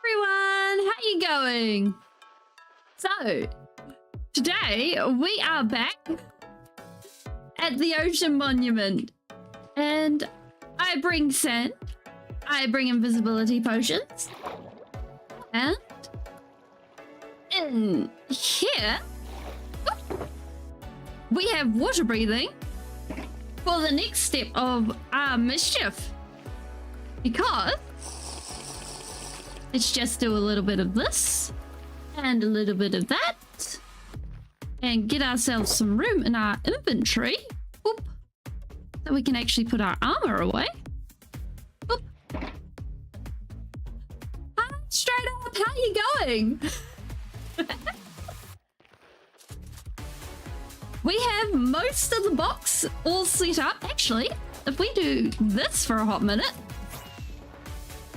everyone, how you going? So, today we are back at the Ocean Monument, and I bring sand, I bring invisibility potions, and in here we have water breathing for the next step of our mischief, because let's just do a little bit of this and a little bit of that and get ourselves some room in our inventory. Oop. So we can actually put our armor away. Oop. Hi, straight up, how you going? We have most of the box all set up. Actually, if we do this for a hot minute,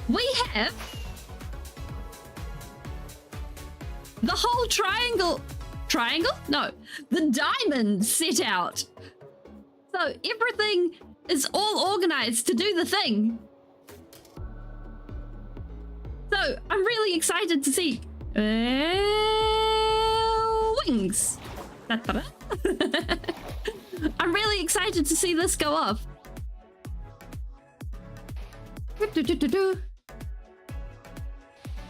we have the whole triangle? No, the diamond set out. So everything is all organized to do the thing. So I'm really excited to see wings. I'm really excited to see this go off.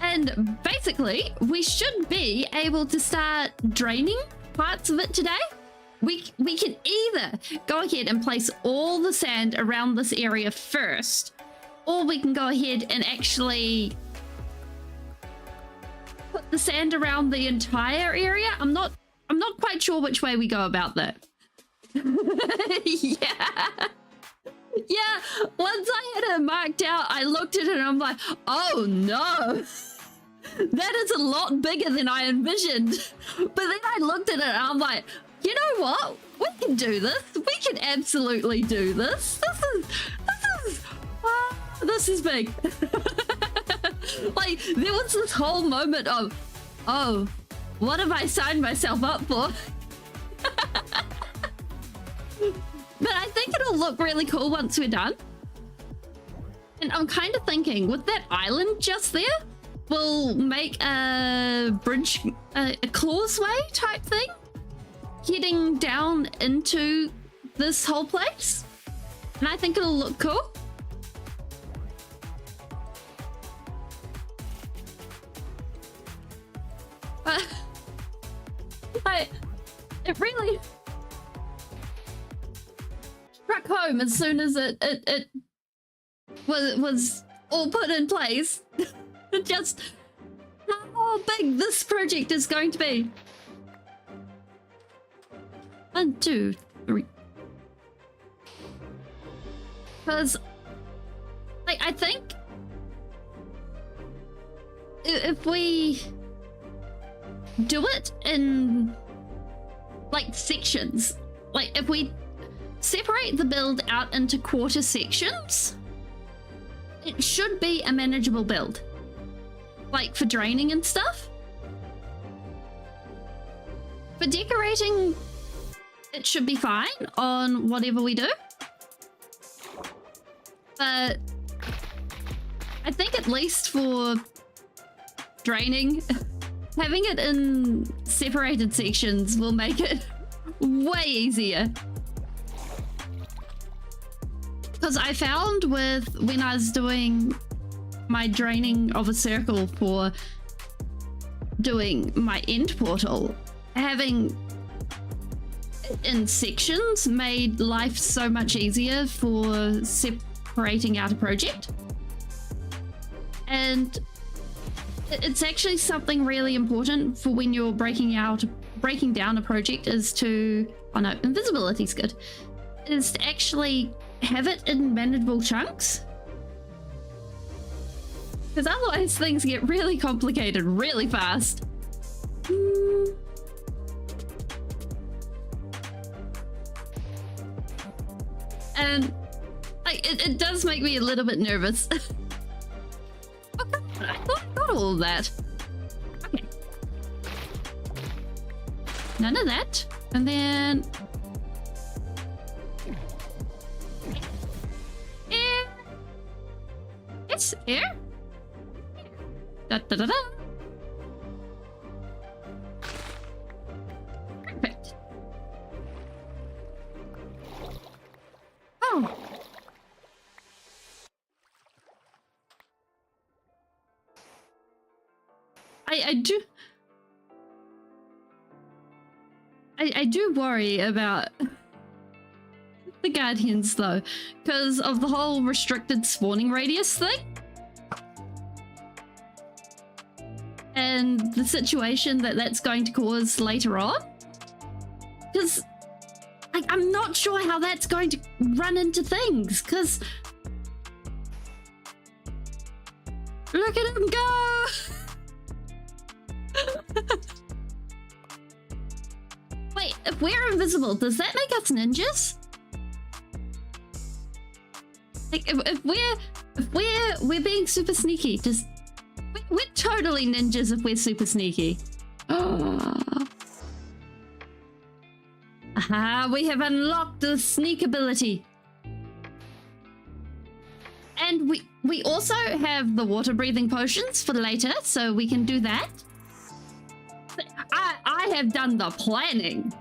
And basically, we should be able to start draining parts of it today. We can either go ahead and place all the sand around this area first, or we can go ahead and actually put the sand around the entire area. I'm not quite sure which way we go about that. Yeah, once I had it marked out, I looked at it and I'm like, oh no, that is a lot bigger than I envisioned. But then I looked at it and I'm like, you know what? We can do this. We can absolutely do this. This is big. Like, there was this whole moment of, oh, what have I signed myself up for? But I think it'll look really cool once we're done. And I'm kind of thinking, with that island just there, we'll make a bridge, a causeway type thing, heading down into this whole place. And I think it'll look cool. It really struck home as soon as it was all put in place. Just how big this project is going to be. 1, 2, 3. Because, like, I think if we do it in like sections, like if we separate the build out into quarter sections, it should be a manageable build, like for draining and stuff. For decorating, it should be fine on whatever we do, but I think at least for draining, having it in separated sections will make it way easier. Because I found when I was doing my draining of a circle for doing my end portal, having it in sections made life so much easier for separating out a project. And it's actually something really important for when you're breaking down a project, is to, oh no, invisibility's good, is to actually have it in manageable chunks. Because otherwise things get really complicated really fast. And it does make me a little bit nervous. Okay, I thought I got all of that. Okay. None of that. And then air. It's air. Da, da, da, da. Perfect. Oh. I do worry about the Guardians though, because of the whole restricted spawning radius thing. And the situation that that's going to cause later on. Because I'm not sure how that's going to run into things, because look at him go! Wait, if we're invisible, does that make us ninjas? Like, if we're being super sneaky, does we're totally ninjas if we're super sneaky. Aha, we have unlocked the sneak ability. And we also have the water breathing potions for later, so we can do that. I have done the planning.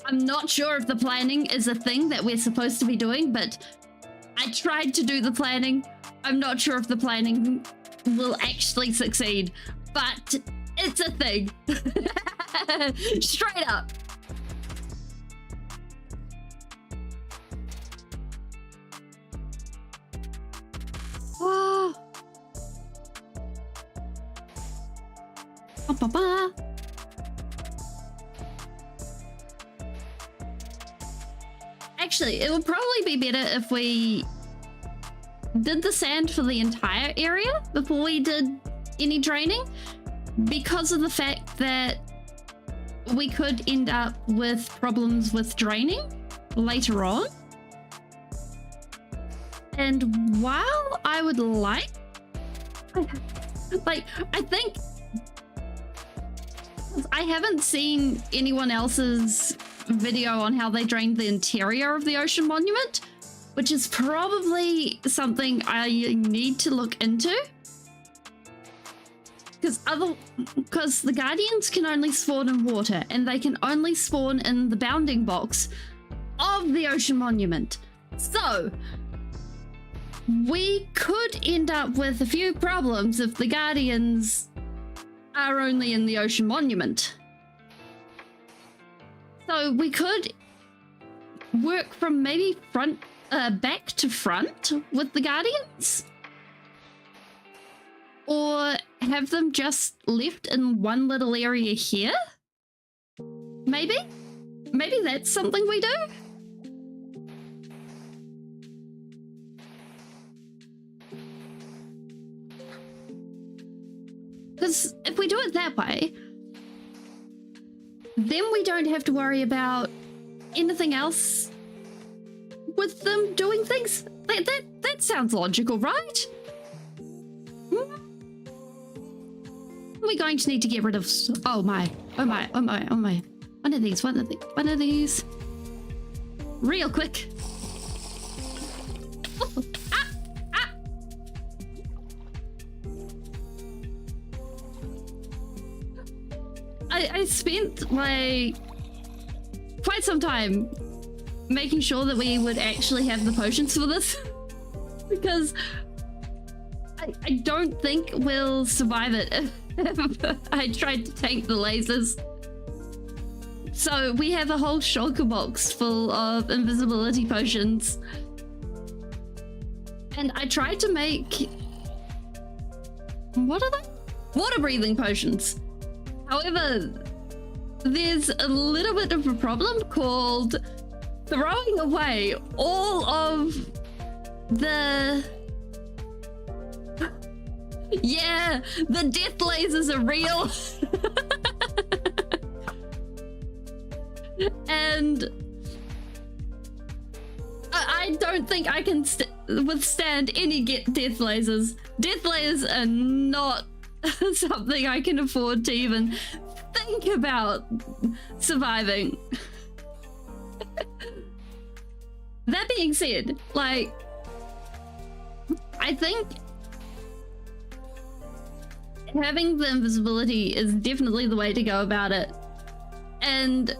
I'm not sure if the planning is a thing that we're supposed to be doing, but I tried to do the planning. I'm not sure if the planning will actually succeed, but it's a thing. Straight up. Oh. Ba-ba-ba. Actually, it would probably be better if we did the sand for the entire area before we did any draining, because of the fact that we could end up with problems with draining later on. And while I would like I think I haven't seen anyone else's video on how they drained the interior of the Ocean Monument, which is probably something I need to look into. Because the Guardians can only spawn in water, and they can only spawn in the bounding box of the Ocean Monument. So we could end up with a few problems if the Guardians are only in the Ocean Monument. So we could work from maybe back to front with the Guardians, or have them just left in one little area here. Maybe that's something we do. Because if we do it that way, then we don't have to worry about anything else with them doing things. That sounds logical, right? We're going to need to get rid of... Oh my. One of these. Real quick. Oh, ah. I spent like quite some time making sure that we would actually have the potions for this because I don't think we'll survive it if I tried to tank the lasers. So we have a whole shulker box full of invisibility potions, and I tried to make, what are they? Water breathing potions. However, there's a little bit of a problem called throwing away all of the... Yeah, the death lasers are real. And I don't think I can withstand any death lasers. Death lasers are not something I can afford to even think about surviving. That being said, like, I think having the invisibility is definitely the way to go about it. And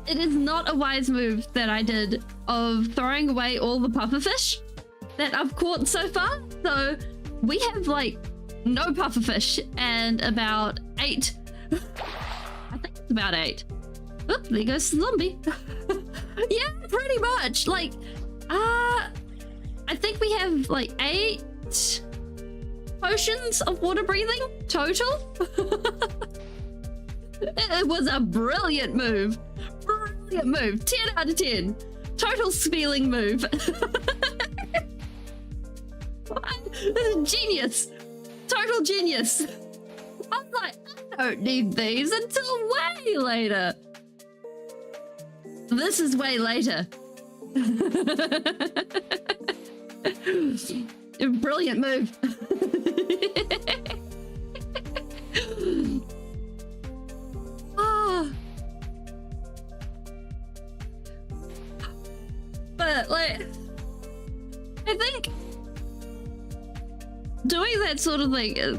it is not a wise move that I did of throwing away all the pufferfish that I've caught so far. So we have like no pufferfish and about 8. I think it's about 8. Oop, there goes the zombie. Yeah, pretty much. Like, I think we have like 8 potions of water breathing total. It was a brilliant move. Brilliant move. 10 out of 10. Total spelling move. Genius. Total genius. I was like, I don't need these until way later. This is way later. Brilliant move. But like, I think doing that sort of thing is,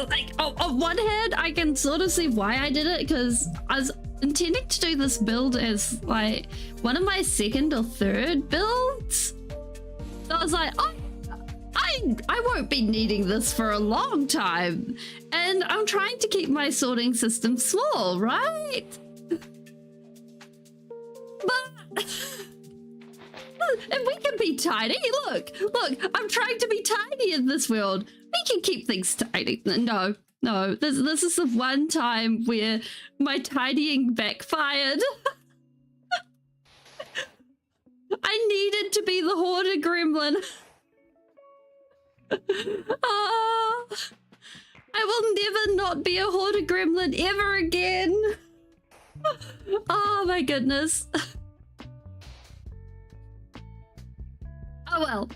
like, on one hand, I can sort of see why I did it, because I was intending to do this build as like one of my second or third builds. So I was like, oh, I won't be needing this for a long time, and I'm trying to keep my sorting system small, right? But and we can be tiny. Look, I'm trying to be tiny in this world. We can keep things tiny. No, this is the one time where my tidying backfired. I needed to be the hoarder gremlin. I will never not be a hoarder gremlin ever again. Oh my goodness. Oh well.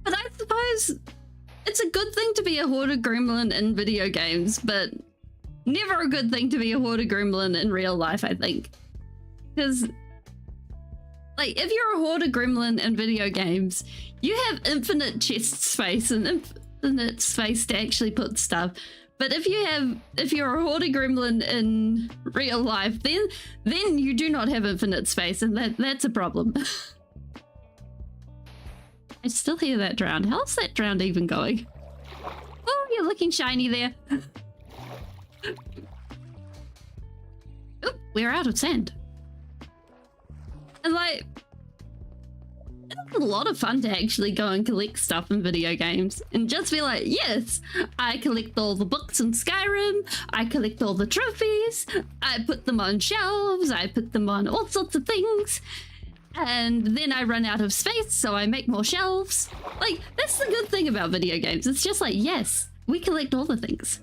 But I suppose it's a good thing to be a hoarder gremlin in video games, but never a good thing to be a hoarder gremlin in real life, I think. Because, like, if you're a hoarder gremlin in video games, you have infinite chest space and infinite space to actually put stuff. But if you're a hoarder gremlin in real life, then you do not have infinite space, and that's a problem. I still hear that drown. How's that drown even going? Oh, you're looking shiny there. Oh, we're out of sand. And like, it's a lot of fun to actually go and collect stuff in video games and just be like, yes, I collect all the books in Skyrim, I collect all the trophies, I put them on shelves, I put them on all sorts of things, and then I run out of space, so I make more shelves. Like, that's the good thing about video games. It's just like, yes, we collect all the things.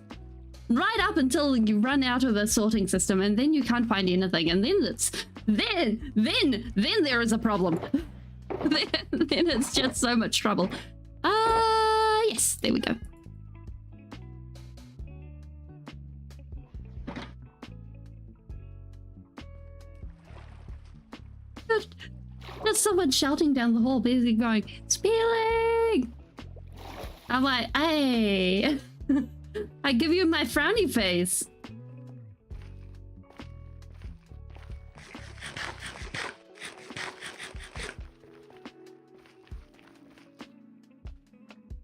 Right up until you run out of a sorting system, and then you can't find anything, and then there is a problem. then it's just so much trouble. Yes, there we go. There's someone shouting down the hall, basically going, "Spilling!" I'm like, hey, I give you my frowny face.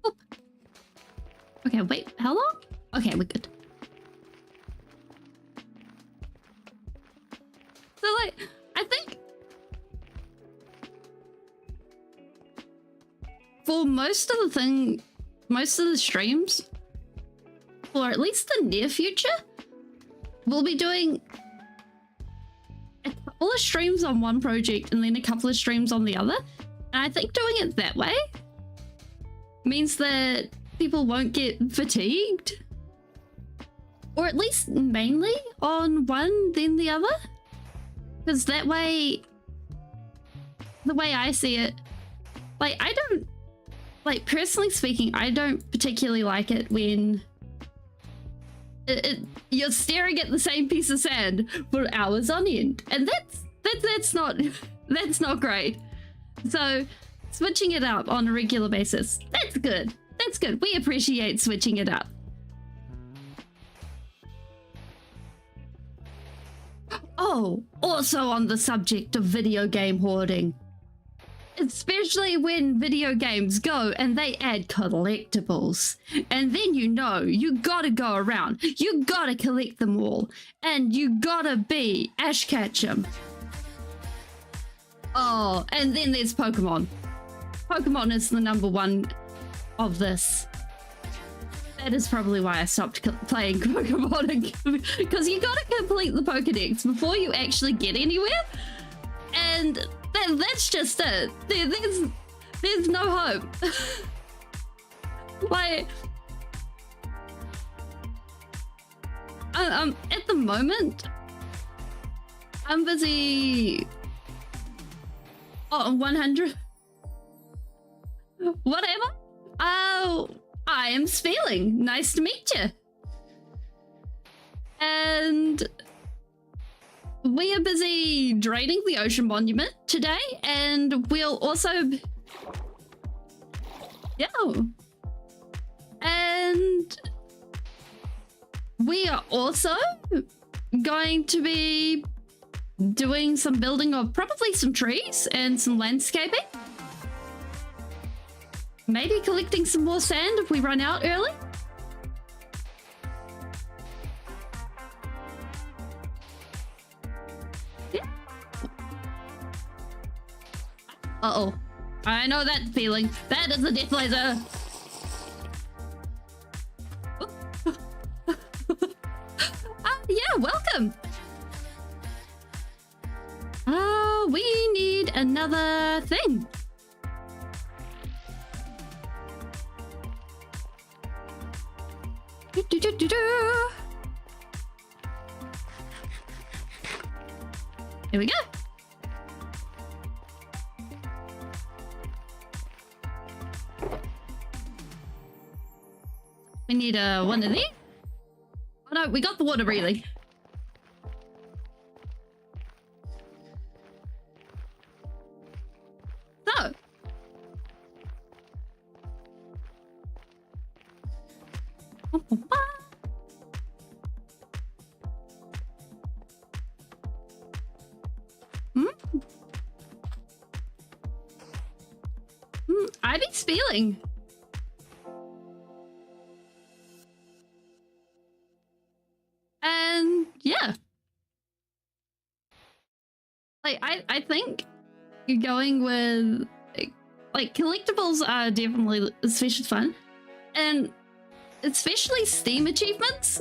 Oh. Okay, wait, how long? Okay, we're good. So, like, I think for most of the streams, or at least the near future, we'll be doing a couple of streams on one project and then a couple of streams on the other. And I think doing it that way means that people won't get fatigued, or at least mainly on one then the other, because that way, the way I see it, like, I don't, like, personally speaking, I don't particularly like it when you're staring at the same piece of sand for hours on end, and that's not great. So switching it up on a regular basis, That's good. That's good. We appreciate switching it up. Oh, also on the subject of video game hoarding. Especially when video games go and they add collectibles. And then you gotta go around. You gotta collect them all. And you gotta be Ash Ketchum. Oh, and then there's Pokemon. Pokemon is the number one of this. That is probably why I stopped playing Pokemon, because you gotta complete the Pokedex before you actually get anywhere. And that's just it. There's no hope. Like, at the moment, I'm busy. Oh, 100. Whatever. Oh, I am Spheling. Nice to meet you. And we are busy draining the ocean monument today, and we'll also... Yeah. And we are also going to be doing some building of probably some trees and some landscaping. Maybe collecting some more sand if we run out early. Yeah. Uh-oh. I know that feeling. That is a death laser. Yeah, welcome. We need another thing. Here we go. We need one of these. Oh no, we got the water breathing. So. I be spelling. And yeah. Like I think you're going with like collectibles are definitely especially fun. And especially Steam achievements.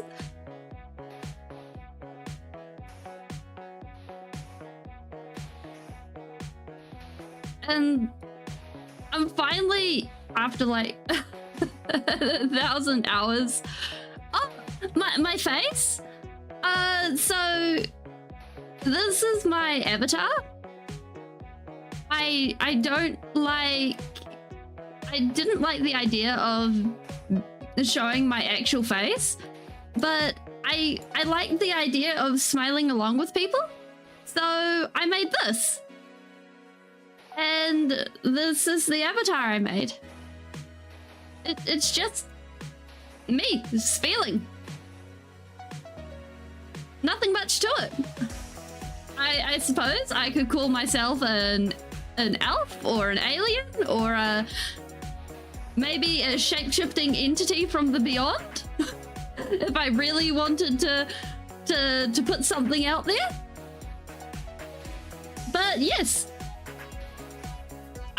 And I'm finally, after like 1,000 hours, oh, my face. So this is my avatar. I didn't like the idea of showing my actual face, but I like the idea of smiling along with people. So I made this. And this is the avatar I made. It's just me, spelling. Nothing much to it. I suppose I could call myself an elf or an alien or maybe a shape-shifting entity from the beyond. If I really wanted to put something out there. But yes.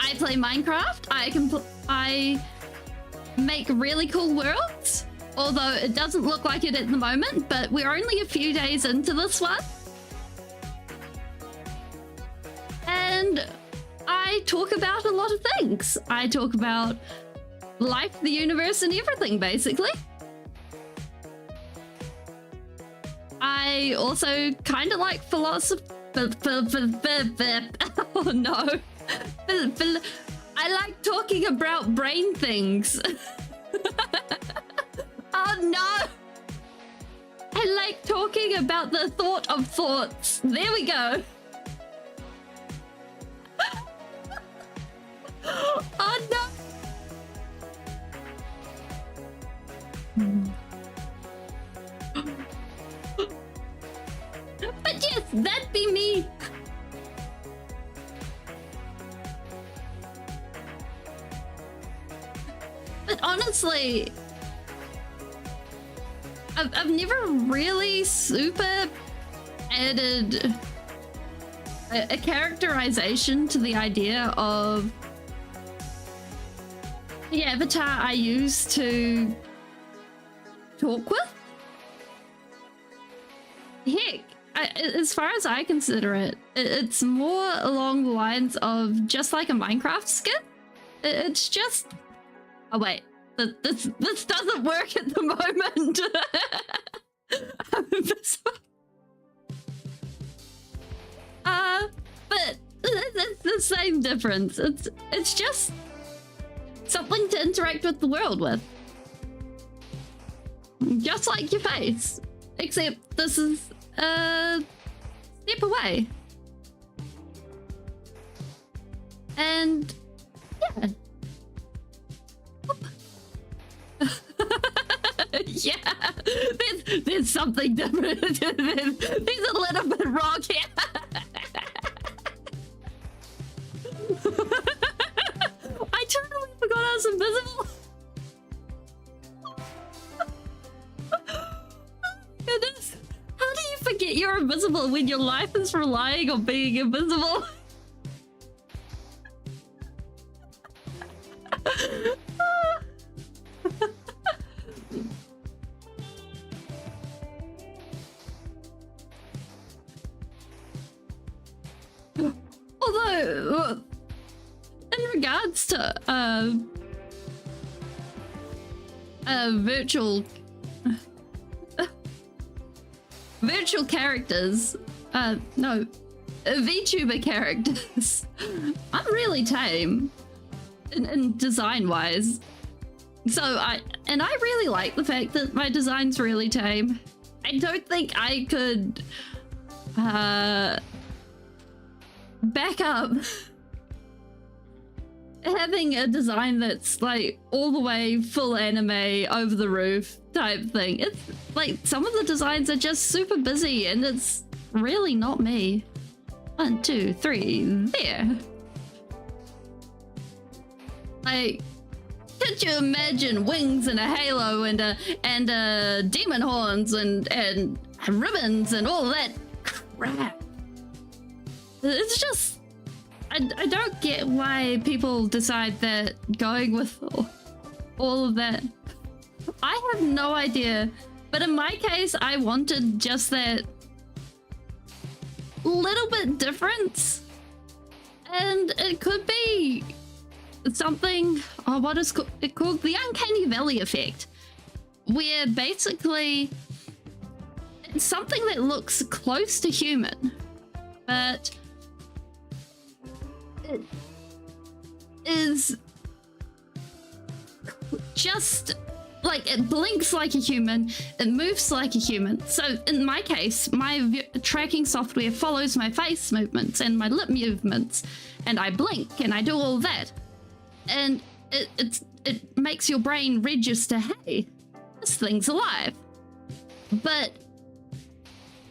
I play Minecraft. I make really cool worlds, although it doesn't look like it at the moment, but we're only a few days into this one. And I talk about a lot of things. I talk about life, the universe, and everything, basically. I also kind of like philosophy. Oh no. I like talking about brain things. Oh no! I like talking about the thought of thoughts. There we go. Oh no! But honestly, I've never really super added a characterization to the idea of the avatar I use to talk with. Heck, as far as I consider it, it's more along the lines of just like a Minecraft skin. It's just... Oh wait, this doesn't work at the moment. I'm invisible. But it's the same difference. It's just something to interact with the world with. Just like your face. Except this is a step away. And yeah. Yeah, there's something different. There's a little bit wrong here. I totally forgot I was invisible. Goodness, how do you forget you're invisible when your life is relying on being invisible? Although, in regards to virtual characters, no, VTuber characters, I'm really tame in design wise. So I really like the fact that my design's really tame. I don't think I could back up having a design that's like all the way full anime over the roof type thing. It's like some of the designs are just super busy and it's really not me. 1, 2, 3, there. Like, can't you imagine wings and a halo and demon horns and ribbons and all that crap? It's just, I don't get why people decide that going with all of that. I have no idea, but in my case, I wanted just that little bit difference, and it could be something. Oh, what is it called? The Uncanny Valley effect, where basically it's something that looks close to human, but it is just like it blinks like a human, it moves like a human. So in my case, my tracking software follows my face movements and my lip movements, and I blink and I do all that, and it makes your brain register, hey, this thing's alive. But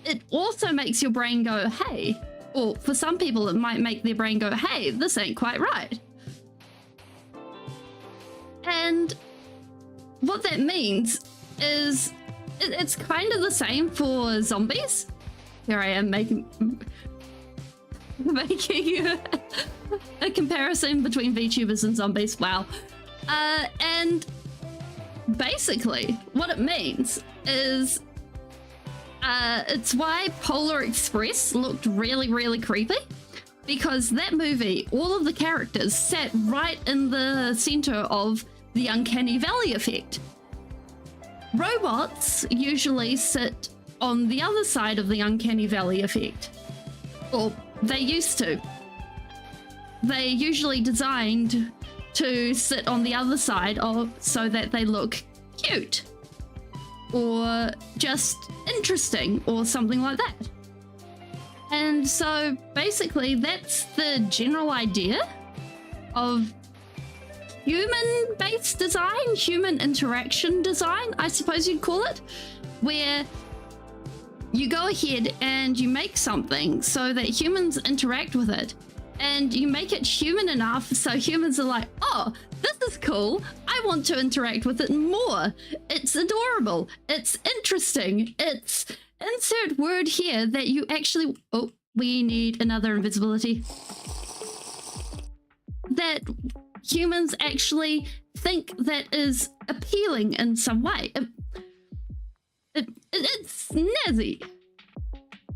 it also makes your brain go, hey, or for some people it might make their brain go, hey, this ain't quite right. And what that means is it's kind of the same for zombies. Here I am making a comparison between VTubers and zombies. Wow. And basically what it means is it's why Polar Express looked really, really creepy, because that movie, all of the characters sat right in the center of the Uncanny Valley effect. Robots usually sit on the other side of the Uncanny Valley effect. Or they used to. They usually designed to sit on the other side so that they look cute or just interesting or something like that. And so basically that's the general idea of human-based design, human interaction design, I suppose you'd call it, where you go ahead and you make something so that humans interact with it, and you make it human enough so humans are like, oh, this is cool, I want to interact with it more. It's adorable. It's interesting. It's insert word here that you actually... Oh, we need another invisibility. That humans actually think that is appealing in some way. It's snazzy.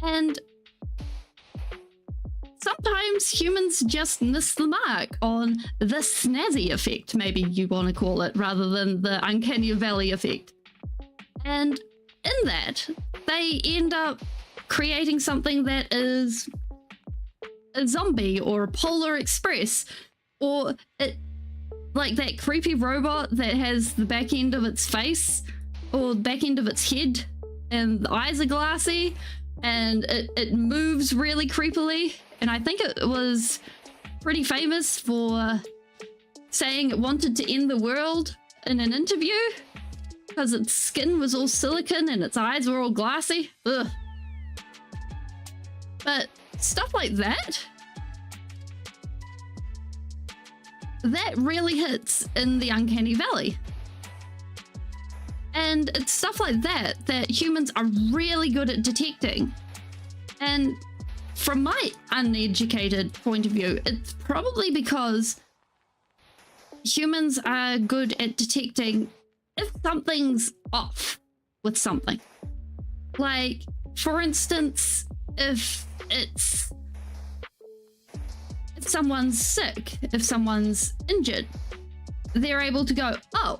And sometimes humans just miss the mark on the snazzy effect, maybe you want to call it, rather than the uncanny valley effect. And in that, they end up creating something that is a zombie or a Polar Express, or like that creepy robot that has the back end of its face or back end of its head and the eyes are glassy and it moves really creepily. And I think it was pretty famous for saying it wanted to end the world in an interview because its skin was all silicone and its eyes were all glassy. Ugh. But stuff like that really hits in the uncanny valley. And it's stuff like that humans are really good at detecting. And from my uneducated point of view, it's probably because humans are good at detecting if something's off with something. Like, for instance, if someone's sick, if someone's injured, they're able to go, oh,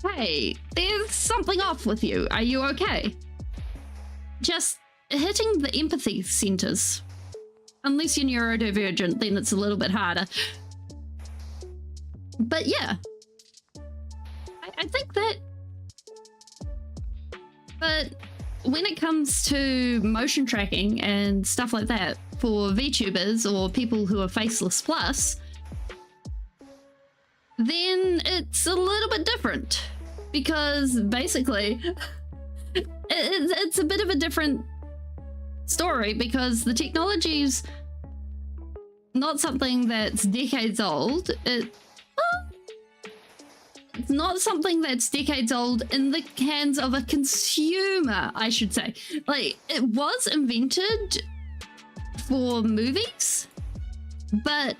hey, there's something off with you. Are you okay? Just hitting the empathy centers. Unless you're neurodivergent, then it's a little bit harder. But yeah, I think that. But when it comes to motion tracking and stuff like that for VTubers or people who are Faceless Plus, then it's a little bit different, because basically it's a bit of a different story, because the technology's not something that's decades old. It's not something that's decades old in the hands of a consumer, I should say. Like, it was invented for movies, but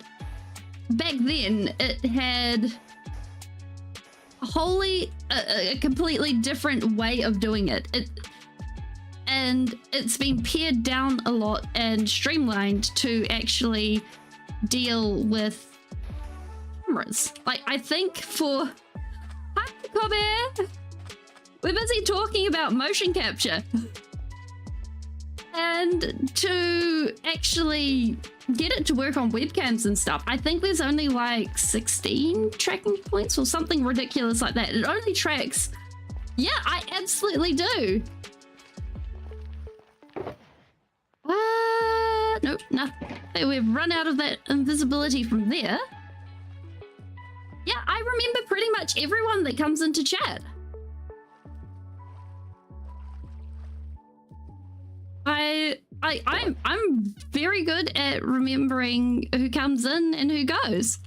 back then it had a completely different way of doing it. And it's been pared down a lot and streamlined to actually deal with cameras. Like, I think for... Hi, Kobe! We're busy talking about motion capture. And to actually get it to work on webcams and stuff, I think there's only like 16 tracking points or something ridiculous like that. It only tracks... Yeah, I absolutely do. Nope, nothing. We've run out of that invisibility from there. Yeah, I remember pretty much everyone that comes into chat. I'm very good at remembering who comes in and who goes.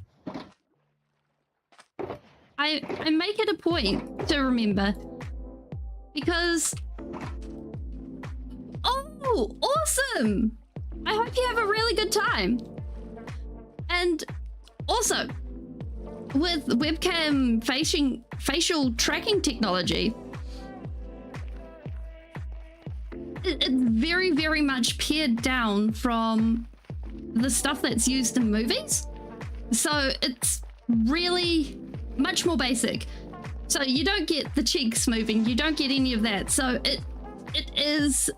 I make it a point to remember, because... Oh, awesome! I hope you have a really good time. And also, with webcam facial tracking technology, it's very, very much pared down from the stuff that's used in movies. So it's really much more basic. So you don't get the cheeks moving, you don't get any of that. So it is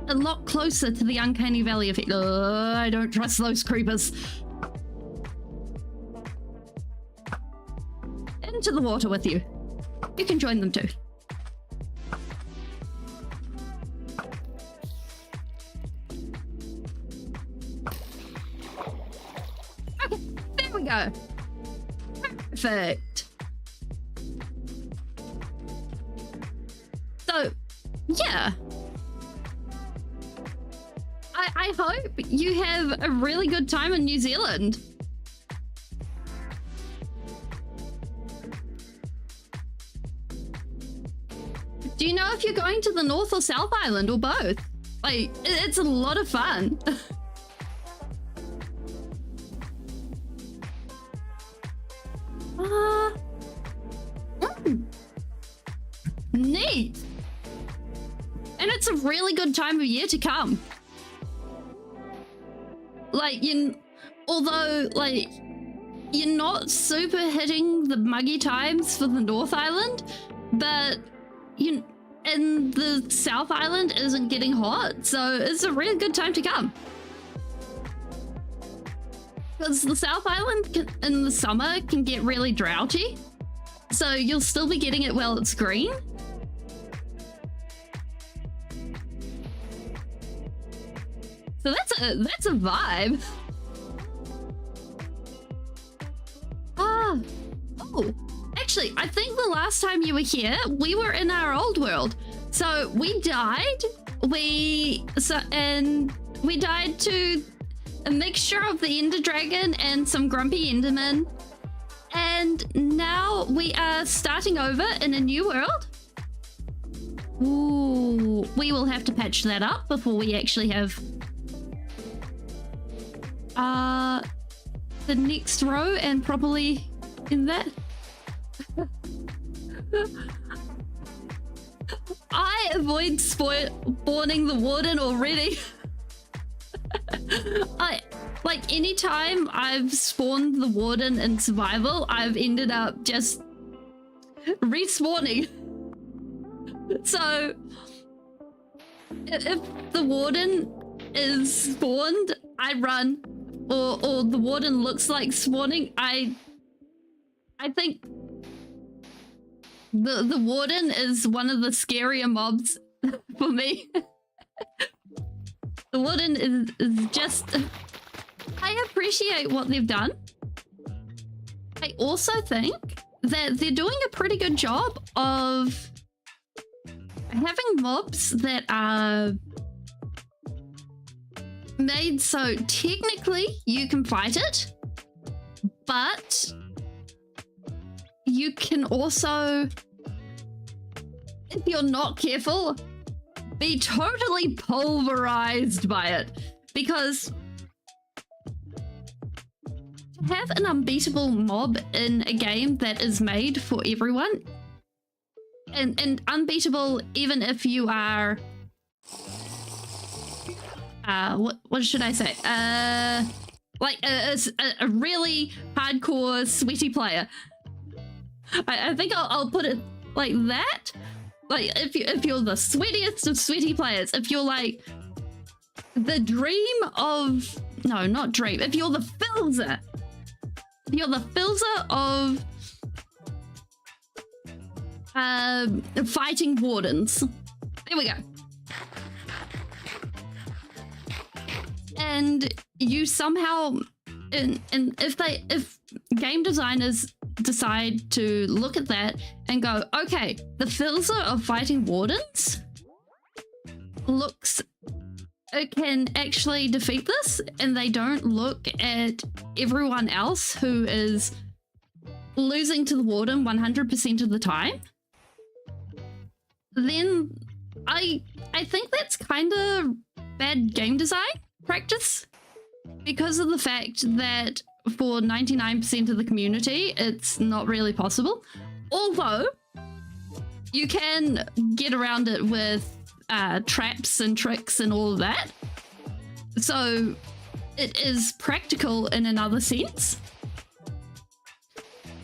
a lot closer to the uncanny valley effect. I don't trust those creepers. Into the water with you. You can join them too. Okay, there we go. Perfect. So, yeah. I hope you have a really good time in New Zealand. Do you know if you're going to the North or South Island or both? Like, it's a lot of fun. Neat. And it's a really good time of year to come. Like, although, like, you're not super hitting the muggy times for the North Island, but and the South Island isn't getting hot, so it's a really good time to come. Because the South Island in the summer can get really droughty, so you'll still be getting it while it's green. So that's a vibe. Oh, actually, I think the last time you were here, we were in our old world. So we died. We died to a mixture of the Ender Dragon and some grumpy Endermen. And now we are starting over in a new world. Ooh, we will have to patch that up before we actually have the next row and properly in that. I avoid spawning the warden already. Like anytime I've spawned the warden in survival, I've ended up just respawning. So if the warden is spawned, I run, or the warden looks like spawning, I think the warden is one of the scarier mobs for me. The warden is just... I appreciate what they've done. I also think that they're doing a pretty good job of having mobs that are made so technically you can fight it, but you can also, if you're not careful, be totally pulverized by it. Because to have an unbeatable mob in a game that is made for everyone, and unbeatable even if you are what should I say, like a really hardcore sweaty player. I think I'll put it like that. Like if you're the sweatiest of sweaty players, if you're like the dream of, no, not dream, if you're the Filzer, of fighting wardens. There we go. And you somehow, and if game designers decide to look at that and go, okay, the Filzer of fighting wardens can actually defeat this, and they don't look at everyone else who is losing to the warden 100% of the time, then I think that's kind of bad game design practice, because of the fact that for 99% of the community it's not really possible. Although you can get around it with traps and tricks and all of that, so it is practical in another sense.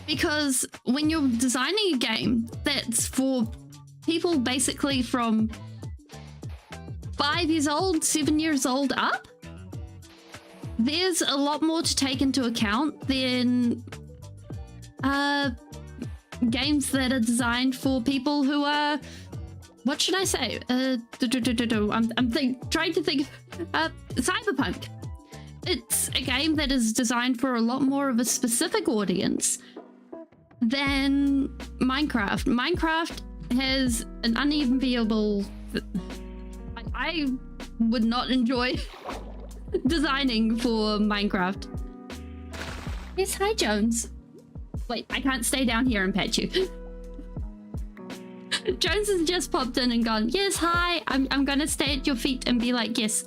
Because when you're designing a game that's for people basically from 5 years old, 7 years old up, there's a lot more to take into account than games that are designed for people who are, what should I say? I'm trying to think. Cyberpunk. It's a game that is designed for a lot more of a specific audience than Minecraft. Minecraft has an unenviable... I would not enjoy designing for Minecraft. Yes, hi Jones. Wait, I can't stay down here and pet you. Jones has just popped in and gone, yes, hi. I'm gonna stay at your feet and be like, yes.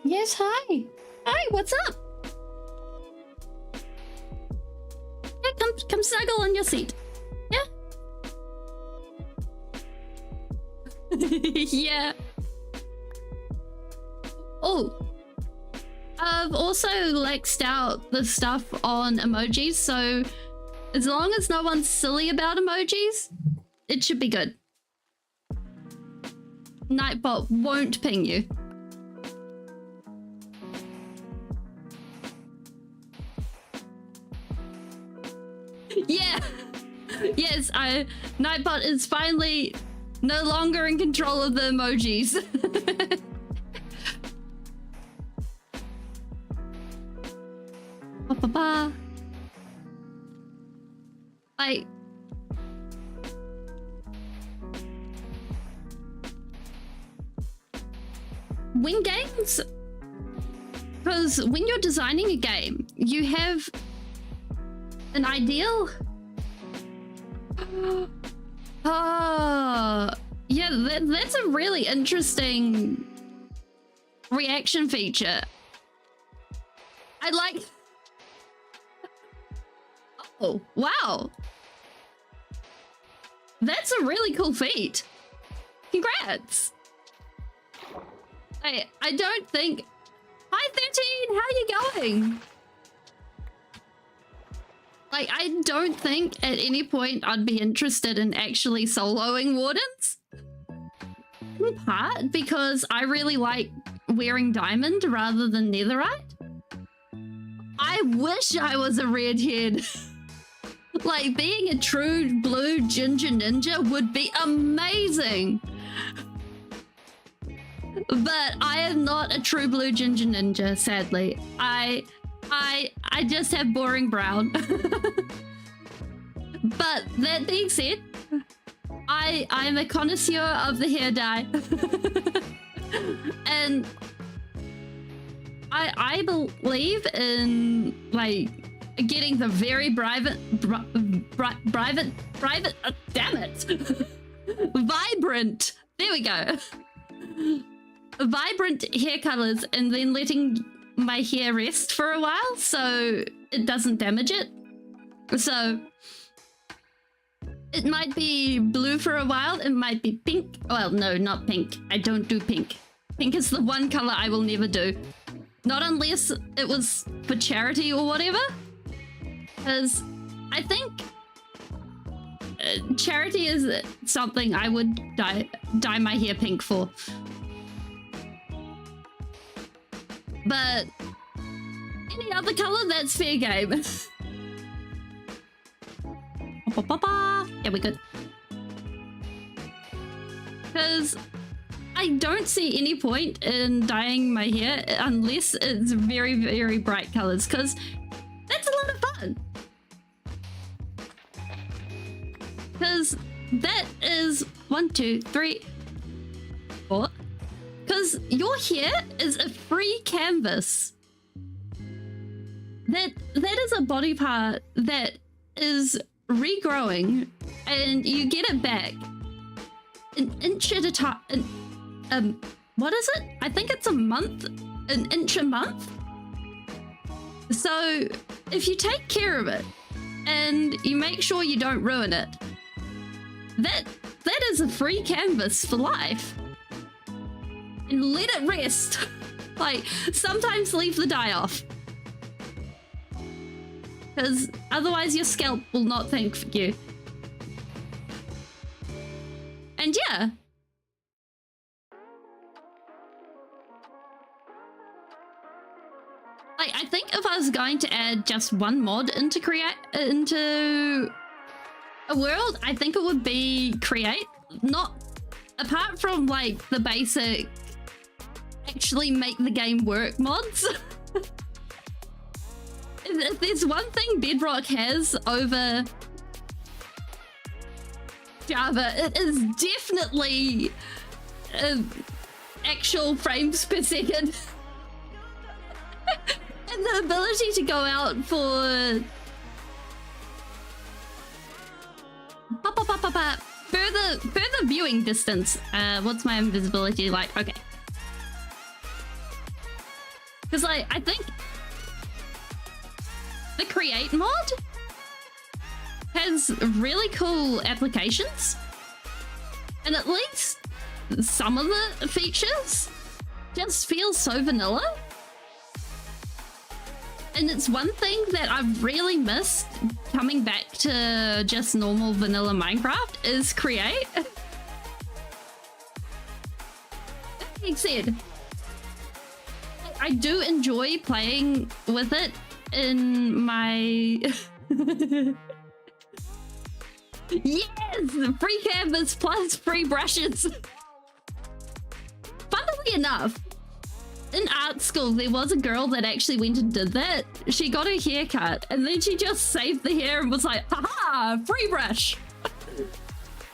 Yes, hi. Hi, what's up? Yeah, come snuggle on your seat. Yeah. Yeah. Oh. I've also lexed out the stuff on emojis, so as long as no one's silly about emojis, it should be good. Nightbot won't ping you. Yeah. Yes, Nightbot is finally no longer in control of the emojis. Ba-ba-ba. Like, when games, because when you're designing a game, you have an ideal. Yeah, that's a really interesting reaction feature. I like. Oh, wow. That's a really cool feat. Congrats. I don't think... Hi, 13! How are you going? Like, I don't think at any point I'd be interested in actually soloing Wardens. In part because I really like wearing diamond rather than netherite. I wish I was a redhead. Like, being a true blue ginger ninja would be amazing. But I am not a true blue ginger ninja, sadly. I just have boring brown. But that being said, I'm a connoisseur of the hair dye. And I believe in, like, getting the very private, damn it, vibrant, there we go, vibrant hair colors, and then letting my hair rest for a while so it doesn't damage it. So it might be blue for a while, it might be pink. Well, no, not pink. I don't do pink. Pink is the one color I will never do. Not unless it was for charity or whatever. Because I think charity is something I would dye my hair pink for. But any other color, that's fair game. Yeah, we're good. Because I don't see any point in dyeing my hair unless it's very, very bright colors, because that's a lot of fun. Because that is 1, 2, 3, 4. Because your hair is a free canvas. That is a body part that is regrowing, and you get it back an inch at a time. What is it? I think it's a month, an inch a month. So if you take care of it and you make sure you don't ruin it, that is a free canvas for life. And let it rest. Like, sometimes leave the dye off, because otherwise your scalp will not thank you. And yeah. Like, I think if I was going to add just one mod into a world, I think it would be create. Not apart from like the basic actually make the game work mods. If there's one thing Bedrock has over Java, it is definitely actual frames per second. And the ability to go out for but further viewing distance. What's my invisibility like? Okay. Because I think the create mod has really cool applications, and at least some of the features just feel so vanilla. And it's one thing that I've really missed coming back to just normal vanilla Minecraft is create. That being said, I do enjoy playing with it in my... Yes! Free canvas plus free brushes! Funnily enough, in art school, there was a girl that actually went and did that. She got her hair cut, and then she just saved the hair and was like, haha, free brush!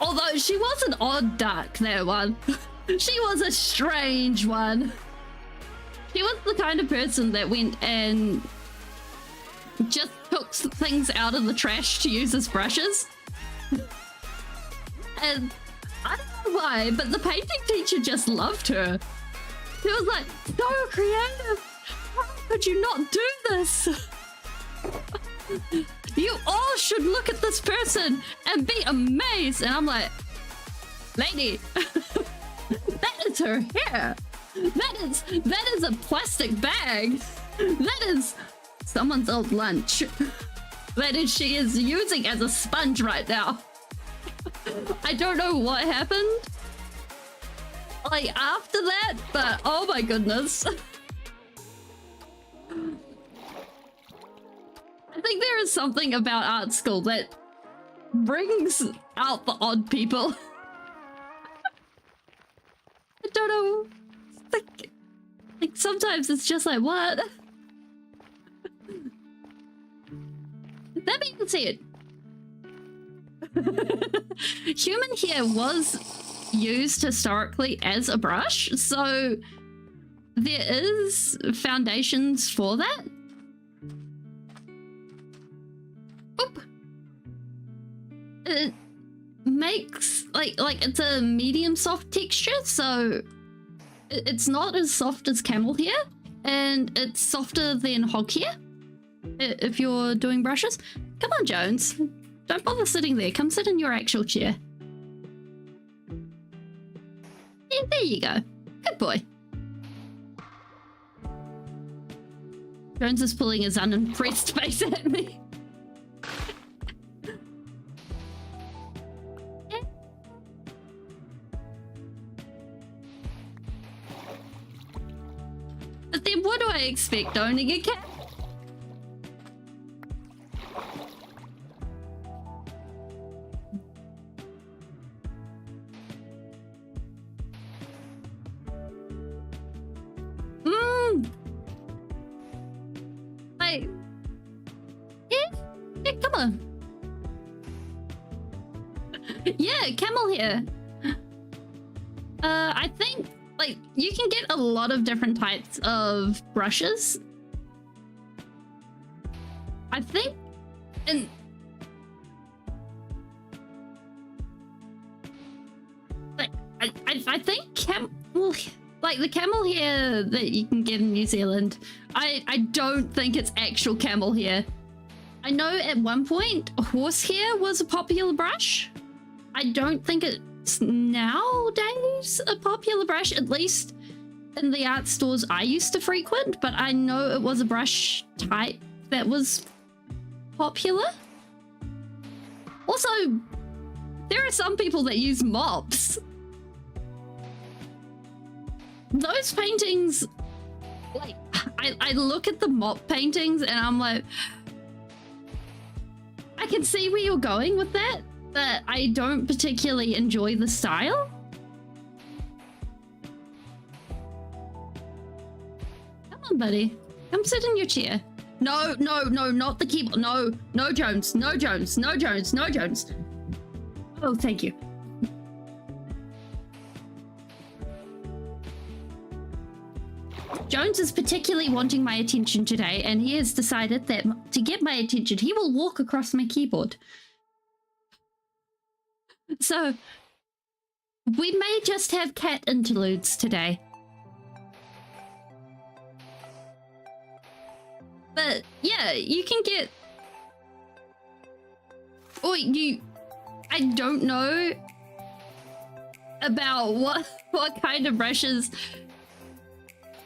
Although she was an odd duck, that one. She was a strange one. She was the kind of person that went and just took things out of the trash to use as brushes. And I don't know why, but the painting teacher just loved her. He was like, so creative. How could you not do this? You all should look at this person and be amazed. And I'm like, lady, that is her hair. That is a plastic bag. That is someone's old lunch. That is she is using as a sponge right now. I don't know what happened like after that, but oh my goodness. I think there is something about art school that brings out the odd people. I don't know. Like sometimes it's just like, what? That being said, human hair was used historically as a brush, so there is foundations for that. Oop. It makes like it's a medium soft texture, so it's not as soft as camel hair, and it's softer than hog hair if you're doing brushes. Come on, Jones, don't bother sitting there, come sit in your actual chair. Yeah, there you go, good boy. Jones is pulling his unimpressed face at me. But then what do I expect owning a cat? Like, yeah, come on. Yeah, camel hair. I think like you can get a lot of different types of brushes. I think, and like I think like the camel hair that you can get in New Zealand, I don't think it's actual camel hair. I know at one point horse hair was a popular brush. I don't think it's nowadays a popular brush, at least in the art stores I used to frequent, but I know it was a brush type that was popular. Also, there are some people that use mops. Those paintings, like, I look at the mop paintings and I'm like, I can see where you're going with that, but I don't particularly enjoy the style. Come on, buddy. Come sit in your chair. No, no, no, not the keyboard. No, no, Jones. No, Jones. No, Jones. No, Jones. Oh, thank you. Jones is particularly wanting my attention today, and he has decided that to get my attention, he will walk across my keyboard. So we may just have cat interludes today. But yeah, you can get... Or I don't know about what kind of brushes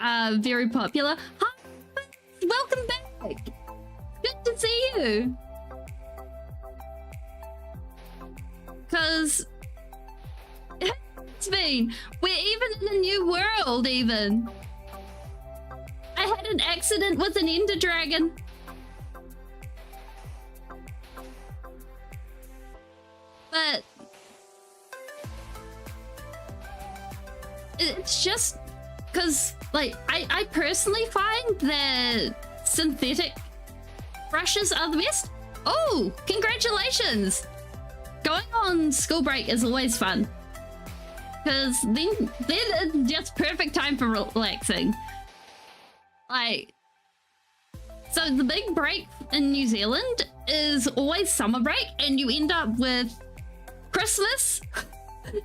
are very popular. Hi, welcome back. Good to see you. Because it's been, we're even in a new world even. I had an accident with an ender dragon. But it's just because, like, I personally find that synthetic brushes are the best. Oh, congratulations! Going on school break is always fun. Because then it's just perfect time for relaxing. Like, so the big break in New Zealand is always summer break, and you end up with Christmas,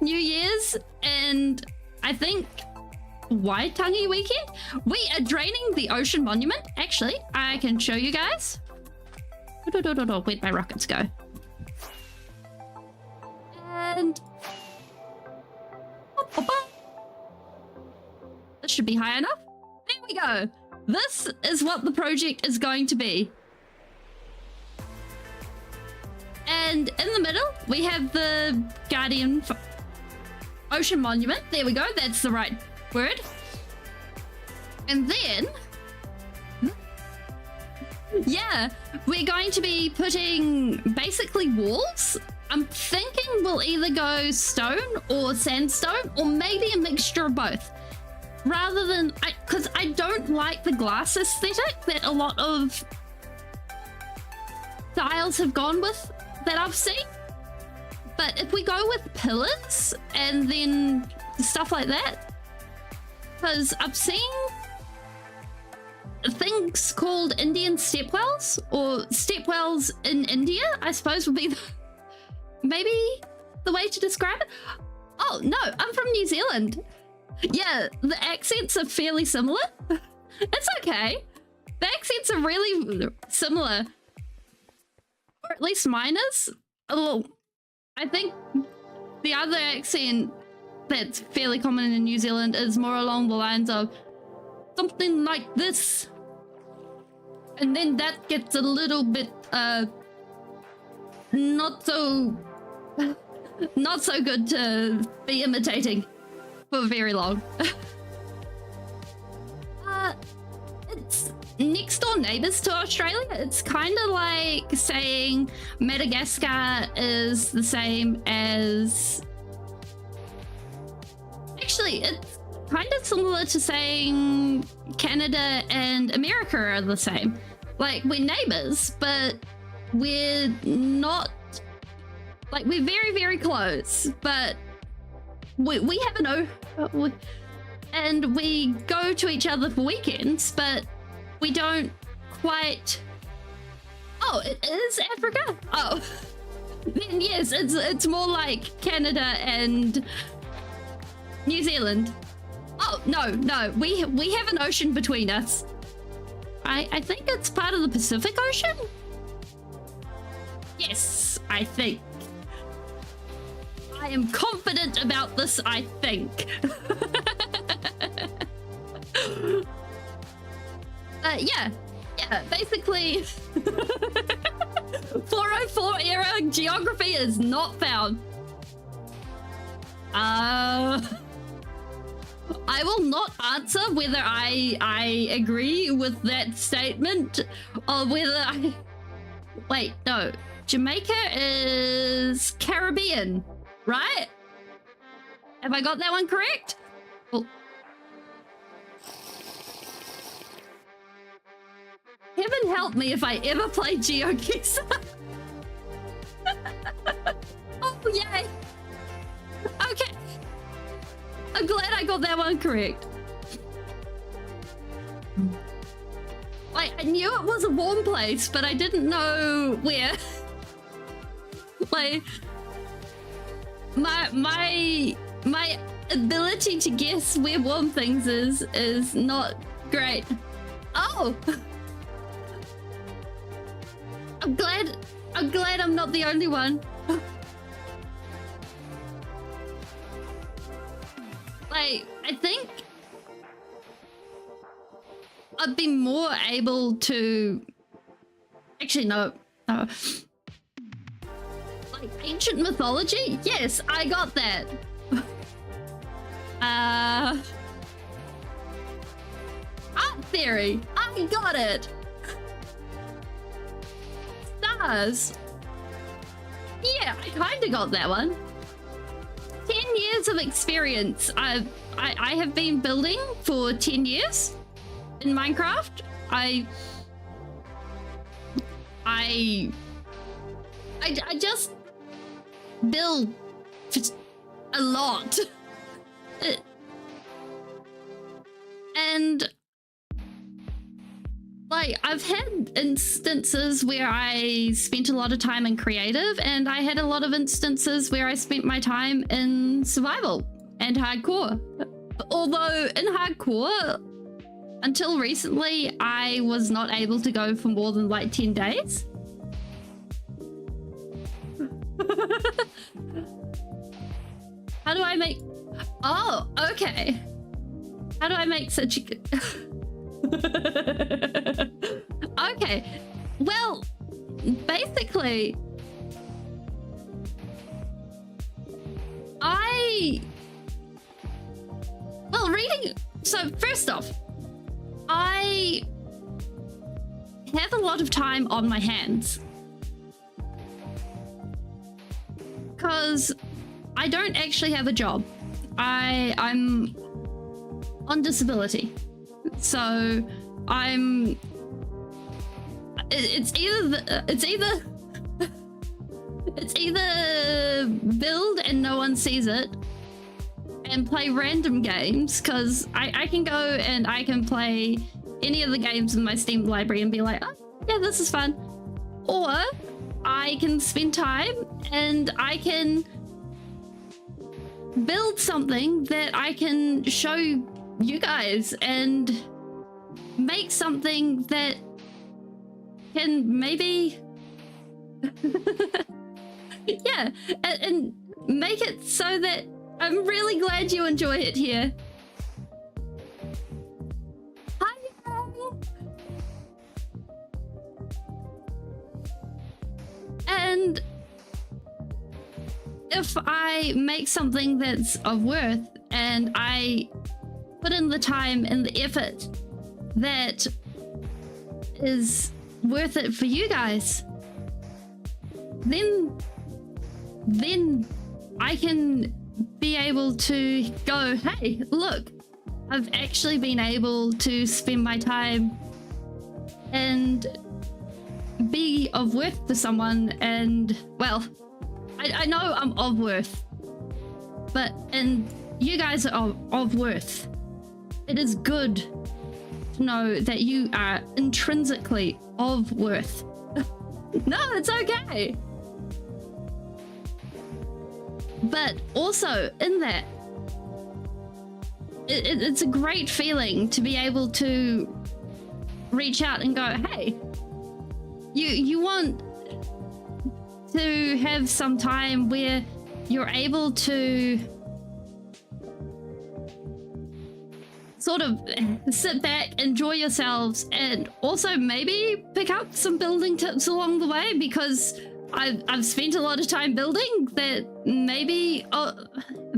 New Year's, and I think Waitangi weekend. We are draining the ocean monument. Actually, I can show you guys. Where'd my rockets go? And this should be high enough. There we go. This is what the project is going to be. And in the middle, we have the Guardian Ocean Monument. There we go. That's the right word. And then, yeah, we're going to be putting basically walls. I'm thinking we'll either go stone or sandstone, or maybe a mixture of both. Rather than, because I don't like the glass aesthetic that a lot of styles have gone with that I've seen. But if we go with pillars and then stuff like that, because I've seen things called Indian stepwells, or stepwells in India, I suppose would be maybe the way to describe it. Oh no, I'm from New Zealand. Yeah, the accents are fairly similar. It's okay. The accents are really similar. Or at least mine is. Well, I think the other accent that's fairly common in New Zealand is more along the lines of something like this. And then that gets a little bit, not so good to be imitating for very long. It's next door neighbors to Australia. It's kind of like saying Madagascar is the same as... Actually, it's kind of similar to saying Canada and America are the same. Like, we're neighbors, but we're not... Like, we're very, very close, but we have and we go to each other for weekends, but we don't quite... Oh, it is Africa? Oh, then yes, it's more like Canada and New Zealand. Oh, no, we have an ocean between us. I think it's part of the Pacific Ocean? Yes, I think. I am confident about this, I think. Yeah, basically 404 era geography is not found. I will not answer whether I agree with that statement or whether I... Wait, no. Jamaica is Caribbean, right? Have I got that one correct? Well, heaven help me if I ever play GeoGuessr. Oh, yay. Okay. I'm glad I got that one correct. Like, I knew it was a warm place, but I didn't know where. Like, my ability to guess where warm things is not great. Oh, I'm glad I'm not the only one. Like, I think I'd be more able to... Actually, no. Like ancient mythology? Yes, I got that. Art theory. I got it. Stars. Yeah, I kind of got that one. 10 years of experience. I have been building for 10 years in Minecraft. I just build a lot. And like, I've had instances where I spent a lot of time in creative, and I had a lot of instances where I spent my time in survival and hardcore. Although in hardcore, until recently, I was not able to go for more than like 10 days. How do I make... Oh, okay. How do I make such a... Okay, well, basically, reading... So, first off, I have a lot of time on my hands. Because I don't actually have a job. I'm on disability. So it's either build and no one sees it and play random games, because I can go and I can play any of the games in my Steam library and be like, oh yeah, this is fun. Or I can spend time and I can build something that I can show you guys and make something that can maybe yeah, and make it so that I'm really glad you enjoy it here. Hi. And if I make something that's of worth and I put in the time and the effort that is worth it for you guys, then I can be able to go, hey, look, I've actually been able to spend my time and be of worth to someone. And well, I know I'm of worth, and you guys are of worth. It is good to know that you are intrinsically of worth. No, it's okay. But also in that, it's a great feeling to be able to reach out and go, hey, you want to have some time where you're able to sort of sit back, enjoy yourselves, and also maybe pick up some building tips along the way, because I've spent a lot of time building that maybe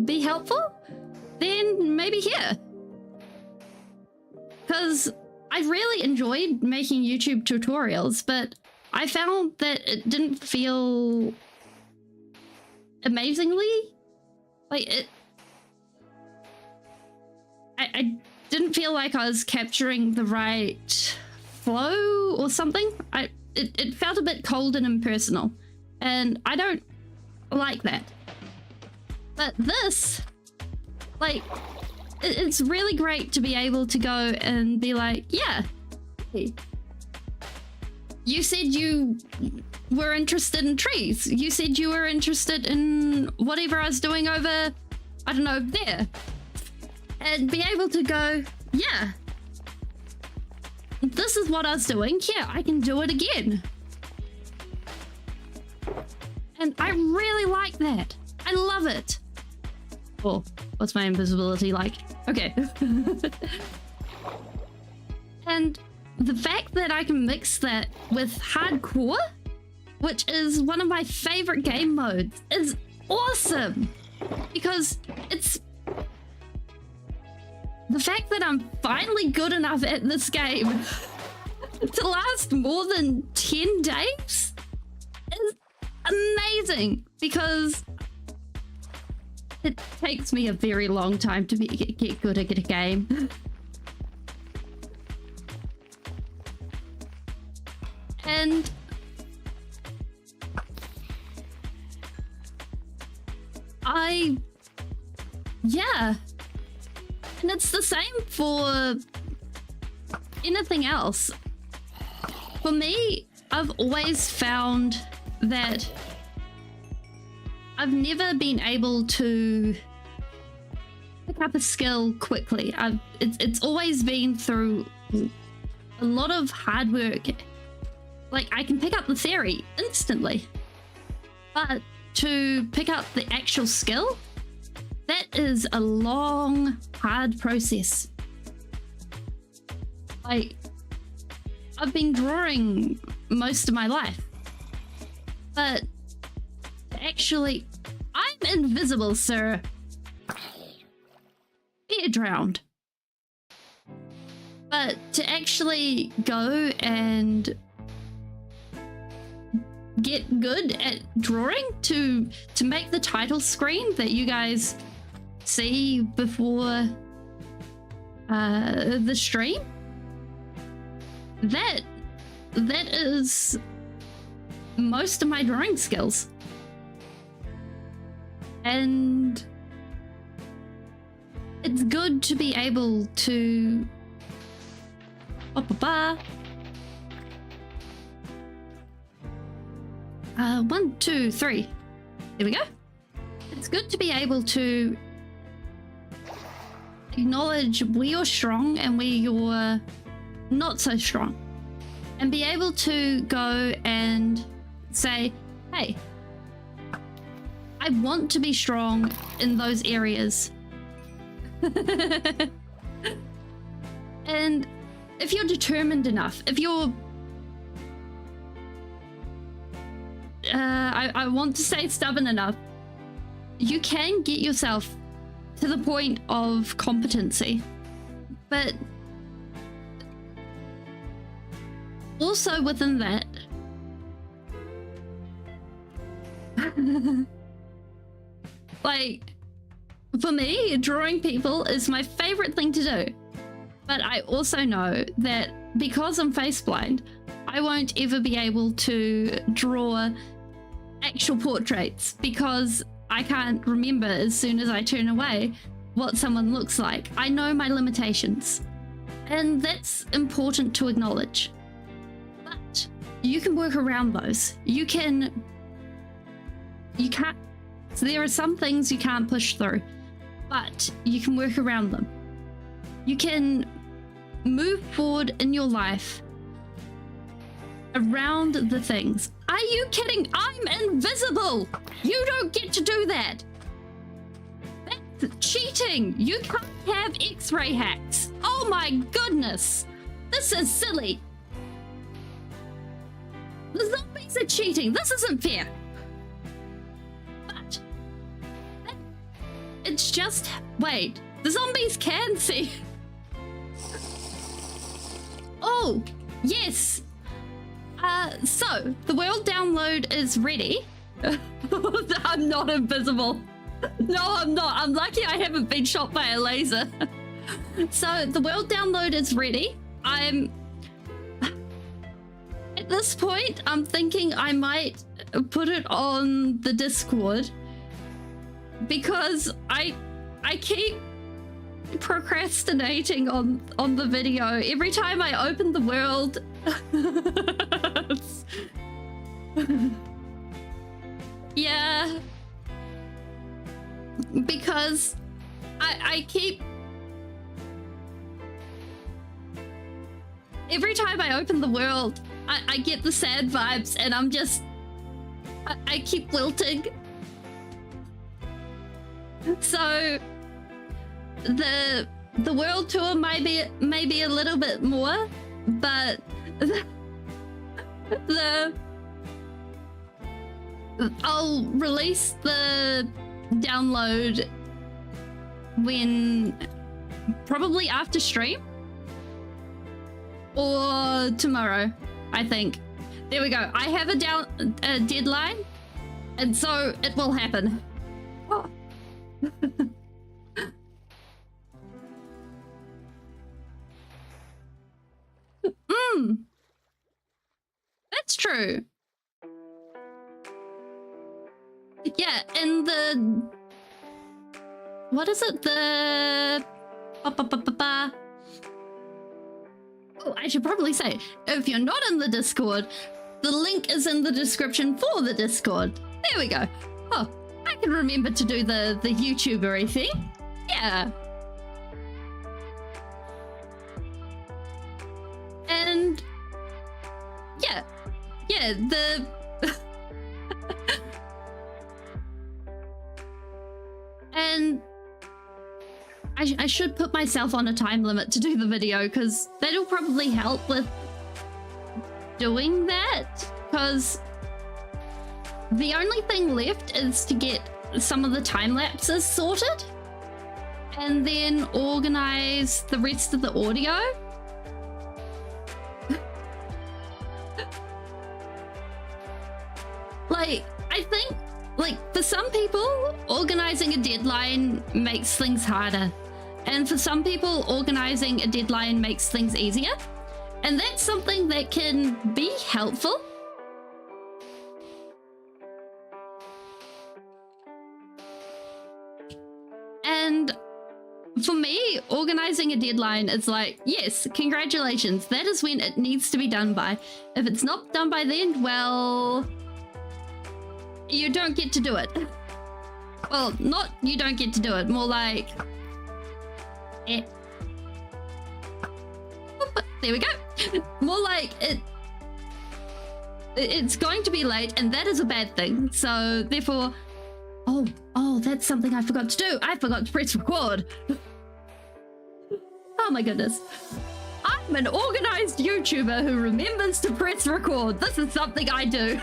be helpful, then maybe here. Because I really enjoyed making YouTube tutorials, but I found that it didn't feel amazingly like it. I didn't feel like I was capturing the right flow or something. It felt a bit cold and impersonal, and I don't like that. But this, like, it's really great to be able to go and be like, yeah, hey, You said you were interested in trees. You said you were interested in whatever I was doing over, I don't know, there. And be able to go, yeah, this is what I was doing. Yeah, I can do it again. And I really like that. I love it. Oh, what's my invisibility like? Okay. And the fact that I can mix that with hardcore, which is one of my favorite game modes, is awesome. Because it's the fact that I'm finally good enough at this game to last more than 10 days is amazing, because it takes me a very long time to get good at a game. And yeah. And it's the same for anything else. For me, I've always found that I've never been able to pick up a skill quickly. It's always been through a lot of hard work. Like, I can pick up the theory instantly, but to pick up the actual skill, that is a long, hard process. Like, I've been drawing most of my life, but actually, I'm invisible, sir. Bear drowned. But to actually go and get good at drawing, to make the title screen that you guys see before the stream, that is most of my drawing skills. And it's good to be able to 1, 2, 3. There we go. It's good to be able to acknowledge where you're strong and where you're not so strong, and be able to go and say, hey, I want to be strong in those areas. And if you're determined enough, if you're I want to say stubborn enough, you can get yourself to the point of competency. But also within that, like, for me, drawing people is my favorite thing to do. But I also know that because I'm face blind, I won't ever be able to draw actual portraits, because I can't remember as soon as I turn away what someone looks like. I know my limitations, and that's important to acknowledge. But you can work around those. You can't, so there are some things you can't push through, but you can work around them. You can move forward in your life around the things. Are you kidding? I'm invisible. You don't get to do that. That's cheating. You can't have X-ray hacks. Oh my goodness. This is silly. The zombies are cheating. This isn't fair. But it's just, wait, the zombies can see. Oh, yes. So the world download is ready. I'm not invisible. No, I'm not. I'm lucky I haven't been shot by a laser. So the world download is ready. At this point, I'm thinking I might put it on the Discord, because I keep procrastinating on the video. Every time I open the world, Yeah. Because I keep... Every time I open the world, I get the sad vibes and I'm just... I keep wilting. So the world tour might be maybe a little bit more, but I'll release the download when probably after stream or tomorrow, I think. There we go. I have a deadline, and so it will happen. Oh. That's true. Yeah, and the... What is it? The... Oh, I should probably say, if you're not in the Discord, the link is in the description for the Discord. There we go. Oh, I can remember to do the YouTuber-y thing. Yeah. And... Yeah, the... And I should put myself on a time limit to do the video, because that'll probably help with doing that, because the only thing left is to get some of the time lapses sorted and then organize the rest of the audio. Like, I think, like, for some people, organizing a deadline makes things harder. And for some people, organizing a deadline makes things easier. And that's something that can be helpful. And for me, organizing a deadline is like, yes, congratulations. That is when it needs to be done by. If it's not done by then, well... you don't get to do it. Well, not you don't get to do it, more like... There we go. More like it's going to be late, and that is a bad thing. So therefore... Oh, that's something I forgot to do. I forgot to press record. Oh my goodness. I'm an organized YouTuber who remembers to press record. This is something I do.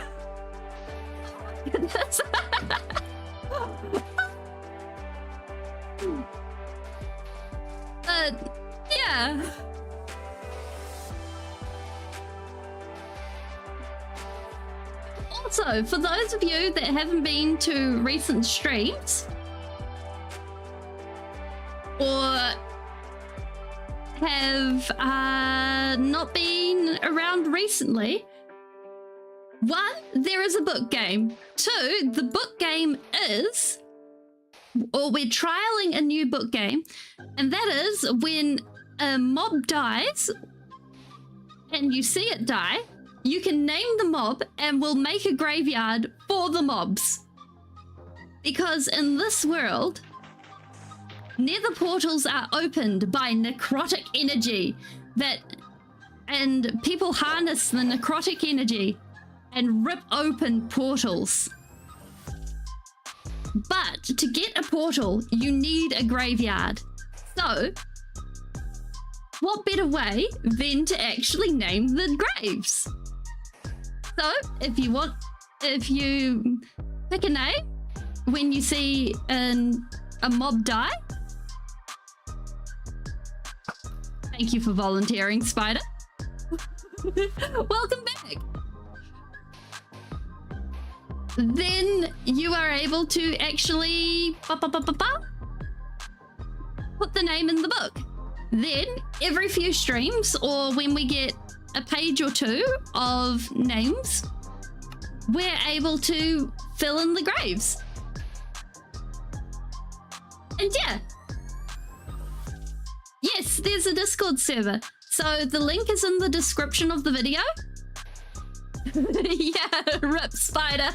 Yeah. Also, for those of you that haven't been to recent streams or have not been around recently, 1, there is a book game. 2, the book game is, or we're trialing a new book game, and that is when a mob dies and you see it die, you can name the mob and we'll make a graveyard for the mobs. Because in this world, nether portals are opened by necrotic energy and people harness the necrotic energy and rip open portals. But to get a portal, you need a graveyard. So, what better way than to actually name the graves? So, if you pick a name when you see a mob die. Thank you for volunteering, Spider. Welcome back. Then you are able to actually put the name in the book. Then every few streams, or when we get a page or 2 of names, we're able to fill in the graves. And yeah. Yes, there's a Discord server. So the link is in the description of the video. Yeah, rip spider.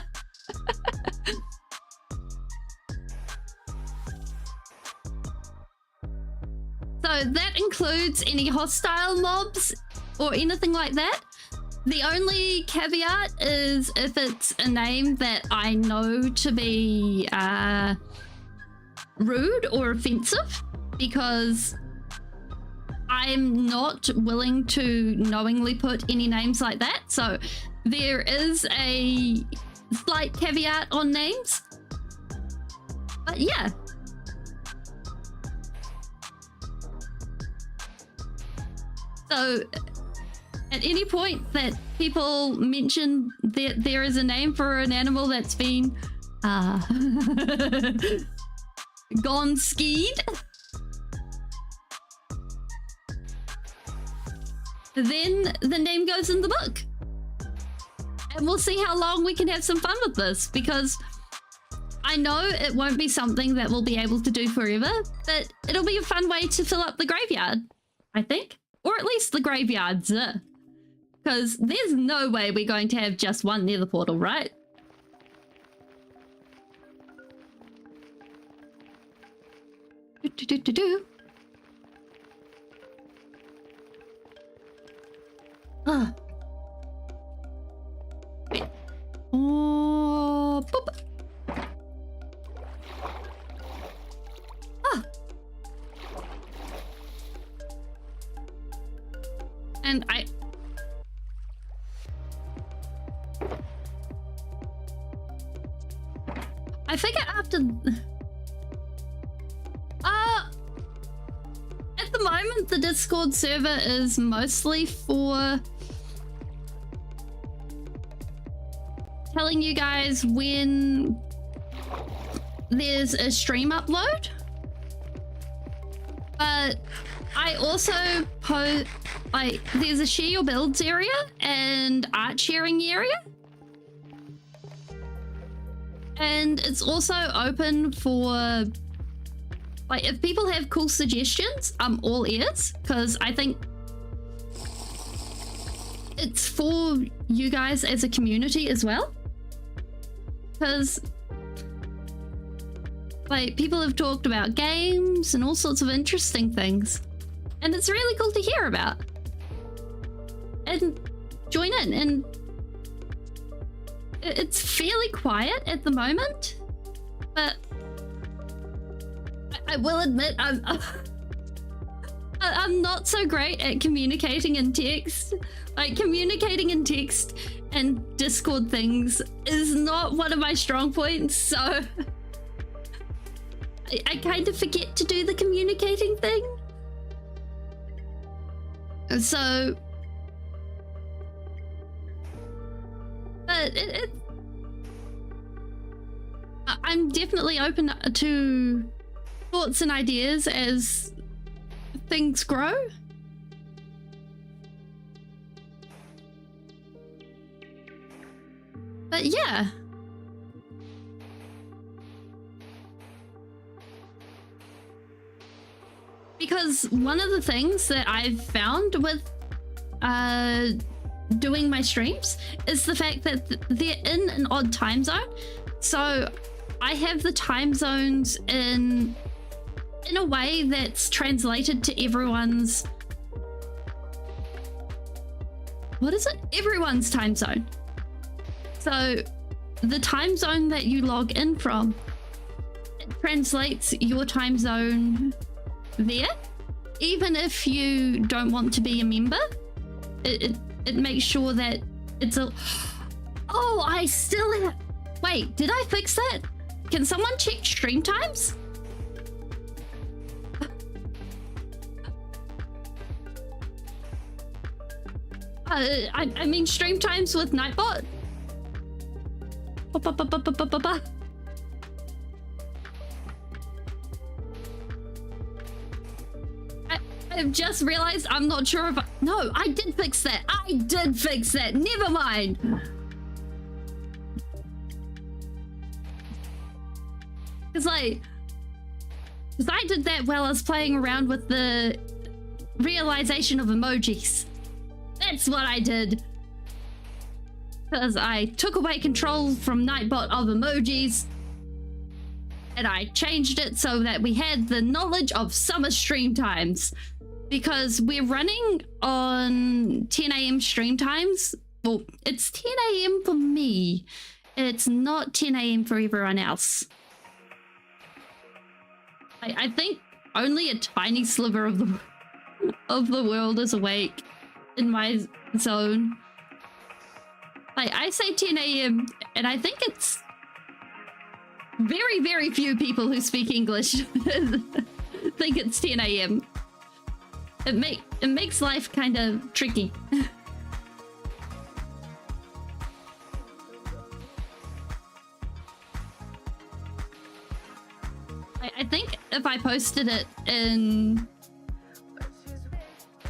So that includes any hostile mobs or anything like that. The only caveat is if it's a name that I know to be rude or offensive, because I'm not willing to knowingly put any names like that. So there is a slight caveat on names. But yeah. So at any point that people mention that there is a name for an animal that's been gone skied, then the name goes in the book. And we'll see how long we can have some fun with this, because I know it won't be something that we'll be able to do forever, but it'll be a fun way to fill up the graveyard, I think. Or at least the graveyards, because there's no way we're going to have just one nether portal, right? Ah. Oh, boop. Ah. And I figure after at the moment the Discord server is mostly for telling you guys when there's a stream upload, but I also post, like, there's a share your builds area and art sharing area, and it's also open for, like, if people have cool suggestions, I'm all ears, because I think it's for you guys as a community as well. Because, like, people have talked about games and all sorts of interesting things, and it's really cool to hear about and join in. And it's fairly quiet at the moment, but I will admit I'm not so great at communicating in text. Like, communicating in text and Discord things is not one of my strong points, so I kind of forget to do the communicating thing. So, but I'm definitely open to thoughts and ideas as things grow. But yeah. Because one of the things that I've found with doing my streams is the fact that they're in an odd time zone. So I have the time zones in a way that's translated to everyone's, what is it? Everyone's time zone. So the time zone that you log in from, it translates your time zone there. Even if you don't want to be a member, it makes sure that it's a... Oh, I still have... Wait, did I fix that? Can someone check stream times? I mean stream times with Nightbot. I've just realized I'm not sure if no, I did fix that. I did fix that. Never mind. Because I did that while I was playing around with the realization of emojis. That's what I did. Because I took away control from Nightbot of emojis. And I changed it so that we had the knowledge of summer stream times. Because we're running on 10 a.m. stream times. Well, it's 10 a.m. for me. It's not 10 a.m. for everyone else. I think only a tiny sliver of the world is awake in my zone. Like, I say 10 a.m. and I think it's very, very few people who speak English think it's 10 a.m. It makes life kind of tricky. I think if I posted it in...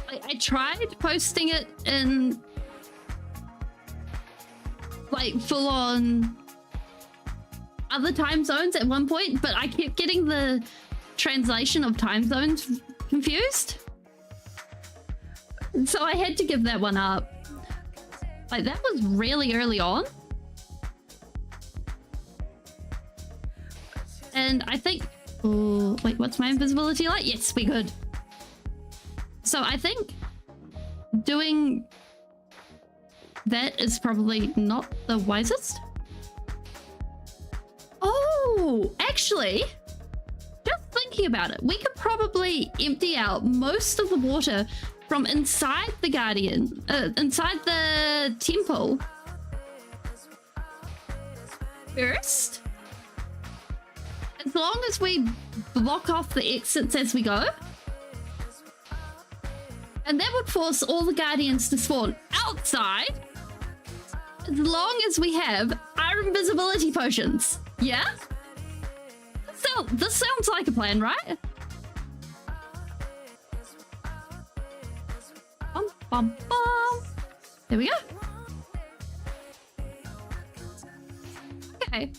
I tried posting it in... like full-on other time zones at one point, but I kept getting the translation of time zones confused. So I had to give that one up. Like, that was really early on. And I think... oh, wait, what's my invisibility like? Yes, we're good. So I think doing that is probably not the wisest. Oh, actually, just thinking about it, we could probably empty out most of the water from inside the Guardian, inside the temple first. As long as we block off the exits as we go. And that would force all the Guardians to spawn outside. As long as we have our invisibility potions. Yeah? So, this sounds like a plan, right? Bum, bum, bum. There we go. Okay.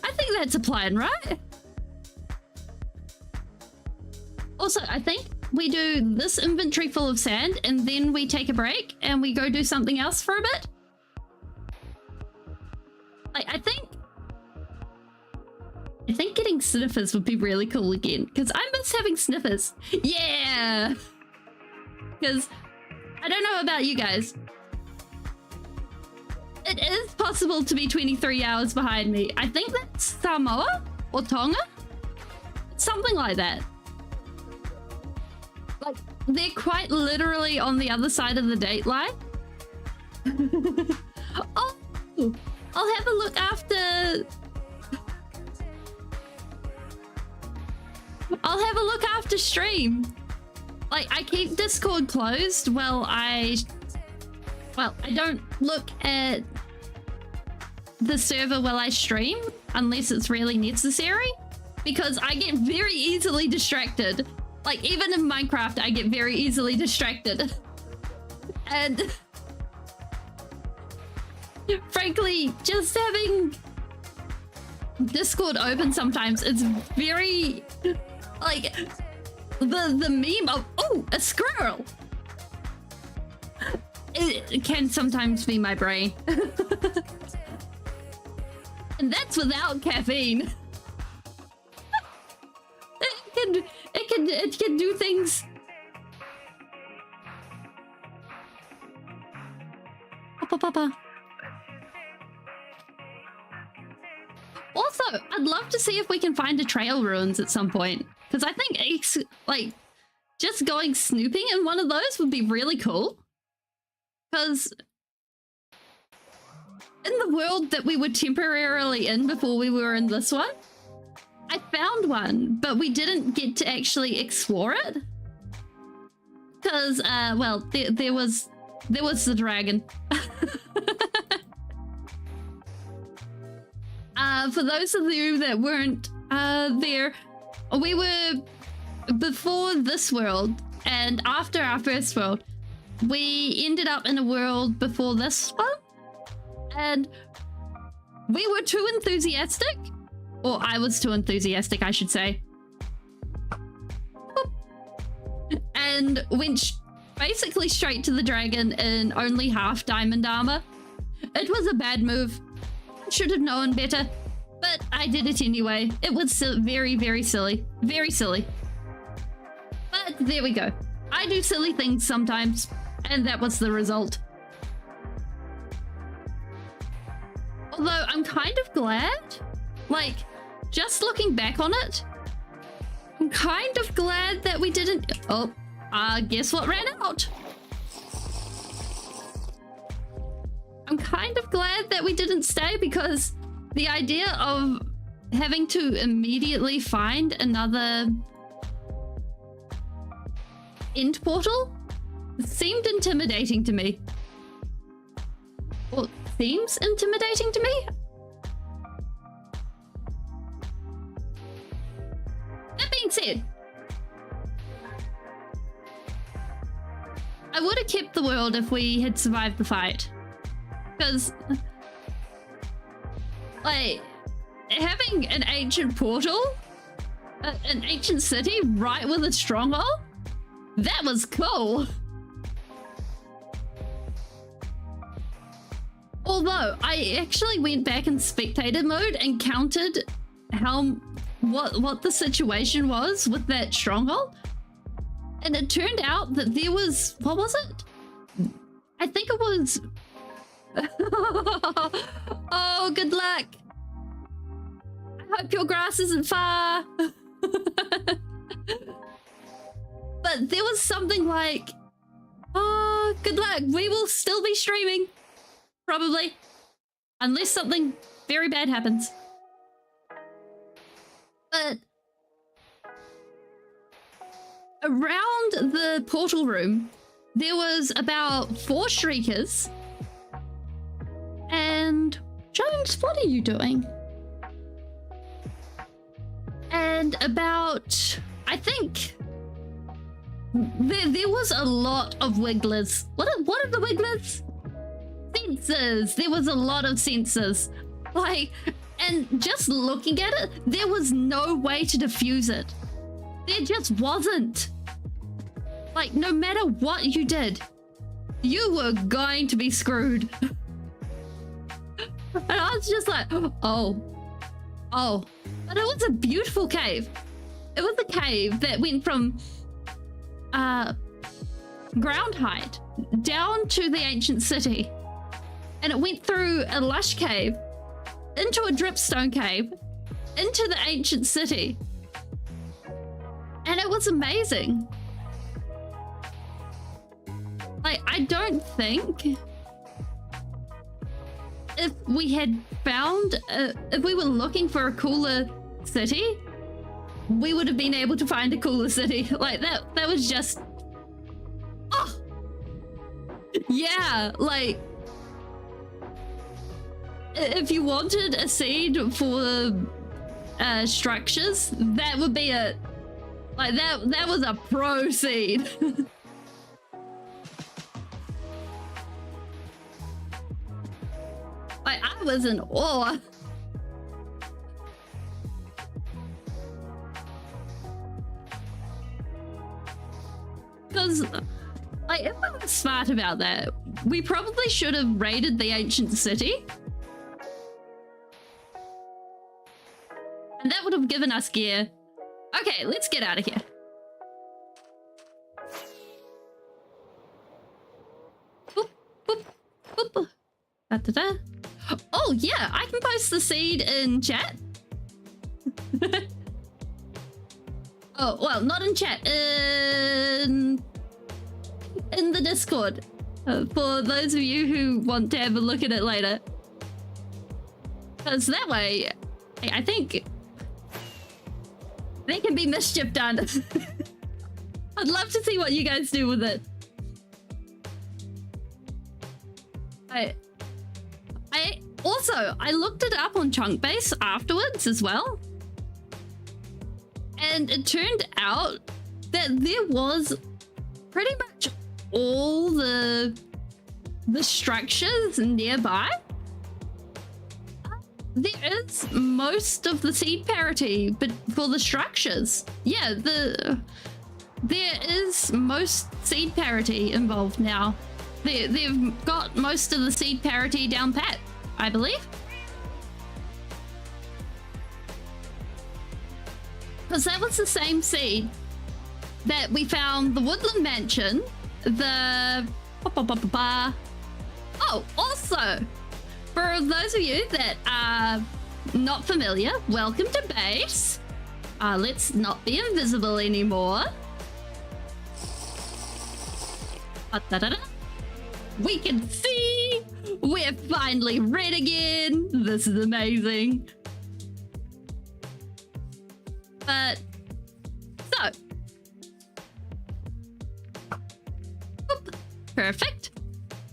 I think that's a plan, right? Also, I think we do this inventory full of sand and then we take a break and we go do something else for a bit. Like, I think getting sniffers would be really cool again, because I miss having sniffers. Yeah! Because I don't know about you guys. It is possible to be 23 hours behind me. I think that's Samoa or Tonga. Something like that. Like, they're quite literally on the other side of the date line. Oh, I'll have a look after... I'll have a look after stream. Like, I keep Discord closed while I don't look at the server while I stream unless it's really necessary, because I get very easily distracted. Like, even in Minecraft, I get very easily distracted. And frankly, just having Discord open sometimes, it's very, like, the meme of, oh, a squirrel. It can sometimes be my brain. And that's without caffeine. It can do things. Papa. Also, I'd love to see if we can find a trail ruins at some point, because I think like just going snooping in one of those would be really cool. Because in the world that we were temporarily in before we were in this one, I found one, but we didn't get to actually explore it. Because, well, there was the dragon. For those of you that weren't there, we were before this world and after our first world. We ended up in a world before this one, and we were too enthusiastic, or I was too enthusiastic, I should say, and went basically straight to the dragon in only half diamond armor. It was a bad move. I should have known better, but I did it anyway. It was very, very silly. Very silly. But there we go. I do silly things sometimes, and that was the result. Although I'm kind of glad, like, just looking back on it, I'm kind of glad that we didn't... Oh, guess what ran out? I'm kind of glad that we didn't stay, because the idea of having to immediately find another end portal seemed intimidating to me. Or seems intimidating to me? That being said, I would have kept the world if we had survived the fight. Because, like, having an ancient portal, an ancient city right with a stronghold, that was cool. Although I actually went back in spectator mode and counted what the situation was with that stronghold, and it turned out that there was, what was it? I think it was oh, good luck. I hope your grass isn't far. But there was something like, oh, good luck. We will still be streaming. Probably. Unless something very bad happens. But around the portal room, there was about 4 shriekers. And Jones, what are you doing? And about, I think, there was a lot of wigglers. What are the wigglers? Sensors. There was a lot of sensors. Like, and just looking at it, there was no way to defuse it. There just wasn't. Like, no matter what you did, you were going to be screwed. And I was just like, oh. But it was a beautiful cave. It was a cave that went from ground height down to the ancient city. And it went through a lush cave, into a dripstone cave, into the ancient city. And it was amazing. Like, I don't think if we had found, if we were looking for a cooler city, we would have been able to find a cooler city. Like, that was just, oh, yeah, like, if you wanted a seed for structures, that would be it. Like, that was a pro seed. Like, I was in awe. Because, like, if I was smart about that, we probably should have raided the ancient city. And that would have given us gear. Okay, let's get out of here. Boop, boop, boop. Da, da, da. Oh, yeah, I can post the seed in chat. Oh, well, not in chat. In the Discord. For those of you who want to have a look at it later. Because that way, I think there can be mischief done. I'd love to see what you guys do with it. I looked it up on Chunkbase afterwards as well. And it turned out that there was pretty much all the structures nearby there is most of the seed parity, but for the structures, yeah, there is most seed parity involved now. They've got most of the seed parity down pat, I believe. Because that was the same seed that we found the Woodland Mansion, the... Oh, also, for those of you that are not familiar, welcome to base. Let's not be invisible anymore. We can see we're finally red again. This is amazing. But so oop, perfect.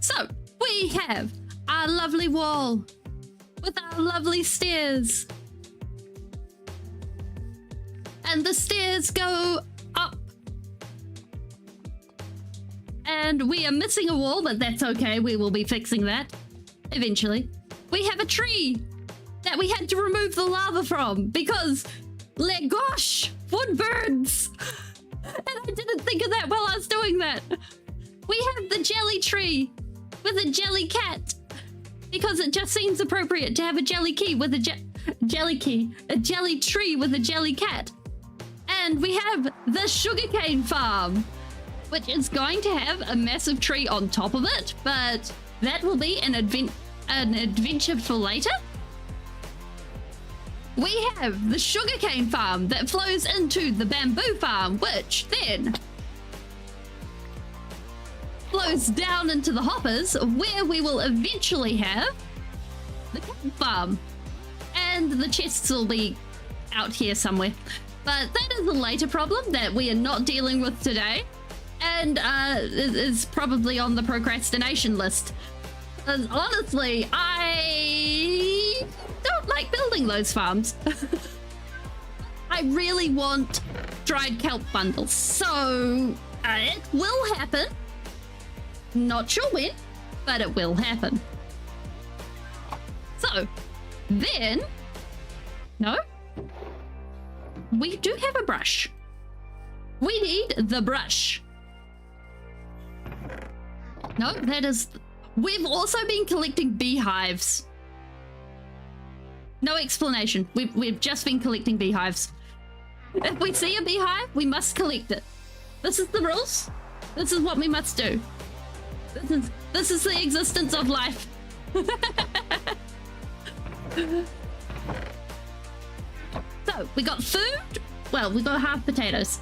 So we have our lovely wall with our lovely stairs, and the stairs go up. And we are missing a wall, but that's okay. We will be fixing that eventually. We have a tree that we had to remove the lava from because, le gosh, wood burns. And I didn't think of that while I was doing that. We have the jelly tree with a jelly cat because it just seems appropriate to have a jelly key with a jelly tree with a jelly cat. And we have the sugarcane farm, which is going to have a massive tree on top of it, but that will be an adventure for later. We have the sugarcane farm that flows into the bamboo farm, which then flows down into the hoppers, where we will eventually have the cotton farm. And the chests will be out here somewhere. But that is a later problem that we are not dealing with today, and is probably on the procrastination list. Because honestly, I don't like building those farms. I really want dried kelp bundles, so it will happen. Not sure when, but it will happen. So then, no, we do have a brush. We need the brush. No, that is... We've also been collecting beehives. No explanation. We've just been collecting beehives. If we see a beehive, we must collect it. This is the rules. This is what we must do. This is the existence of life. So, we got food. Well, we got half potatoes.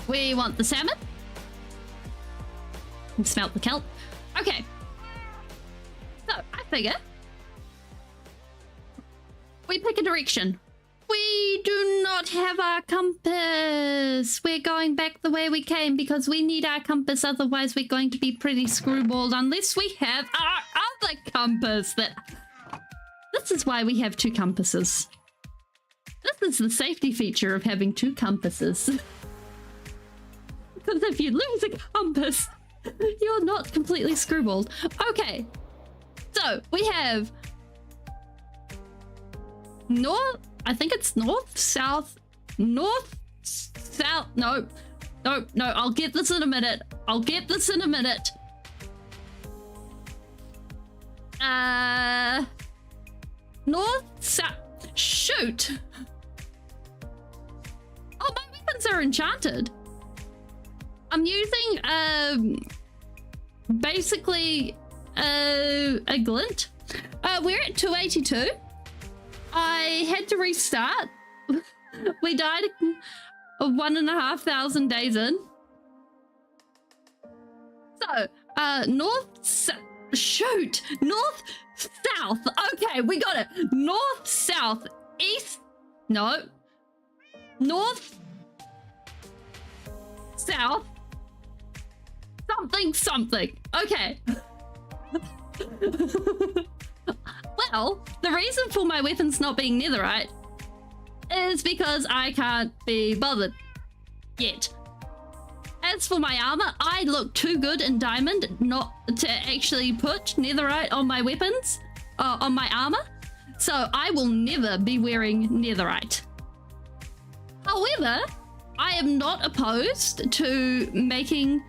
We want the salmon. And smelt the kelp. Okay. So, I figure we pick a direction. We do not have our compass. We're going back the way we came because we need our compass. Otherwise, we're going to be pretty screwballed unless we have our other compass. This is why we have two compasses. This is the safety feature of having two compasses. Because if you lose a compass, you're not completely screwballed. Okay. So, we have north... I think it's north, south, north, south. No, I'll get this in a minute. North, south. Shoot. Oh, my weapons are enchanted. I'm using, basically, a glint. We're at 282. I had to restart. We died 1,500 days in. So, north, shoot, north, south. Okay, we got it. North, south, east. No. North, south, something. Okay. Well, the reason for my weapons not being netherite is because I can't be bothered yet. As for my armor, I look too good in diamond not to actually put netherite on my weapons. on my armor, so I will never be wearing netherite. However, I am not opposed to making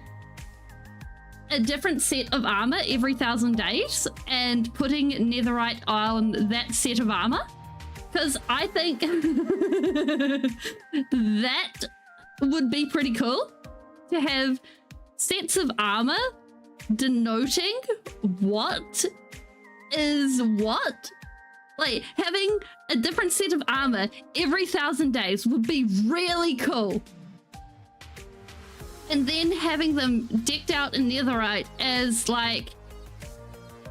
a different set of armor every 1,000 days and putting netherite on that set of armor, because I think that would be pretty cool to have sets of armor denoting what is what. Like, having a different set of armor every 1,000 days would be really cool. And then having them decked out in netherite as like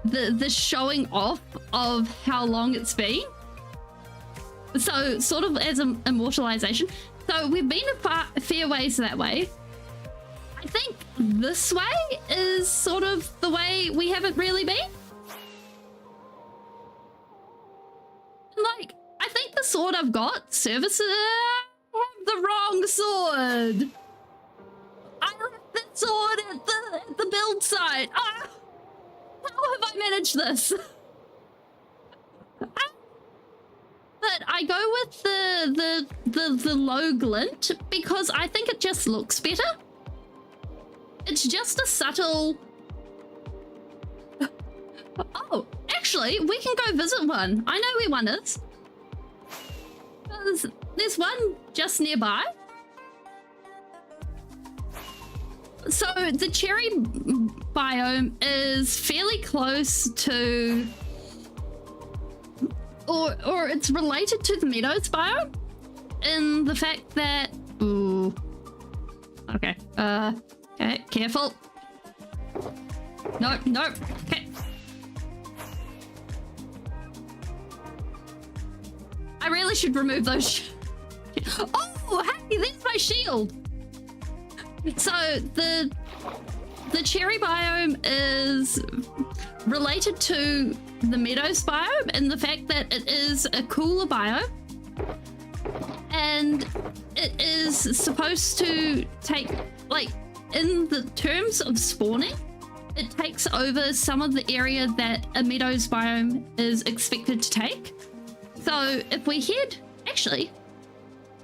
the showing off of how long it's been. So sort of as an immortalization. So we've been a fair ways that way. I think this way is sort of the way we haven't really been. Like, I think the sword I've got services. I have the wrong sword. I left the sword at the build site. How have I managed this? But I go with the low glint because I think it just looks better. It's just a subtle. Oh, actually, we can go visit one. I know where one is. There's one just nearby. So the cherry biome is fairly close to, or it's related to the meadows biome in the fact that, ooh, okay, okay, careful. Nope, nope, okay. I really should remove those. Oh, hey, there's my shield. So the cherry biome is related to the meadows biome and the fact that it is a cooler biome, and it is supposed to take, like, in the terms of spawning, it takes over some of the area that a meadows biome is expected to take. So if we head, actually,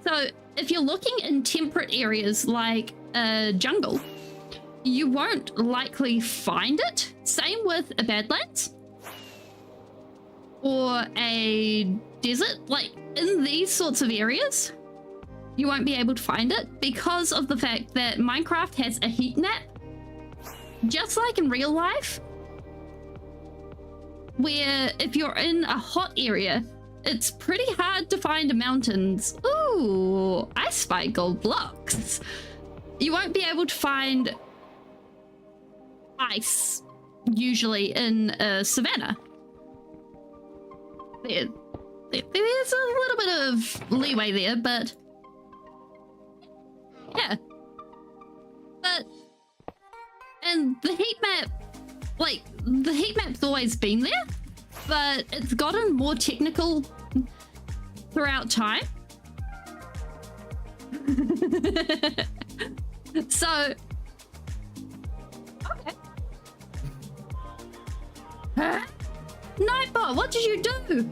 so if you're looking in temperate areas like a jungle, you won't likely find it. Same with a Badlands or a desert. Like, in these sorts of areas, you won't be able to find it because of the fact that Minecraft has a heat map, just like in real life, where if you're in a hot area, it's pretty hard to find mountains. Ooh, I spy gold blocks. You won't be able to find ice usually in a savanna. There's a little bit of leeway there, but yeah. But, and the heat map, like, the heat map's always been there, but it's gotten more technical throughout time. So, okay. Huh? Nightbot, what did you do?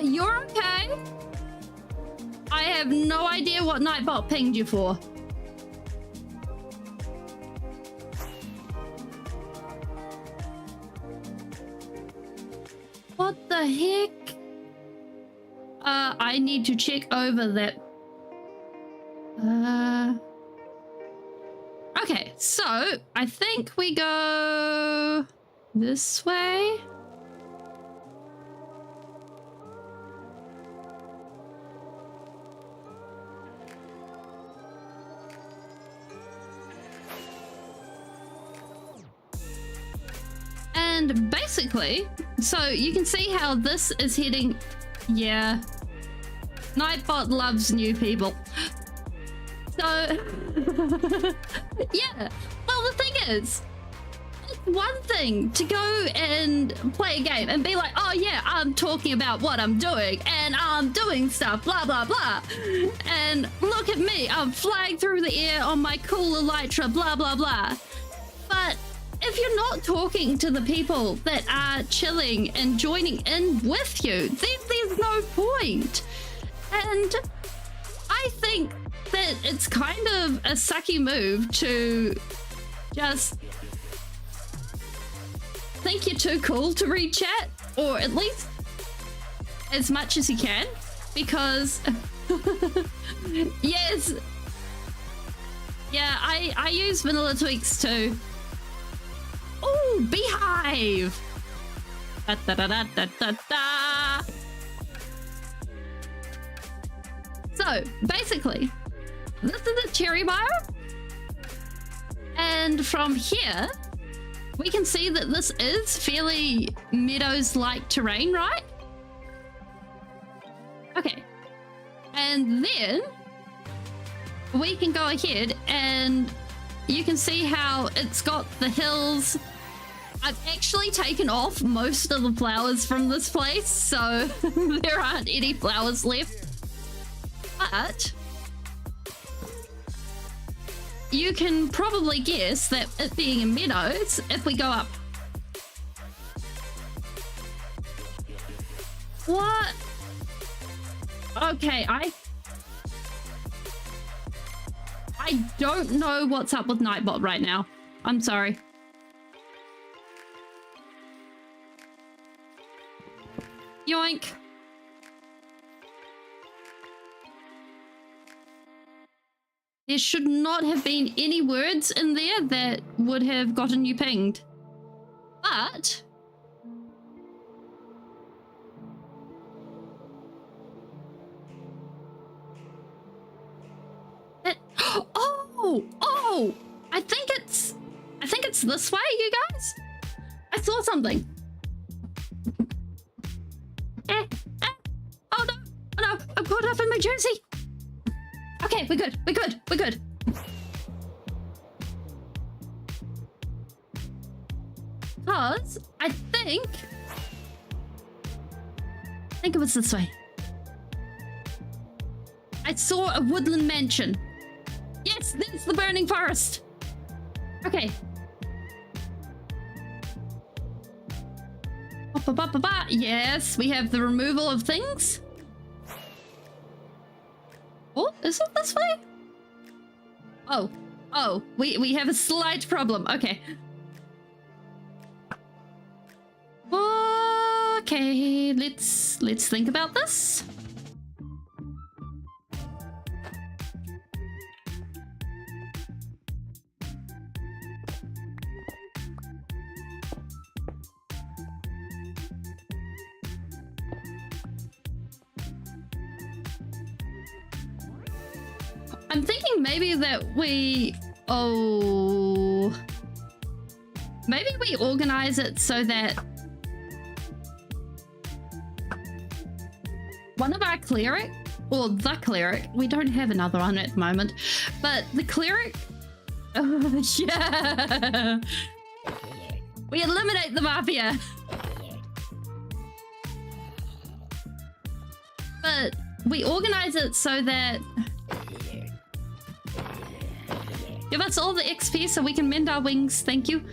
You're okay? I have no idea what Nightbot pinged you for. What the heck? I need to check over that. Okay, so I think we go this way. And basically, so you can see how this is heading. Yeah, Nightbot loves new people. So, yeah. Well, the thing is, it's one thing to go and play a game and be like, oh yeah, I'm talking about what I'm doing and I'm doing stuff, blah, blah, blah. And look at me, I'm flying through the air on my cool elytra, blah, blah, blah. But if if you're not talking to the people that are chilling and joining in with you, then there's no point. And I think that it's kind of a sucky move to just think you're too cool to read chat, or at least as much as you can, because yes, yeah, I use vanilla tweaks too. Oh, beehive. Da, da, da, da, da, da, da. So basically, this is a cherry biome, and from here we can see that this is fairly meadows-like terrain, right? Okay, and then we can go ahead and you can see how it's got the hills. I've actually taken off most of the flowers from this place, so there aren't any flowers left. But you can probably guess that it being in meadows, if we go up. What? Okay, I don't know what's up with Nightbot right now. I'm sorry. Yoink. There should not have been any words in there that would have gotten you pinged. But that, oh, I think it's this way, you guys. I saw something. Oh no, I'm caught up in my jersey. Okay, we're good. Because I think it was this way. I saw a woodland mansion. Yes, that's the burning forest. Okay. Yes, we have the removal of things. Oh, is it this way? Oh, we have a slight problem. Okay. Okay, let's think about this. I'm thinking maybe that maybe we organize it so that one of our cleric, or the cleric, we don't have another one at the moment, but the cleric, yeah, we eliminate the mafia. But we organize it so that give us all the XP so we can mend our wings. Thank you.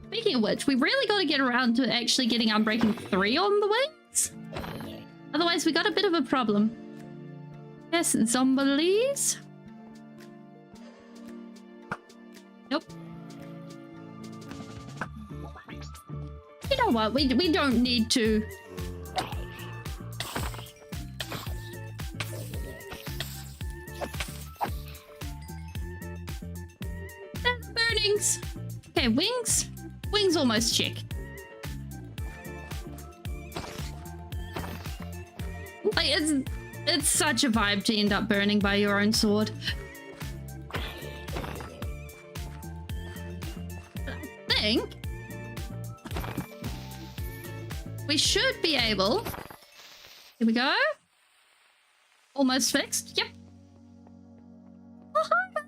Speaking of which, we really got to get around to actually getting Unbreaking 3 on the wings. Otherwise, we got a bit of a problem. Yes, zombies. Nope. You know what? We don't need to. Burnings. Okay, wings. Wings almost check. Like, it's such a vibe to end up burning by your own sword. I think we should be able. Here we go. Almost fixed. Yep. Oh, hi.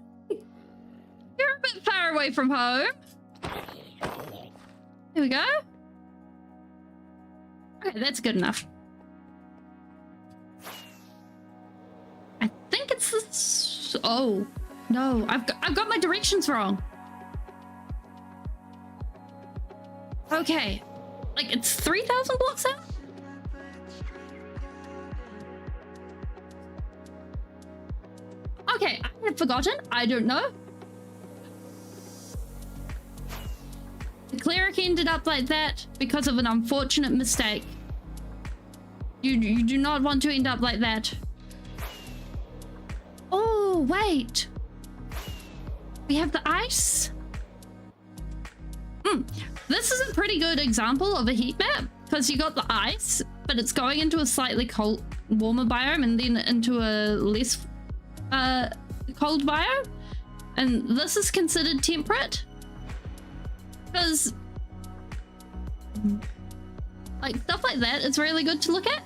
You're a bit far away from home. Here we go. Okay, that's good enough. I think it's this. Oh no, I've got my directions wrong. Okay. Like, it's 3,000 blocks out? Okay, I have forgotten. I don't know. The cleric ended up like that because of an unfortunate mistake. You do not want to end up like that. Oh, wait. We have the ice. This is a pretty good example of a heat map because you got the ice, but it's going into a slightly cold, warmer biome and then into a less cold biome. And this is considered temperate because like stuff like that is really good to look at.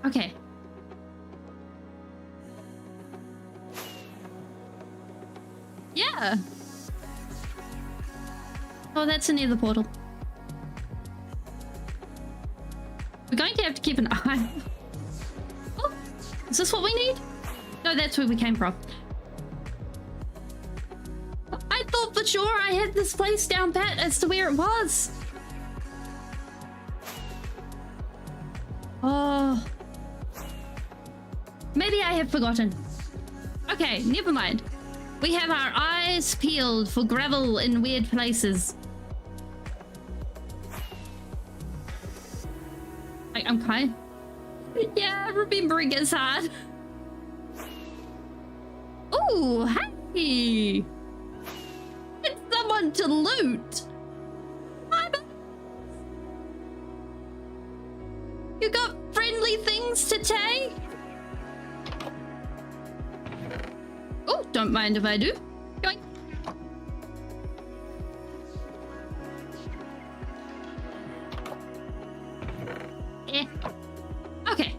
Okay. Yeah. Oh, that's a nether portal. We're going to have to keep an eye. Oh, is this what we need? No, that's where we came from. I thought for sure I had this place down pat as to where it was. Oh. Maybe I have forgotten. Okay, never mind. We have our eyes peeled for gravel in weird places. I'm kind. Yeah, remembering is hard. Oh, hey! It's someone to loot. You got friendly things to take? Oh, don't mind if I do. Going. Okay.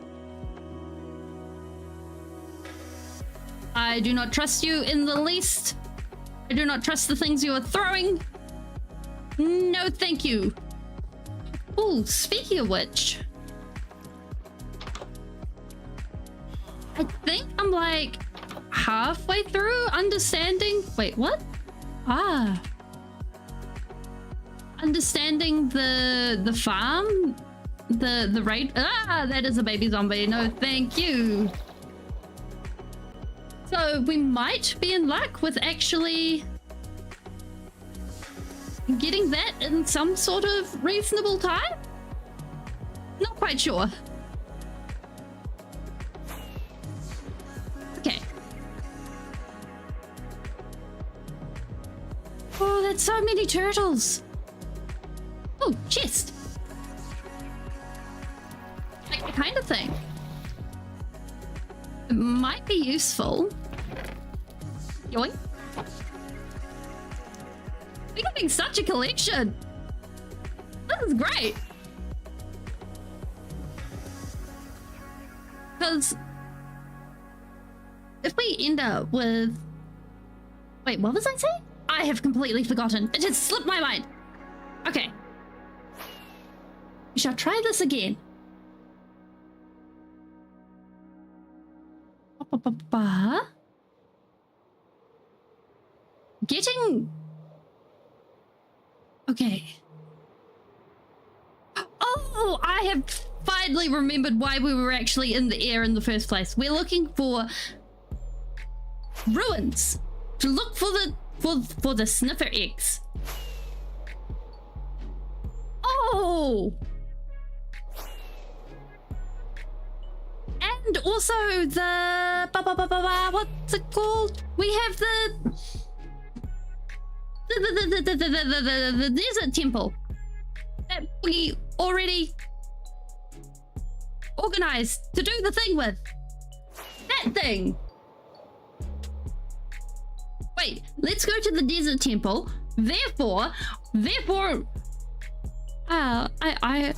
I do not trust you in the least. I do not trust the things you are throwing. No, thank you. Oh, speaking of which, I think I'm like halfway through understanding. Wait, what? Understanding the farm, the raid. That is a baby zombie. No, thank you. So we might be in luck with actually getting that in some sort of reasonable time. Not quite sure. Okay. Oh, that's so many turtles. Oh, chest. Like the kind of thing. It might be useful. Yoink. We're getting such a collection. This is great. Because if we end up with... Wait, what was I saying? I have completely forgotten. It has slipped my mind. Okay. We shall try this again. Getting... Okay. Oh, I have finally remembered why we were actually in the air in the first place. We're looking for ruins to look for the sniffer eggs. Oh, and also the what's it called? We have the desert temple that we already organized to do the thing with. That thing. Wait, let's go to the desert temple. Therefore, I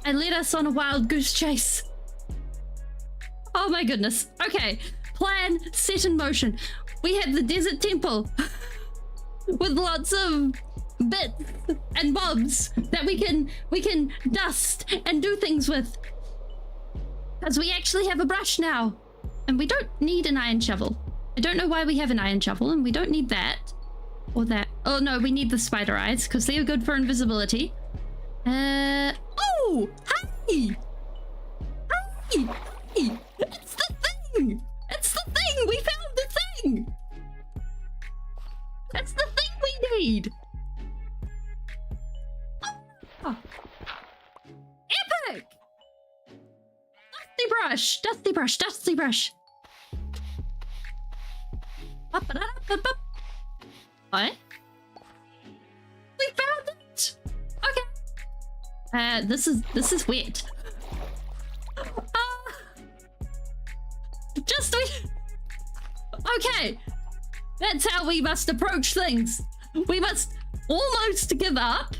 led us on a wild goose chase. Oh my goodness. Okay, plan set in motion. We have the desert temple with lots of bits and bobs that we can dust and do things with. Because we actually have a brush now. And we don't need an iron shovel. I don't know why we have an iron shovel, and we don't need that. Or that. Oh no, we need the spider eyes, because they are good for invisibility. Oh! Hey! Hey! Hey! It's the thing! It's the thing! We found the thing! That's the thing we need! Oh. Epic! Dusty brush! Dusty brush! Dusty brush! What? We found it! Okay. This is wet. Just okay. That's how we must approach things. We must almost give up,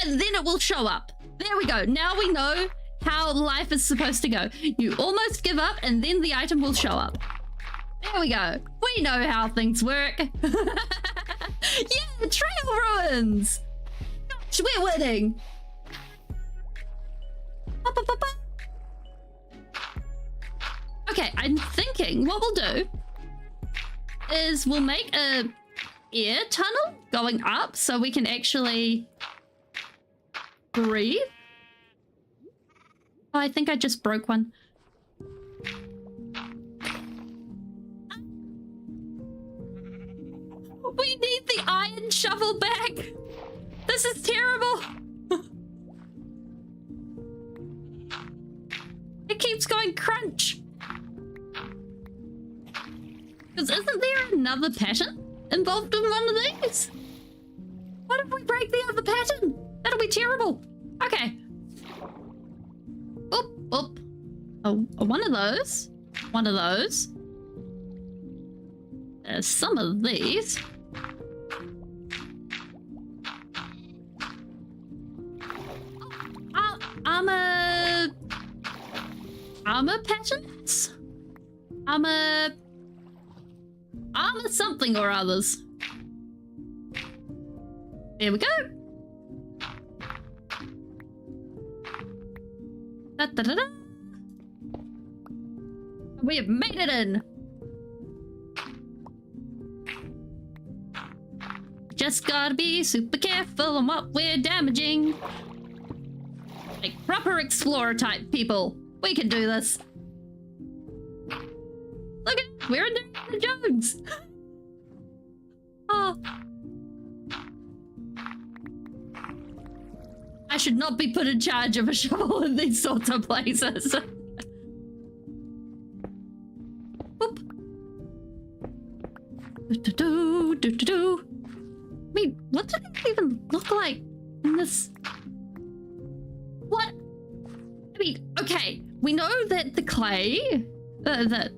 and then it will show up. There we go. Now we know how life is supposed to go. You almost give up, and then the item will show up. There we go. We know how things work. Yeah, trail ruins. Gosh, we're winning. Okay, I'm thinking what we'll do is we'll make a air tunnel going up so we can actually breathe. Oh, I think I just broke one. We need the iron shovel back. This is terrible. It keeps going crunch. Because isn't there another pattern involved in one of these? What if we break the other pattern? That'll be terrible. Okay. Oop, oop. Oh, one of those. One of those. Some of these. Armor patterns? Armor something or others. There we go. Da, da, da, da. We have made it in. Just gotta be super careful on what we're damaging. Like proper explorer type people. We can do this. Look at we're Indiana Jones. Oh. I should not be put in charge of a shovel in these sorts of places. Boop. Do. I mean, what did it even look like in this? What? I mean, okay, we know that the clay, that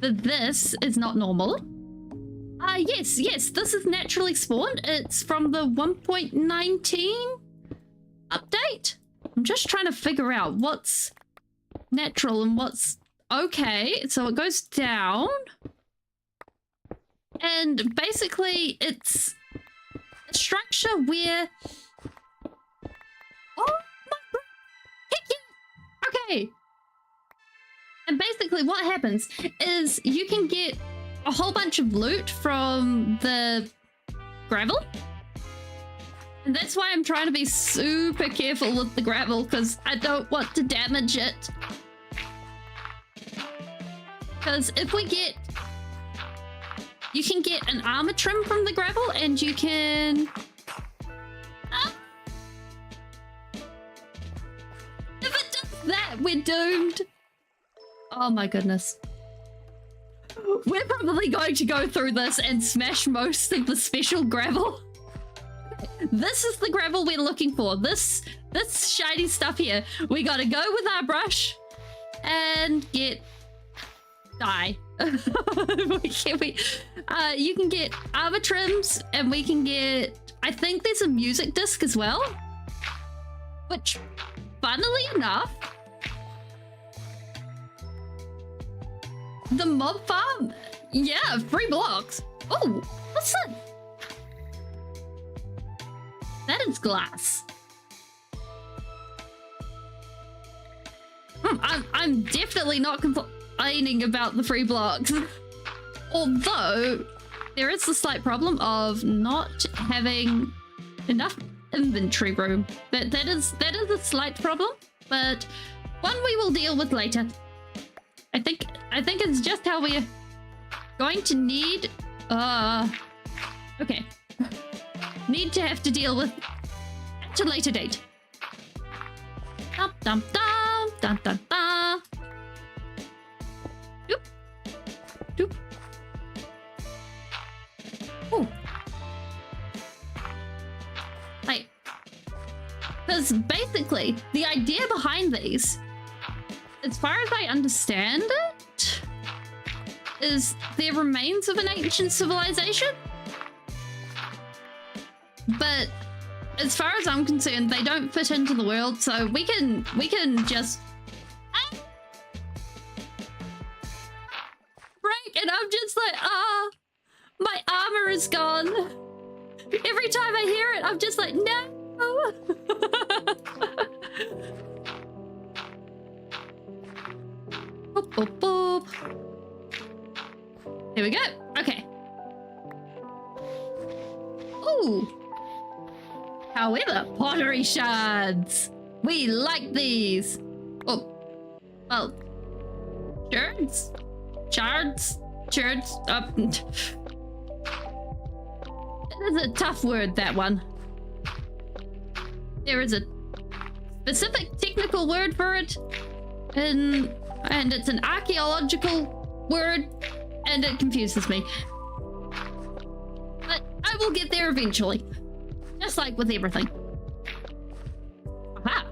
this is not normal. Yes, this is naturally spawned. It's from the 1.19 update. I'm just trying to figure out what's natural and what's okay. So it goes down. And basically it's a structure where... Oh my god! Heck yeah! Okay. And basically what happens is you can get a whole bunch of loot from the gravel. And that's why I'm trying to be super careful with the gravel, because I don't want to damage it. Because if we get... You can get an armor trim from the gravel, and you can... If it does that, we're doomed. Oh my goodness. We're probably going to go through this and smash most of the special gravel. This is the gravel we're looking for. This shiny stuff here. We gotta go with our brush and get dye. You can get armor trims, and we can get, I think there's a music disc as well, which funnily enough, the mob farm, yeah, 3 blocks. Oh, what's that? That is glass. I'm definitely not complaining about the free blocks. Although there is the slight problem of not having enough inventory room. That is a slight problem, but one we will deal with later. I think it's just how we're going to need okay. Need to have to deal with at a later date. Dum dum dum dum dum dum. Doop. Doop. Ooh. Like, because basically the idea behind these, as far as I understand it, is they're remains of an ancient civilization. But as far as I'm concerned, they don't fit into the world, so we can just break, and I'm just like, my armor is gone. Every time I hear it, I'm just like, no. Boop, boop, boop. Here we go. Okay. Ooh. However, pottery shards. We like these. Oh, well, shards. It is a tough word, that one. There is a specific technical word for it, and it's an archaeological word, and it confuses me. But I will get there eventually. Just like with everything. Aha!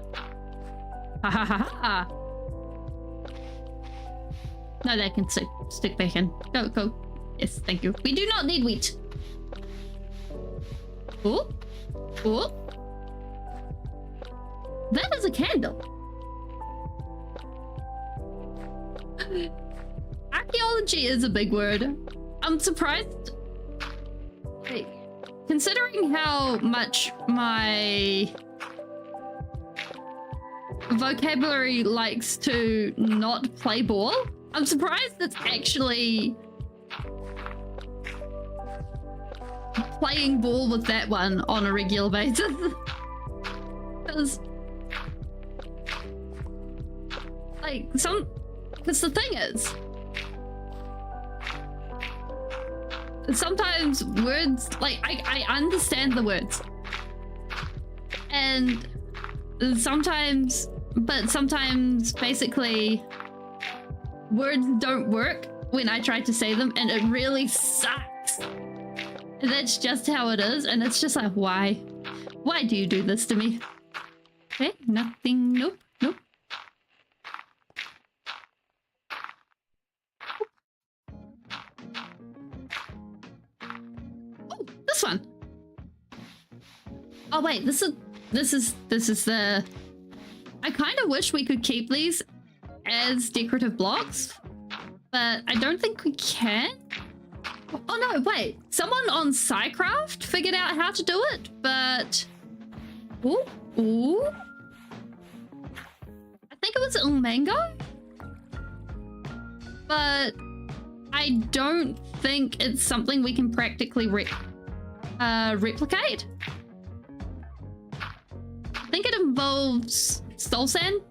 Ha ha ha ha! No, that can stick back in. Go. Yes, thank you. We do not need wheat. Ooh. Ooh. That is a candle. Archaeology is a big word. I'm surprised. Wait. Considering how much my vocabulary likes to not play ball, I'm surprised it's actually playing ball with that one on a regular basis. Because, like, because the thing is, sometimes words, like, I understand the words, and sometimes basically words don't work when I try to say them, and it really sucks. And that's just how it is, and it's just like, why do you do this to me? Okay, nothing. Nope. This one. Oh wait, this is the. I kind of wish we could keep these as decorative blocks, but I don't think we can. Oh no, wait. Someone on SciCraft figured out how to do it, but ooh. I think it was Ilmango, but I don't think it's something we can practically replicate. I think it involves soul sand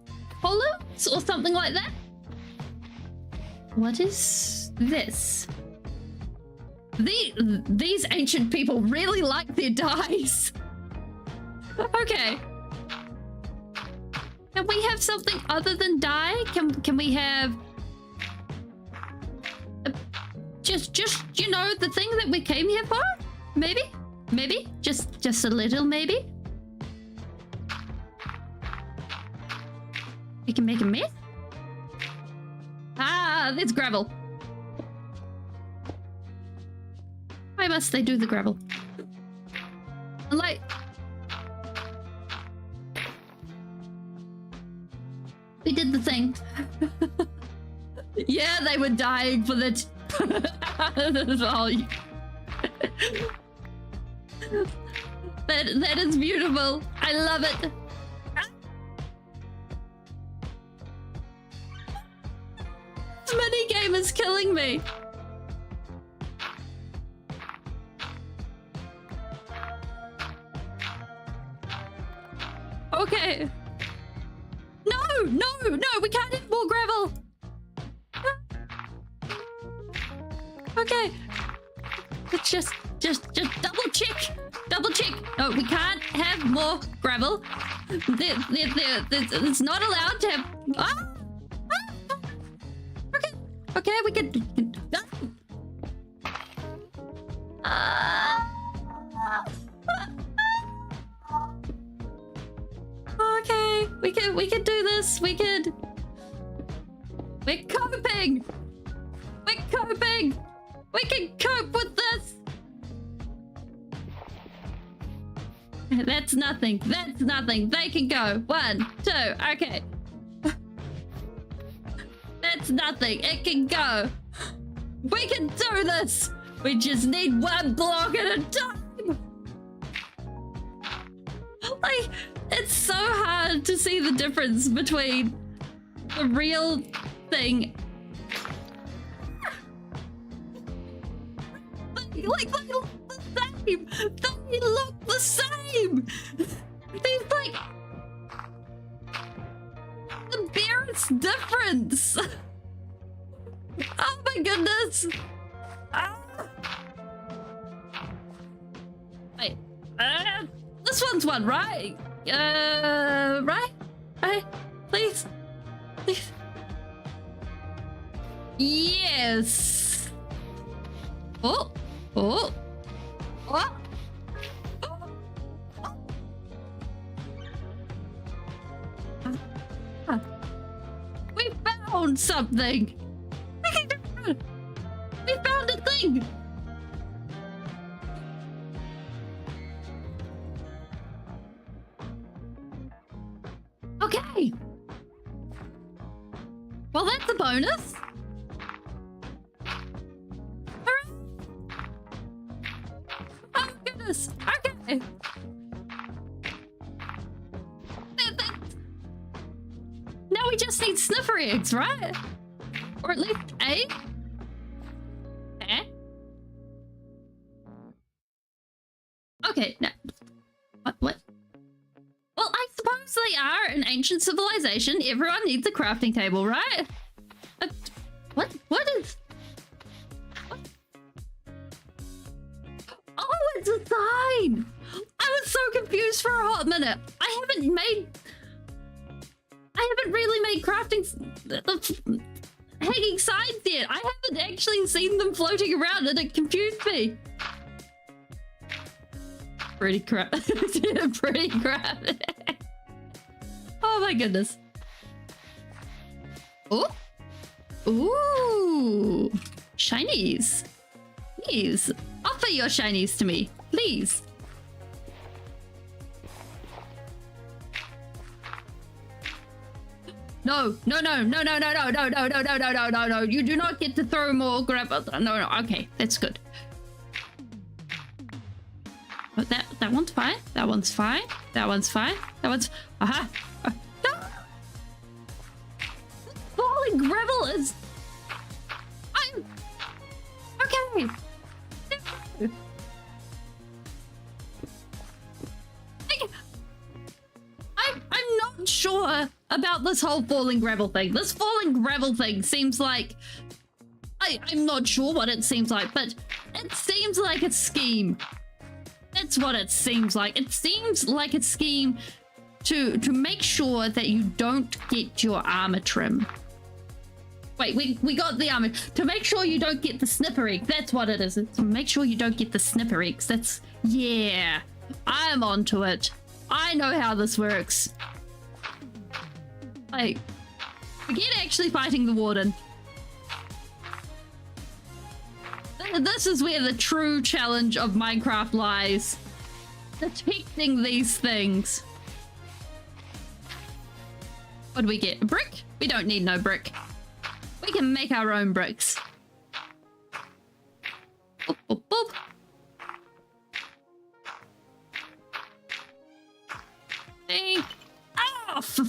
pollutes or something like that. What is this? These ancient people really like their dyes. Okay. Can we have something other than dye? Can we have just you know, the thing that we came here for? Maybe just a little maybe. We can make a mess. Ah, there's gravel. Why must they do the gravel? Like, we did the thing. Yeah, they were dying for that. That is beautiful. I love it. Many minigame is killing me. Okay. No, we can't have more gravel. Okay. Let's just double check. Double check. No, we can't have more gravel. It's not allowed to have. Okay, we can. Okay, we can do this. We're coping. We're coping. We can cope with this. That's nothing. That's nothing. They can go. 1, 2. Okay. That's nothing. It can go. We can do this. We just need one block at a time. Like, it's so hard to see the difference between the real thing. Like, they look the same. They look the same. There's like the barest difference. Oh my goodness. Wait. This one's one, right? Right? Right? Please? Please? Yes. Oh. Oh. Oh. We found something. We found a thing. Okay. Well, that's a bonus. Oh goodness. Okay. Now we just need sniffer eggs, right? Or at least 8? Okay, no. What? Well, I suppose they are an ancient civilization. Everyone needs a crafting table, right? What is... What? Oh, it's a sign! I was so confused for a hot minute. I haven't really made crafting hanging signs yet. I haven't actually seen them floating around and it confused me. Pretty crap. Pretty crap. Oh my goodness. Oh. Ooh. Shinies. Please. Offer your shinies to me. Please. No. You do not get to throw more gravel. No. Okay, that's good. But that one's fine. That one's fine. That one's fine. That one's... Aha! No! Falling gravel is... I'm... Okay. I'm not sure about this whole falling gravel thing. This falling gravel thing seems like... I'm not sure what it seems like, but it seems like a scheme. That's what it seems like. It seems like a scheme to make sure that you don't get your armor trim. Wait, we got the armor. To make sure you don't get the snipper egg. That's what it is. To make sure you don't get the snipper eggs. That's... Yeah. I'm onto it. I know how this works. Like, forget actually fighting the warden. This is where the true challenge of Minecraft lies. Detecting these things. What do we get? A brick? We don't need no brick. We can make our own bricks. Boop, boop, boop. Think off.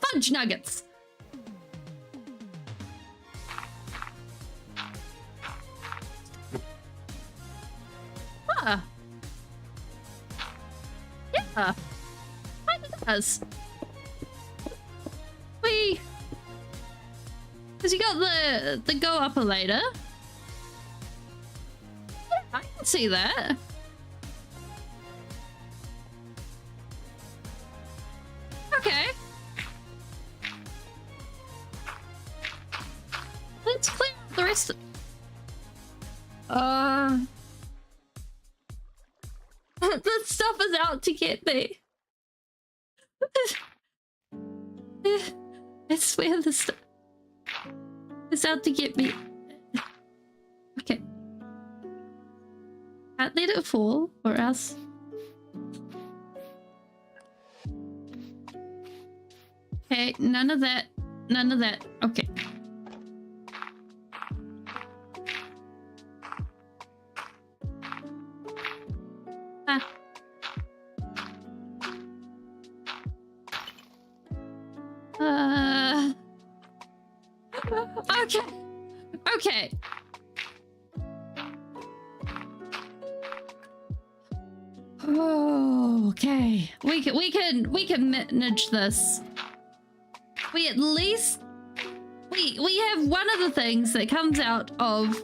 Fudge nuggets. Kind of does. Because you got the go upper later. Yeah, I can see that. Okay. Let's clear the rest of... The stuff is out to get me. I swear the stuff is out to get me. Okay. Can't let it fall or else. Okay, none of that. None of that. Okay. Okay. Okay. Oh, okay. We can manage this. We at least we have one of the things that comes out of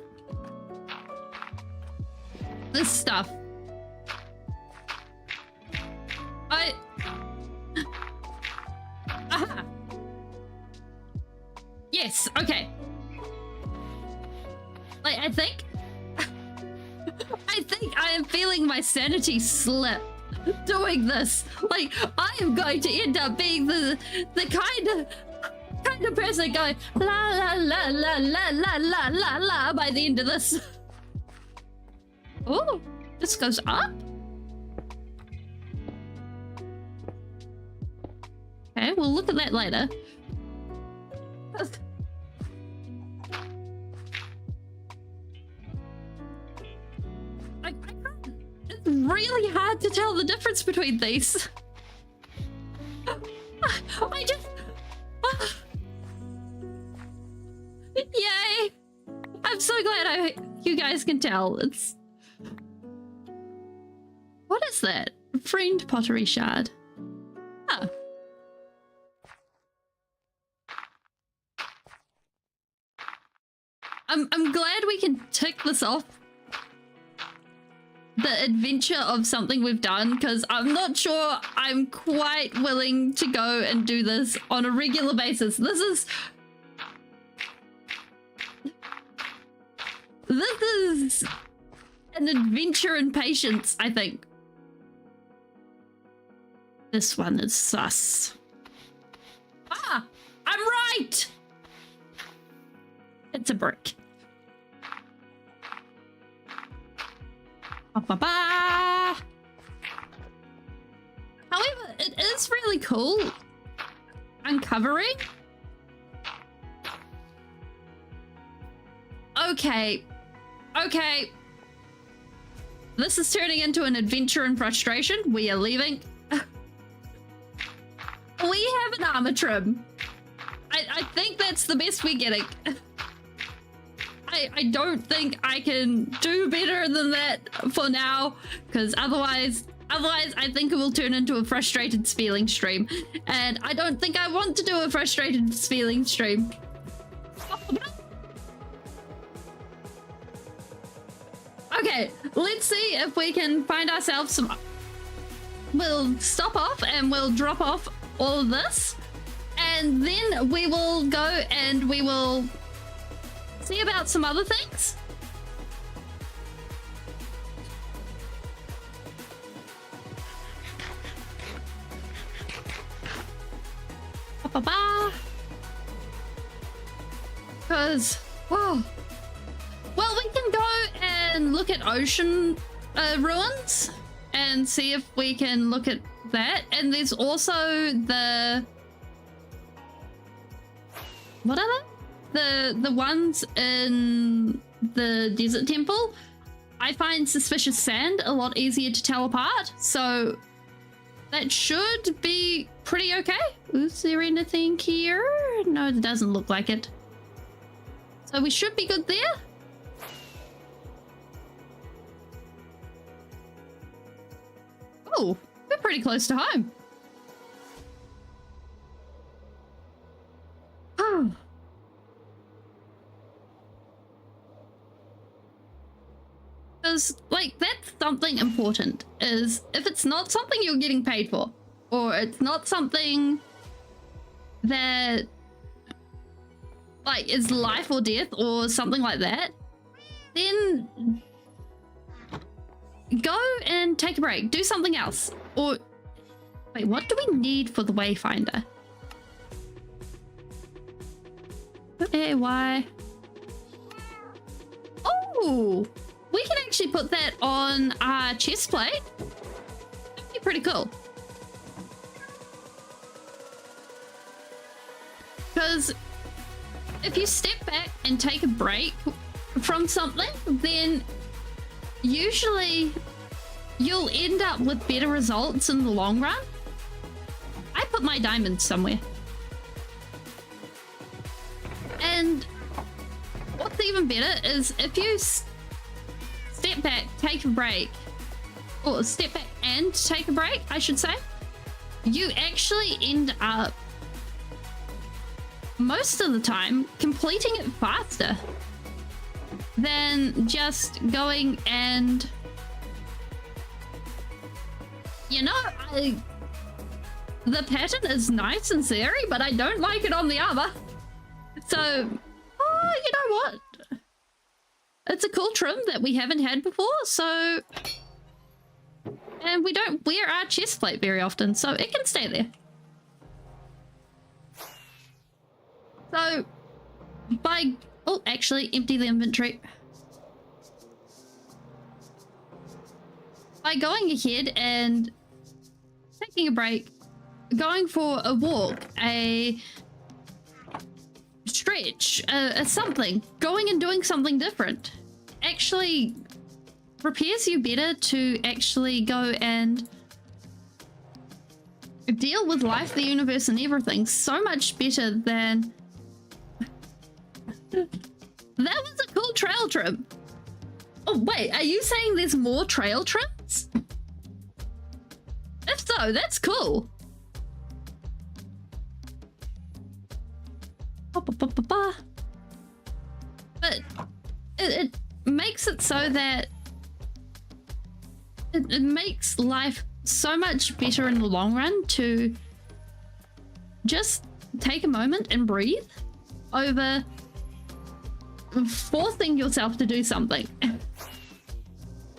this stuff. Aha. Yes, okay. Like, I think I am feeling my sanity slip doing this. Like, I am going to end up being the kind of person going la la la la la la la la la by the end of this. Oh, this goes up. Okay, we'll look at that later. It's really hard to tell the difference between these. I just... Yay! I'm so glad you guys can tell. It's... What is that? Friend pottery shard. Huh. I'm glad we can tick this off the adventure of something we've done, because I'm not sure I'm quite willing to go and do this on a regular basis. This is an adventure in patience, I think. This one is sus. Ah, I'm right! It's a brick. Ba-ba-ba. However, it is really cool uncovering. Okay. Okay. This is turning into an adventure in frustration. We are leaving. We have an armor trim. I think that's the best we're getting. I don't think I can do better than that for now, because otherwise I think it will turn into a frustrated spelling stream, and I don't think I want to do a frustrated spelling stream. Okay, let's see if we can find ourselves some... We'll stop off and we'll drop off all of this, and then we will go and we will see about some other things. Ba-ba-ba. Because, whoa. Well, we can go and look at ocean ruins and see if we can look at that. And there's also the... What are they? The ones in the desert temple. I find suspicious sand a lot easier to tell apart, so that should be pretty okay. Is there anything here? No, it doesn't look like it. So we should be good there. Oh, we're pretty close to home. Because, like, that's something important, is if it's not something you're getting paid for, or it's not something that, like, is life or death or something like that, then go and take a break. Do something else. Or, wait, what do we need for the Wayfinder? Okay, why? Oh! We can actually put that on our chest plate. That'd be pretty cool. Because if you step back and take a break from something, then usually you'll end up with better results in the long run. I put my diamonds somewhere. And what's even better is if you step back, take a break, or step back and take a break, I should say, you actually end up, most of the time, completing it faster than just going and, you know, the pattern is nice in theory, but I don't like it on the armor. So, oh, you know what? It's a cool trim that we haven't had before, so... And we don't wear our chest plate very often, so it can stay there. So, by... Oh, actually, empty the inventory. By going ahead and taking a break, going for a walk, a stretch, something, going and doing something different actually prepares you better to actually go and deal with life, the universe, and everything so much better than... That was a cool trail trim. Oh wait, are you saying there's more trail trims? If so, that's cool. But it makes it so that it makes life so much better in the long run to just take a moment and breathe over forcing yourself to do something.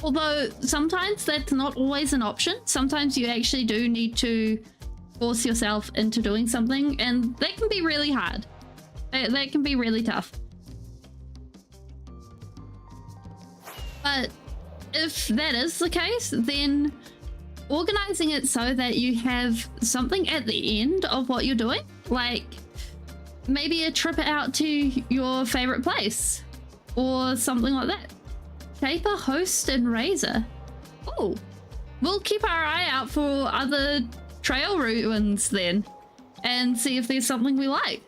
Although sometimes that's not always an option. Sometimes you actually do need to force yourself into doing something, and that can be really hard. That can be really tough. But if that is the case, then organizing it so that you have something at the end of what you're doing, like maybe a trip out to your favorite place or something like that. Caper, Host, and Razor. Oh, we'll keep our eye out for other trail ruins then and see if there's something we like.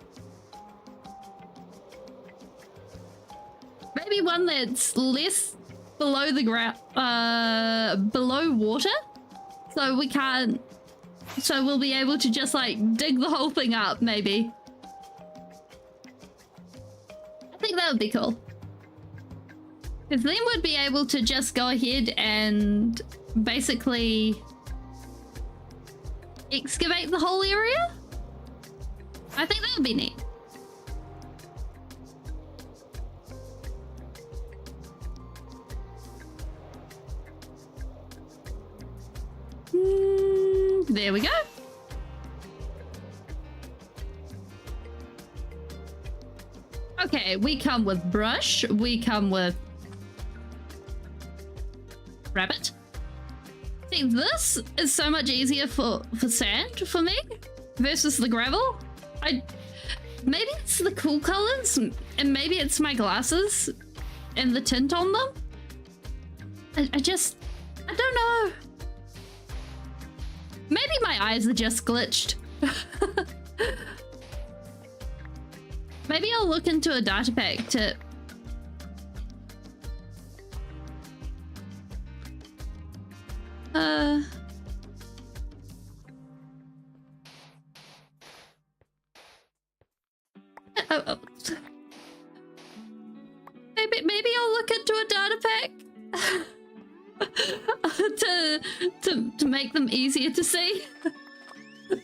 Maybe one that's less below the ground, below water, so we can't, so we'll be able to just like dig the whole thing up, maybe. I think that would be cool. Because then we'd be able to just go ahead and basically excavate the whole area. I think that would be neat. There we go. Okay, we come with brush, we come with rabbit. See, this is so much easier for sand for me versus the gravel. Maybe it's the cool colors, and maybe it's my glasses and the tint on them. I don't know. Maybe my eyes are just glitched. Maybe I'll look into a data pack to... Oh. Maybe I'll look into a data pack to make them easier to see.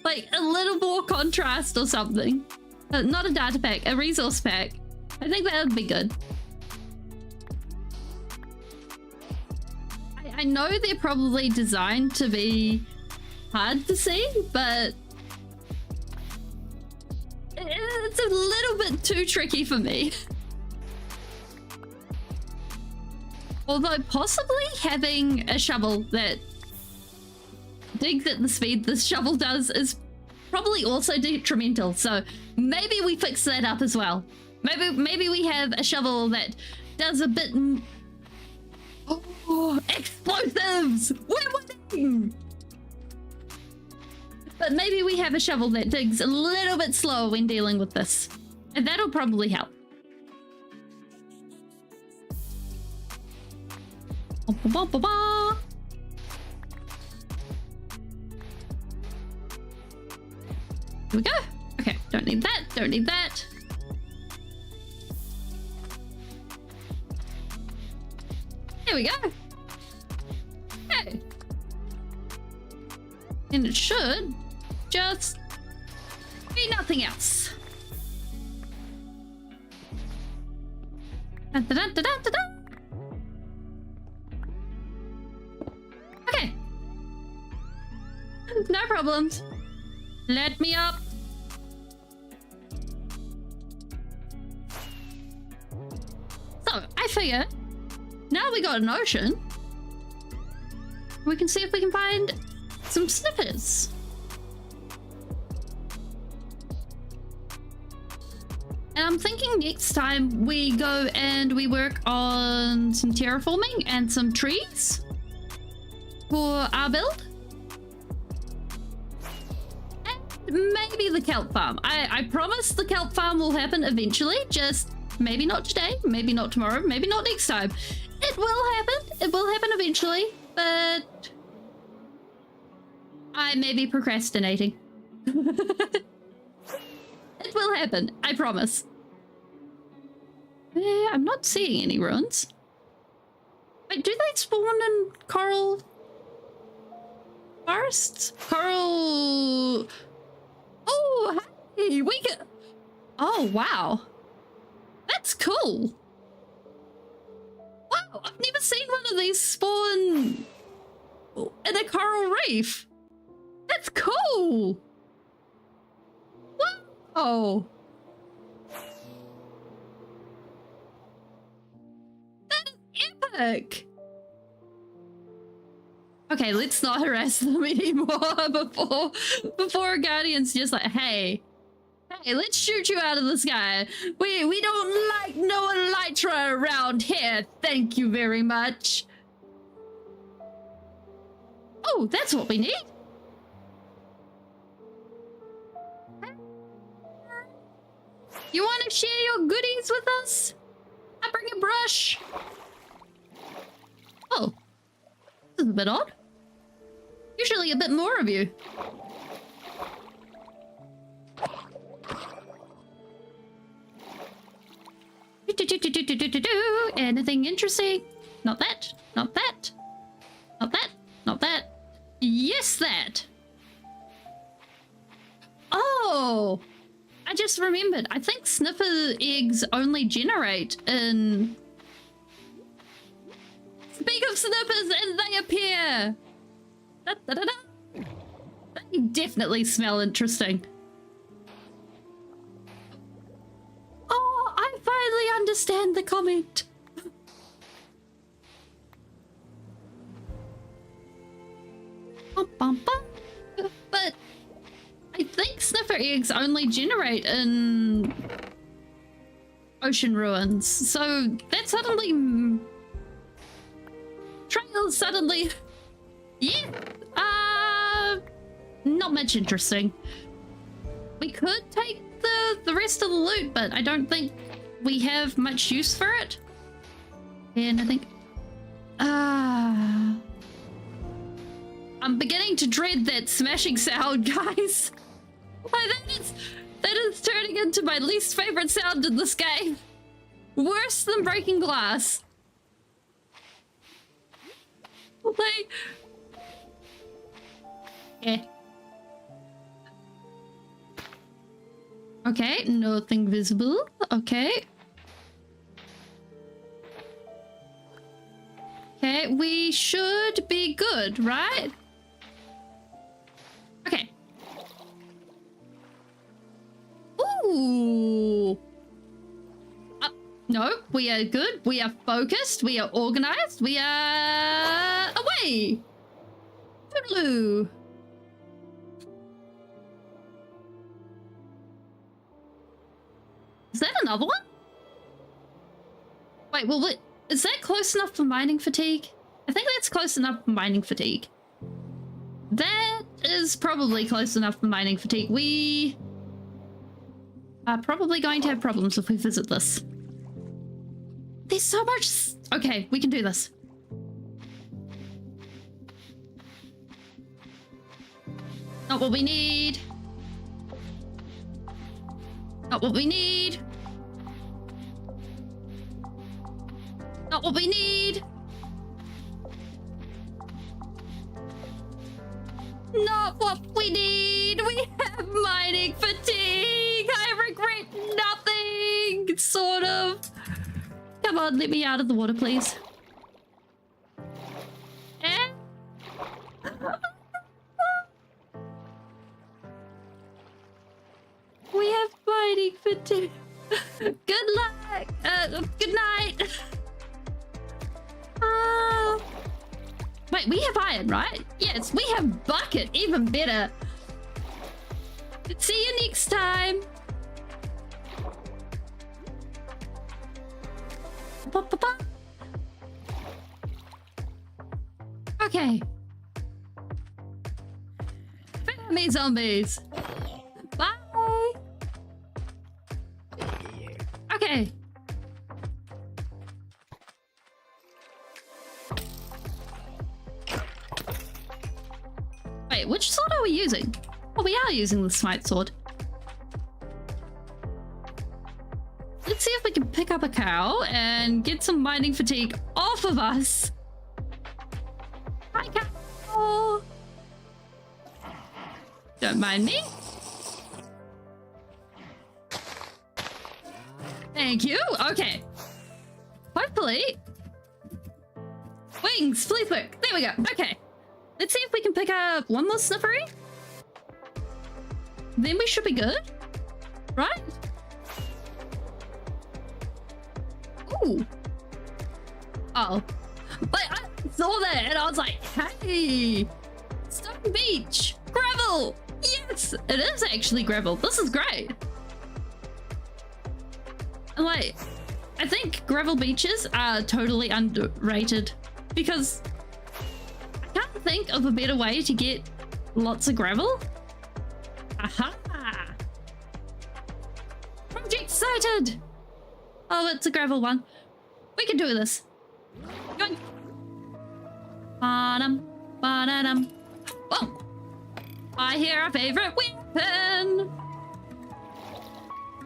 Like a little more contrast or something. Not a data pack, a resource pack. I think that would be good. I know they're probably designed to be hard to see, but it's a little bit too tricky for me. Although possibly having a shovel that digs at the speed this shovel does is probably also detrimental. So maybe we fix that up as well. Maybe we have a shovel that does a bit. Oh, explosives! We're winning! But maybe we have a shovel that digs a little bit slower when dealing with this. And that'll probably help. Here we go. Okay, don't need that, don't need that. There we go. Okay. And it should just be nothing else. Dun, dun, dun, dun, dun, dun. Okay. No problems. Let me up. So, I figure now we got an ocean, we can see if we can find some snippers. And I'm thinking next time we go and we work on some terraforming and some trees for our build. And maybe the kelp farm. I promise the kelp farm will happen eventually, just maybe not today, maybe not tomorrow, maybe not next time. It will happen. It will happen eventually, but I may be procrastinating. It will happen. I promise. I'm not seeing any ruins. Wait, do they spawn in coral forests? Coral... Oh, hey, we can... Oh, wow. That's cool. Wow, I've never seen one of these spawn in a coral reef. That's cool. Wow. That is epic. Okay, let's not harass them anymore before Guardian's just like, hey, let's shoot you out of the sky. We don't like no elytra around here. Thank you very much. Oh, that's what we need. You want to share your goodies with us? I bring a brush. Oh, this is a bit odd. Usually a bit more of you. Anything interesting? Not that, not that, not that, not that. Yes, that. Oh, I just remembered. I think sniffer eggs only generate in... Speak of snippers and they appear. Da, da, da, da. They definitely smell interesting. Oh, I finally understand the comment. But I think sniffer eggs only generate in ocean ruins, so that suddenly... Trails suddenly... Yeah, not much interesting. We could take the rest of the loot, but I don't think we have much use for it. And I think... I'm beginning to dread that smashing sound, guys. I think That is turning into my least favorite sound in this game. Worse than breaking glass. Like... Yeah. Okay, nothing visible. Okay. Okay, we should be good, right? Okay. Ooh. No, we are good. We are focused. We are organized. We are away. Toodaloo. Is that another one? Wait, well, wait, is that close enough for mining fatigue? I think that's close enough for mining fatigue. That is probably close enough for mining fatigue. We are probably going to have problems if we visit this. There's so much... Okay, we can do this. Not what we need. Not what we need. Not what we need. Not what we need. We have mining fatigue. I regret nothing. Sort of. Come on, let me out of the water, please. Eh? We have mining fatigue. Good luck. Good night. Wait, we have iron, right? Yes, we have bucket. Even better. See you next time. Okay. Family zombies. Bye. Okay. Wait, which sword are we using? Oh, we are using the smite sword. Let's see if we can pick up a cow and get some mining fatigue off of us. Hi, cow. Don't mind me. Thank you. Okay. Hopefully. Wings, fleet work. There we go. Okay. Let's see if we can pick up one more sniffery. Then we should be good. Right? Ooh. Oh. Wait, I saw that and I was like, hey. Stone beach. Gravel. Yes, it is actually gravel. This is great. And like, I think gravel beaches are totally underrated because I can't think of a better way to get lots of gravel. Aha! Project sighted! Oh, it's a gravel one. We can do this. Going. Ba-dum, ba-da-dum. Oh! I hear our favorite weapon!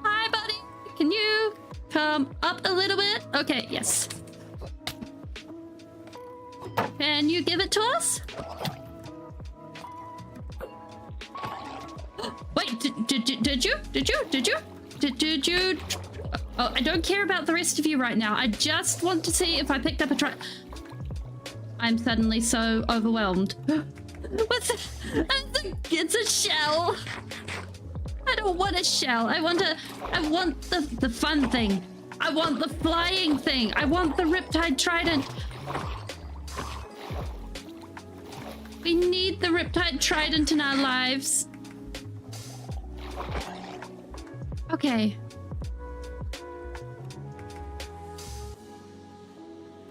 Hi, buddy! Can you come up a little bit? Okay, yes. Can you give it to us? Wait, did you? Oh, I don't care about the rest of you right now. I just want to see if I picked up a try. I'm suddenly so overwhelmed. What's that? It's a shell. I don't want a shell. I want the fun thing. I want the flying thing. I want the Riptide Trident. We need the Riptide Trident in our lives. Okay.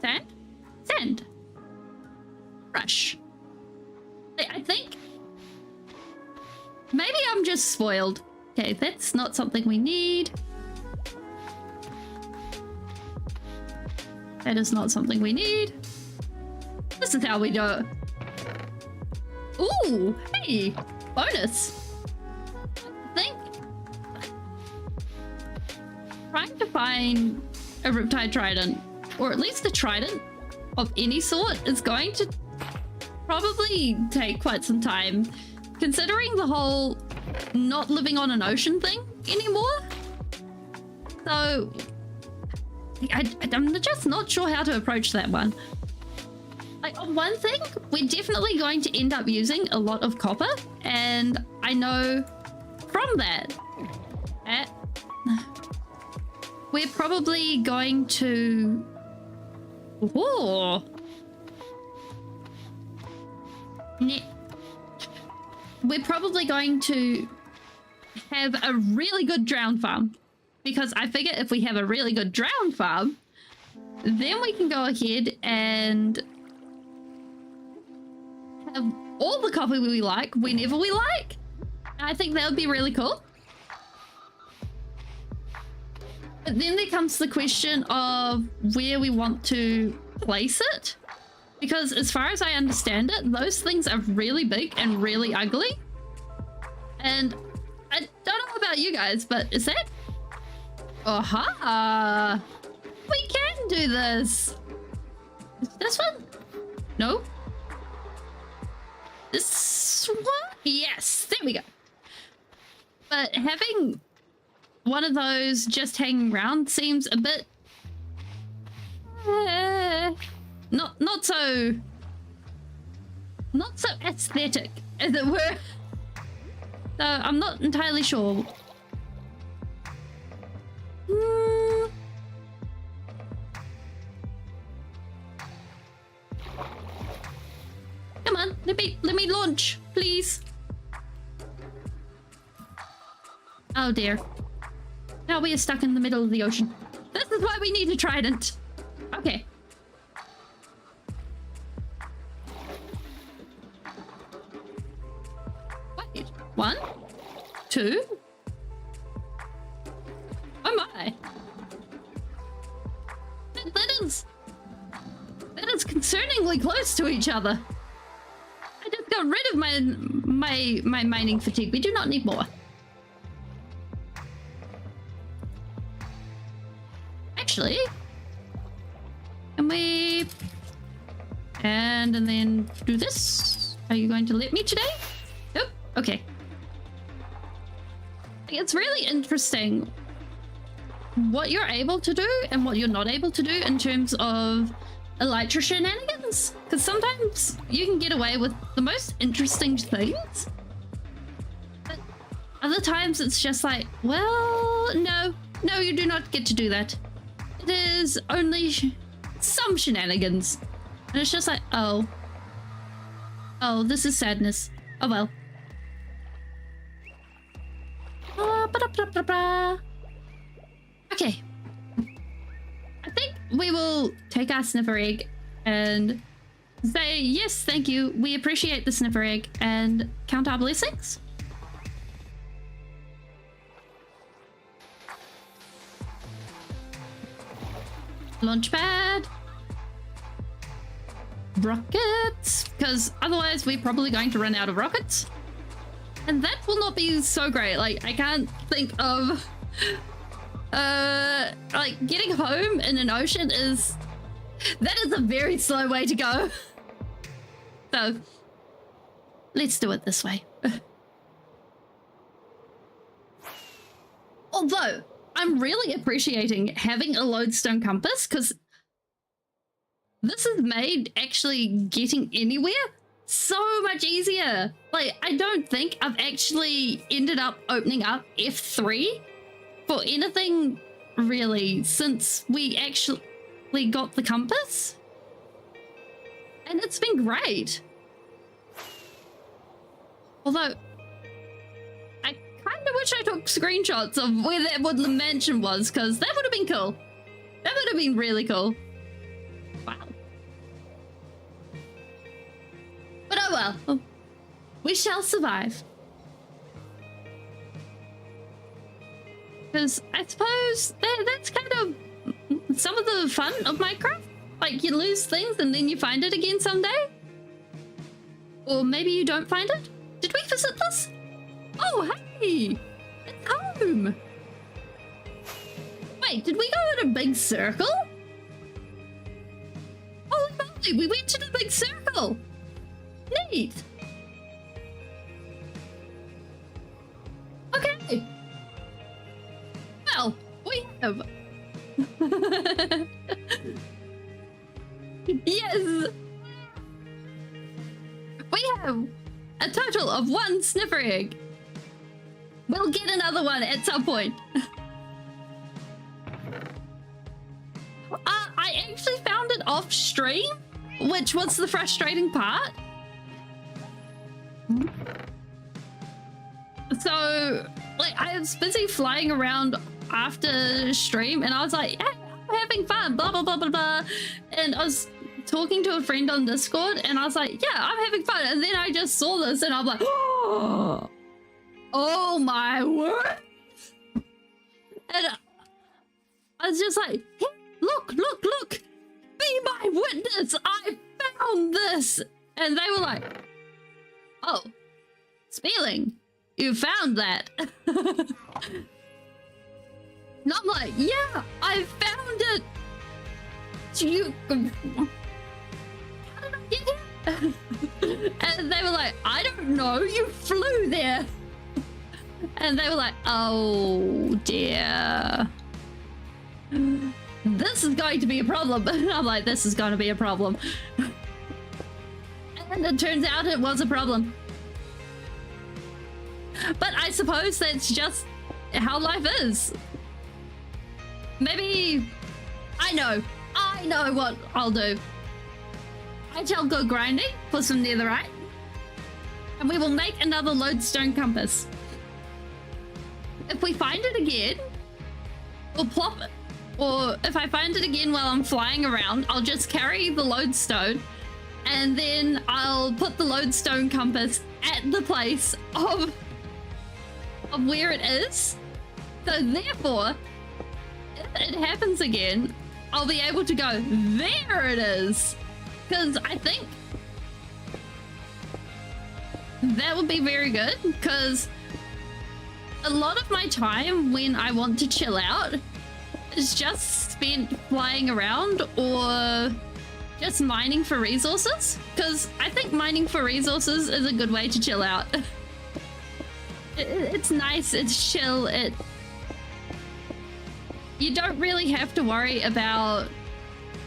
Sand? Sand. Brush. I think... Maybe I'm just spoiled. Okay, that's not something we need. That is not something we need. This is how we do it. Ooh, hey, bonus. I think trying to find a Riptide Trident, or at least a trident of any sort, is going to probably take quite some time, considering the whole not living on an ocean thing anymore. So I'm just not sure how to approach that one. Like, on one thing, we're definitely going to end up using a lot of copper, and I know from that we're probably going to... Ooh. We're probably going to have a really good drown farm, because I figure if we have a really good drown farm, then we can go ahead and have all the copper we like whenever we like. I think that would be really cool. But then there comes the question of where we want to place it, because as far as I understand it, those things are really big and really ugly. And I don't know about you guys, but is that... Aha! We can do this! This one? No? This one? Yes! There we go. But having one of those just hanging around seems a bit... not so aesthetic, as it were. So I'm not entirely sure. Come on, let me launch, please. Oh dear. Now we are stuck in the middle of the ocean. This is why we need a trident. Okay. Wait, 1, 2. Oh my. That is concerningly close to each other. I just got rid of my mining fatigue. We do not need more. Actually, can we... and then do this? Are you going to let me today? Nope. Okay. It's really interesting what you're able to do and what you're not able to do in terms of elytra shenanigans, because sometimes you can get away with the most interesting things, but other times it's just like, well, no, you do not get to do that. It is only some shenanigans, and it's just like, oh, this is sadness. Oh well. Okay, I think we will take our sniffer egg and say, yes, thank you, we appreciate the sniffer egg, and count our blessings. Launch pad. Rockets, because otherwise we're probably going to run out of rockets. And that will not be so great. Like, I can't think of... like, getting home in an ocean is... that is a very slow way to go. So, let's do it this way. Although, I'm really appreciating having a lodestone compass, because this has made actually getting anywhere so much easier. Like, I don't think I've actually ended up opening up F3 for anything really since we actually got the compass, and it's been great. Although I kind of wish I took screenshots of where that woodland mansion was, because that would have been cool. That would have been really cool. Wow. But oh well, we shall survive. Because I suppose that's kind of some of the fun of Minecraft. Like, you lose things and then you find it again someday. Or maybe you don't find it. Did we visit this? Oh, hey! It's home! Wait, did we go in a big circle? Holy moly, we went in a big circle. Neat. Okay. Well, we have... Yes. We have a total of 1 sniffer egg. We'll get another one at some point. I actually found it off stream, which was the frustrating part. So, like, I was busy flying around after stream, and I was like, hey, I'm having fun, blah, blah, blah, blah, blah. And I was talking to a friend on Discord, and I was like, yeah, I'm having fun. And then I just saw this, and I'm like, oh my word. And I was just like, hey, look, look, look, be my witness, I found this. And they were like, oh, Spieling, you found that. And I'm like, yeah, I found it. You, how did I get here? And they were like, I don't know, you flew there. And they were like, oh dear. This is going to be a problem. And I'm like, this is going to be a problem. And it turns out it was a problem. But I suppose that's just how life is. Maybe... I know what I'll do. I shall go grinding for some netherite. And we will make another lodestone compass. If we find it again, we'll plop it. Or if I find it again while I'm flying around, I'll just carry the lodestone, and then I'll put the lodestone compass at the place of where it is. So therefore, if it happens again, I'll be able to go, there it is. Because I think that would be very good, because a lot of my time when I want to chill out is just spent flying around or just mining for resources, because I think mining for resources is a good way to chill out. It's nice, it's chill, you don't really have to worry about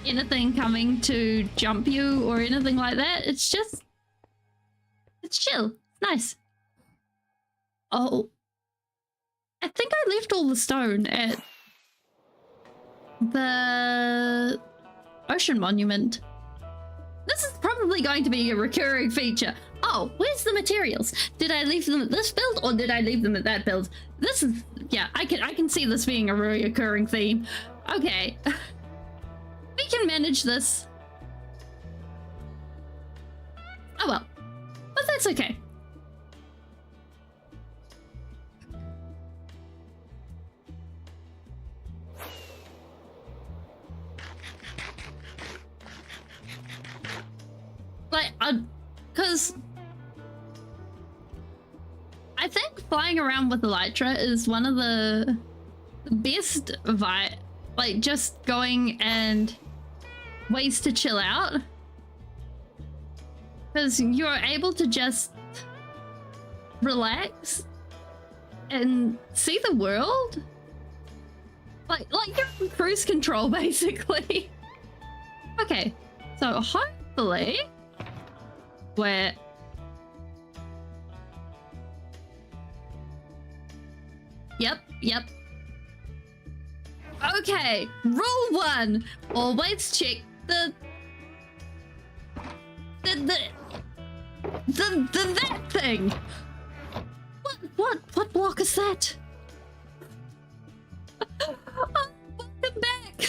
anything coming to jump you or anything like that. It's just, it's chill, it's nice. Oh, I think I left all the stone at the ocean monument. This is probably going to be a recurring feature. Oh, where's the materials? Did I leave them at this build or did I leave them at that build? This is, yeah, I can see this being a recurring theme. Okay. We can manage this. Oh well. But that's okay. Like, because I think flying around with Elytra is one of the best like just going and ways to chill out, because you're able to just relax and see the world, like you're on cruise control basically. Okay, so hopefully where yep. Okay, rule 1, always check the that thing. What block is that? Oh, welcome back.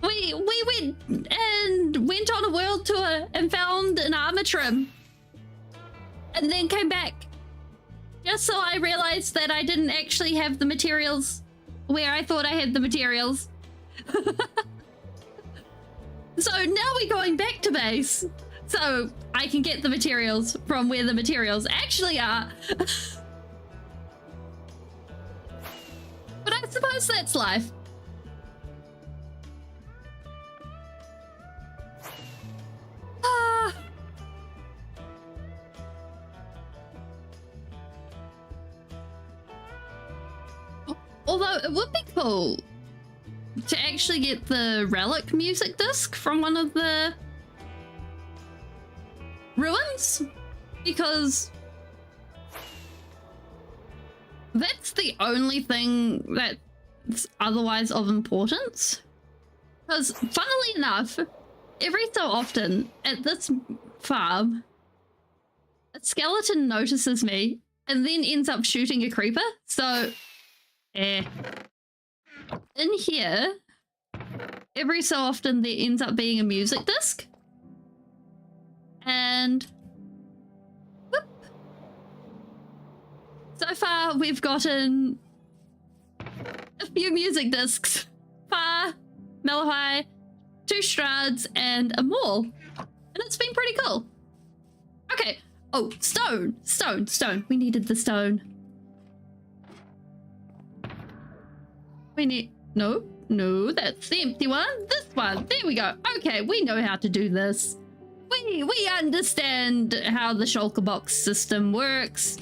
We went on a world tour and found an armor trim, and then came back just so I realized that I didn't actually have the materials where I thought I had the materials. So now we're going back to base so I can get the materials from where the materials actually are. But I I suppose that's life. Although it would be cool to actually get the relic music disc from one of the ruins, because that's the only thing that's otherwise of importance. Because funnily enough, every so often at this farm, a skeleton notices me and then ends up shooting a creeper. So in here, every so often there ends up being a music disc. And whoop. So far we've gotten a few music discs. Far, Malahai, 2 Strads, and a Maul. And it's been pretty cool. Okay. Oh, stone. Stone. We needed the stone. We need... No, that's the empty one. This one. There we go. Okay, we know how to do this. We understand how the shulker box system works.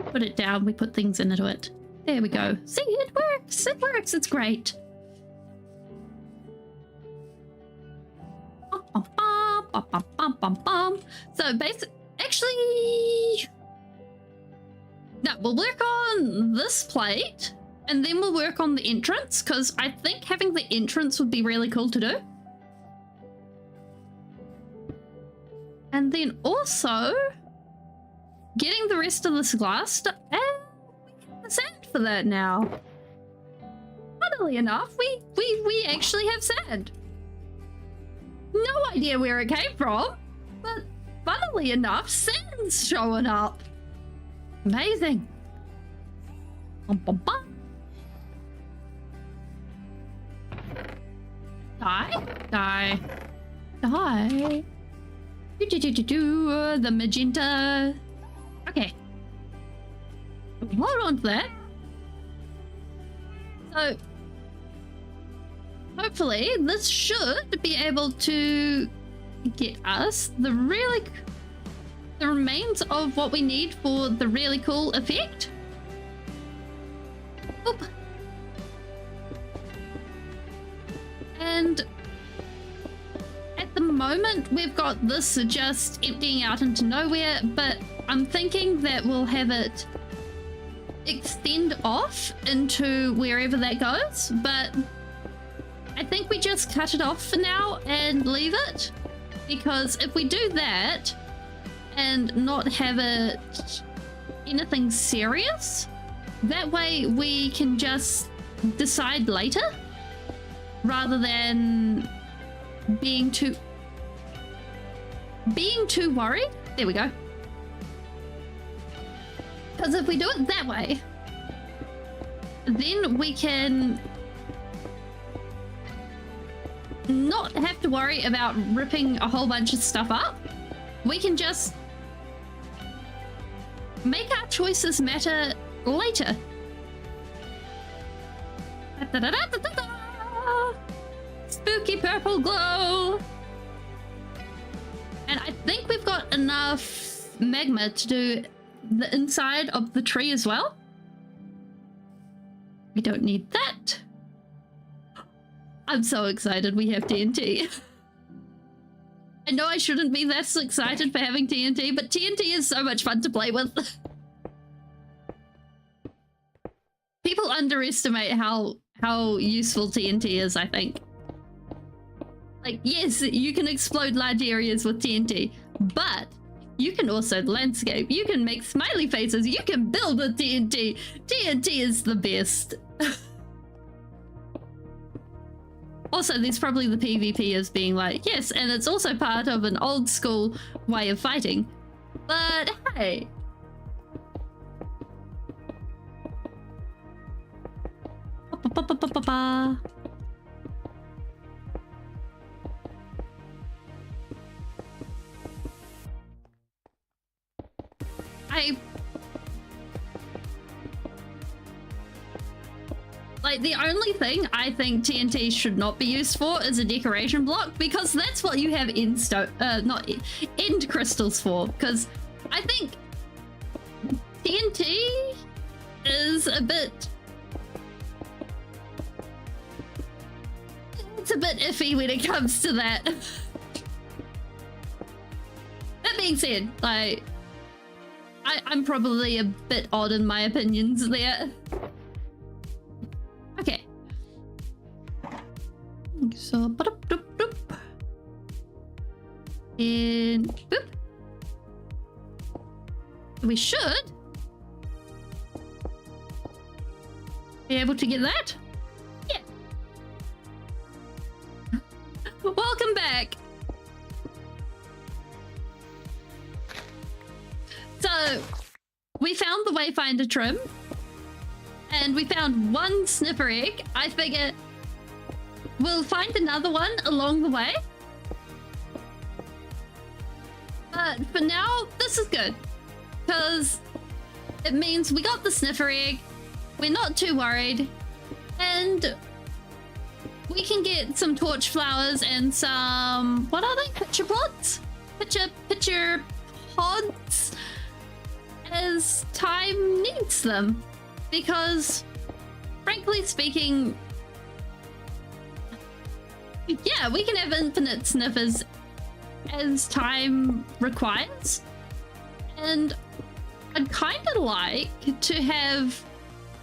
Put it down. We put things into it. There we go. See, it works. It works. It's great. So basically, actually, no, we'll work on this plate and then we'll work on the entrance, because I think having the entrance would be really cool to do. And then also getting the rest of this glass stuff, and we get the sand for that now. Funnily enough, we actually have sand. No idea where it came from, but funnily enough, sand's showing up. Amazing. Bum, bum, bum. Die. The magenta. Okay. Hold on to that. So, hopefully, this should be able to get us the remains of what we need for the really cool effect. Oop. And at the moment, we've got this just emptying out into nowhere, but I'm thinking that we'll have it extend off into wherever that goes, but I think we just cut it off for now and leave it, because if we do that and not have it anything serious, that way we can just decide later rather than being too worried. There we go. Because if we do it that way, then we can not have to worry about ripping a whole bunch of stuff up. We can just make our choices matter later. Spooky purple glow. And I think we've got enough magma to do the inside of the tree as well. We don't need that. I'm so excited we have TNT. I know I shouldn't be that excited for having TNT, but TNT is so much fun to play with. People underestimate how useful TNT is, I think. Like, yes, you can explode large areas with TNT, but you can also landscape. You can make smiley faces. You can build with TNT. TNT is the best. Also, there's probably the PvP as being like, yes, and it's also part of an old school way of fighting. But hey. Like, the only thing I think TNT should not be used for is a decoration block, because that's what you have end crystals for. Because I think TNT is a bit... It's a bit iffy when it comes to that. That being said, like, I'm probably a bit odd in my opinions there. Okay. So, boop, boop, boop. And boop. We should be able to get that. Yeah. Welcome back. So, we found the Wayfinder trim, and we found one sniffer egg. I figure we'll find another one along the way. But for now, this is good, because it means we got the sniffer egg, we're not too worried, and we can get some torch flowers and some, what are they? Pitcher pods? Pitcher pods as time needs them. Because, frankly speaking, yeah, we can have infinite sniffers as time requires. And I'd kind of like to have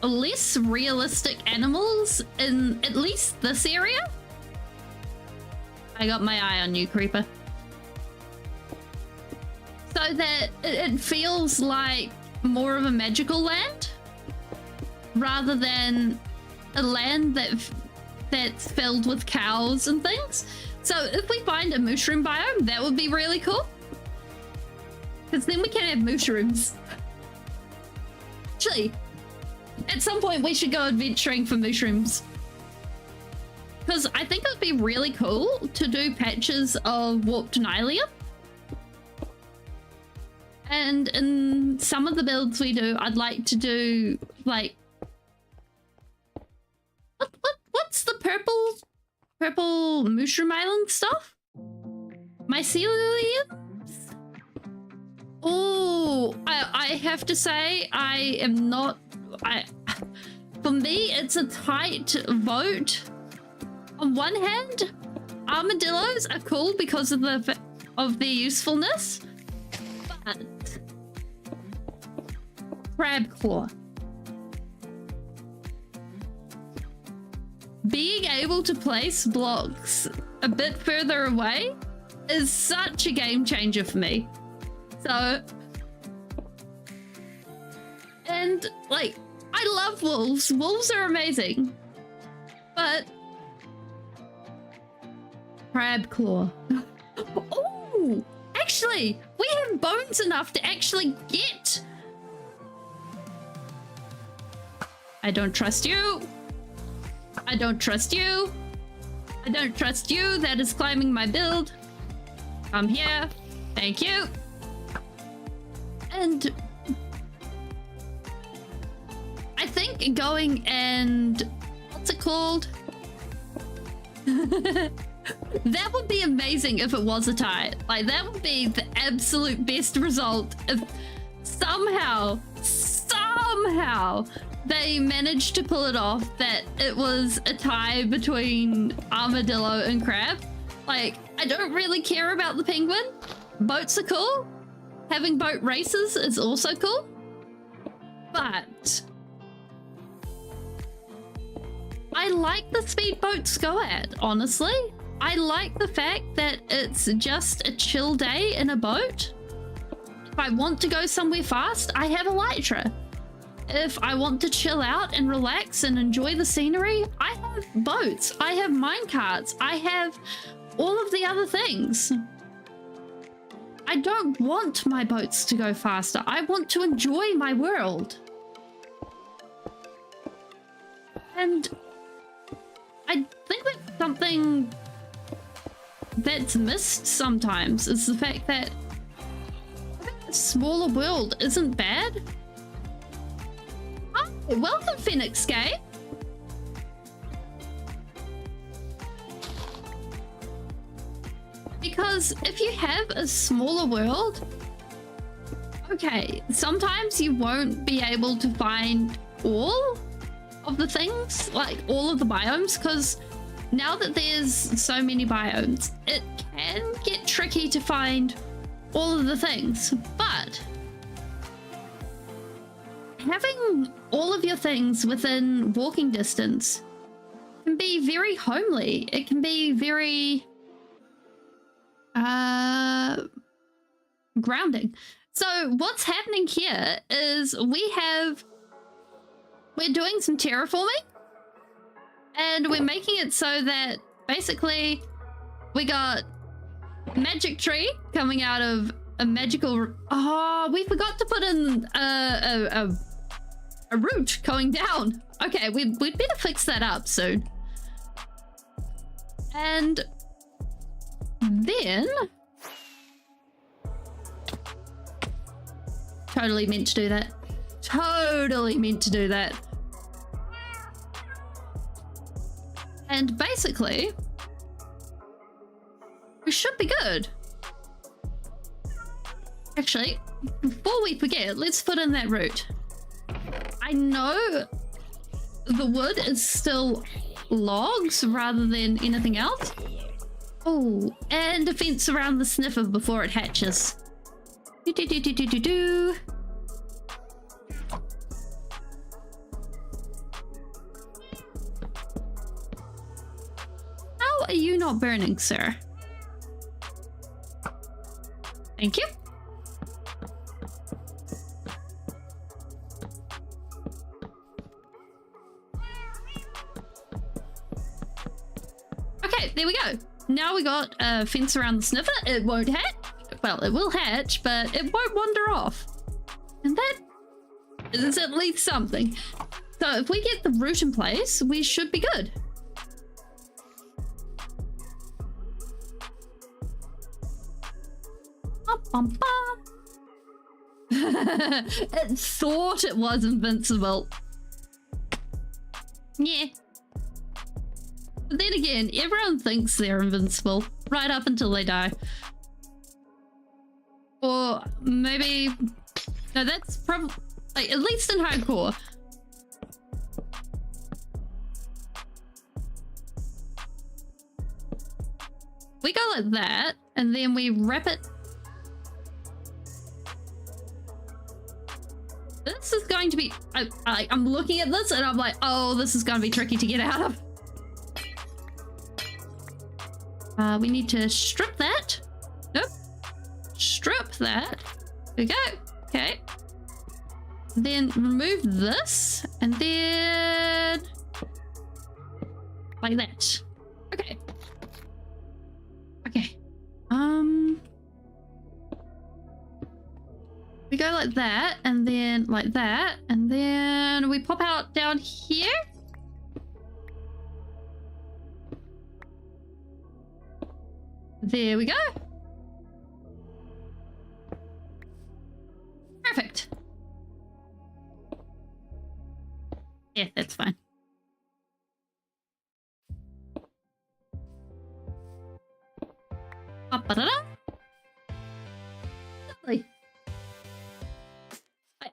less realistic animals in at least this area. I got my eye on you, Creeper. So that it feels like more of a magical land rather than a land that's filled with cows and things. So if we find a mushroom biome, that would be really cool, because then we can have mushrooms. Actually, at some point we should go adventuring for mushrooms, because I think it would be really cool to do patches of warped nylium. And in some of the builds we do, I'd like to do like, what's the purple mushroom island stuff? Myceliums? Oh, I have to say, I am not, for me, it's a tight vote. On one hand, armadillos are cool because of their usefulness, but crab claw. Being able to place blocks a bit further away is such a game changer for me. So, and like, I love wolves. Wolves are amazing, but crab claw. Oh, actually, we have bones enough to actually get. I don't trust you. I don't trust you. I don't trust you. That is climbing my build. I'm here. Thank you. And I think going and what's it called? That would be amazing if it was a tie. Like, that would be the absolute best result if somehow they managed to pull it off, that it was a tie between armadillo and crab. Like, I don't really care about the penguin. Boats are cool. Having boat races is also cool. But I like the speed boats go at, honestly. I like the fact that it's just a chill day in a boat. If I want to go somewhere fast, I have Elytra. If I want to chill out and relax and enjoy the scenery, I have boats, I have minecarts, I have all of the other things. I don't want my boats to go faster. I want to enjoy my world. And I think that's something that's missed sometimes, is the fact that a smaller world isn't bad. Hi, welcome, Phoenix Gay. because if you have a smaller world, okay, sometimes you won't be able to find all of the things, like all of the biomes, because now that there's so many biomes, it can get tricky to find all of the things. But having all of your things within walking distance can be very homely. It can be very grounding. So what's happening here is we're doing some terraforming, and we're making it so that basically we got magic tree coming out of a magical. Oh, we forgot to put in a root going down. Okay, we'd better fix that up soon. And then totally meant to do that. Totally meant to do that. And basically, we should be good. Actually, before we forget, let's put in that root. I know the wood is still logs rather than anything else. Oh, and a fence around the sniffer before it hatches. Do. How are you not burning, sir? Thank you. Okay, there we go. Now we got a fence around the sniffer. It won't hatch. Well, it will hatch, but it won't wander off. And that is at least something. So if we get the root in place, we should be good. It thought it was invincible. Yeah. But then again, everyone thinks they're invincible right up until they die. Or maybe... No, that's probably... Like, at least in hardcore. We go like that, and then we wrap it. This is going to be... I'm looking at this, and I'm like, oh, this is going to be tricky to get out of. We need to strip that. Nope. Strip that. There we go. Okay. Then remove this, and then like that. Okay. Okay. We go like that, and then like that, and then we pop out down here. There we go. Perfect. Yeah, that's fine. Lovely.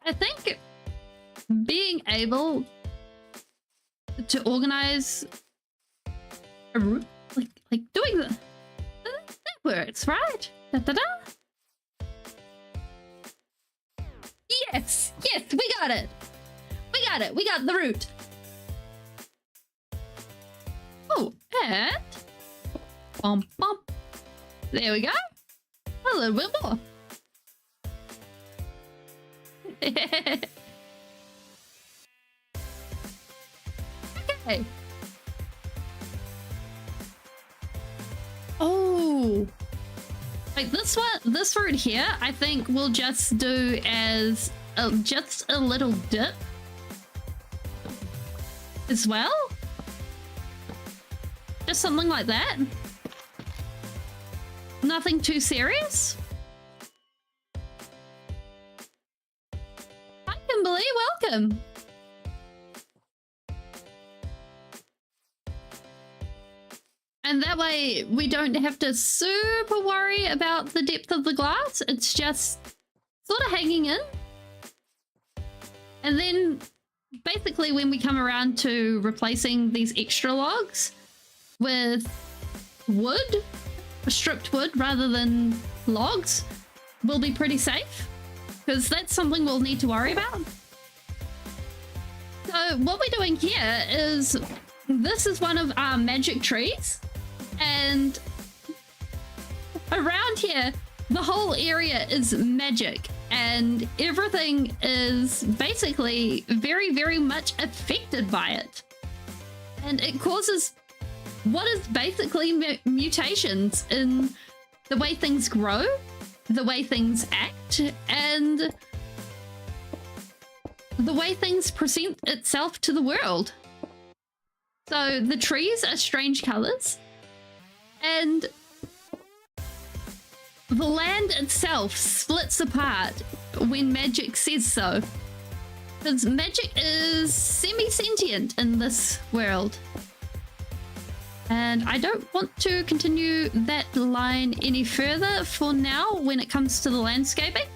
I think being able to organize a route, like doing that works, right? Da-da-da. Yes, we got it. We got the route. Oh, and bump. There we go. A little bit more. Okay. Oh, like this one, this route here, I think we'll just do as just a little dip as well. Just something like that. Nothing too serious. Hi, Kimberly, welcome. And that way we don't have to super worry about the depth of the glass. It's just sort of hanging in. And then basically when we come around to replacing these extra logs with wood, stripped wood rather than logs, we'll be pretty safe, because that's something we'll need to worry about. So what we're doing here is, this is one of our magic trees, and around here the whole area is magic and everything is basically very, very much affected by it, and it causes what is basically mutations in the way things grow, the way things act, and the way things present itself to the world. So the trees are strange colors, and the land itself splits apart when magic says so, because magic is semi-sentient in this world. And I don't want to continue that line any further for now when it comes to the landscaping,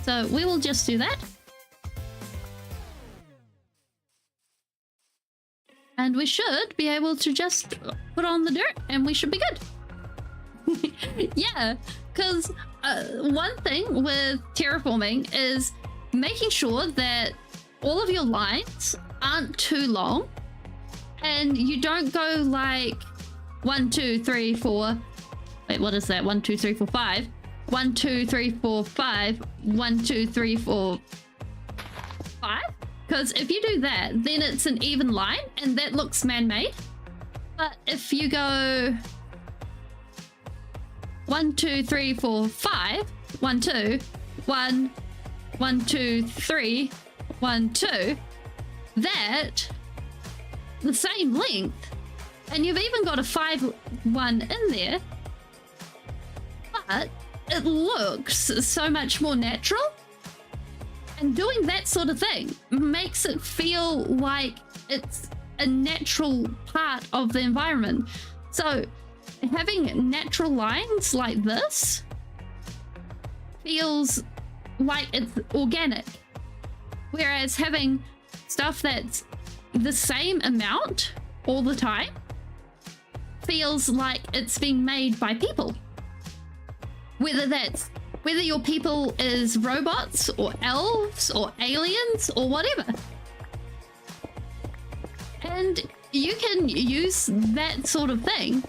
so we will just do that. And we should be able to just put on the dirt and we should be good. Yeah, because one thing with terraforming is making sure that all of your lines aren't too long, and you don't go like 1, 2, 3, 4. Wait, what is that? 1, 2, 3, 4, 5. 1, 2, 3, 4, 5. 1, 2, 3, 4, 5. Because if you do that, then it's an even line and that looks man-made. But if you go 1, 2, 3, 4, 5, 1, 2, 1, 1, 2, 3, 1, 2, that the same length, and you've even got a 5, 1 in there, but it looks so much more natural. And doing that sort of thing makes it feel like it's a natural part of the environment. So having natural lines like this feels like it's organic, whereas having stuff that's the same amount all the time feels like it's being made by people. Whether your people is robots or elves or aliens or whatever. And you can use that sort of thing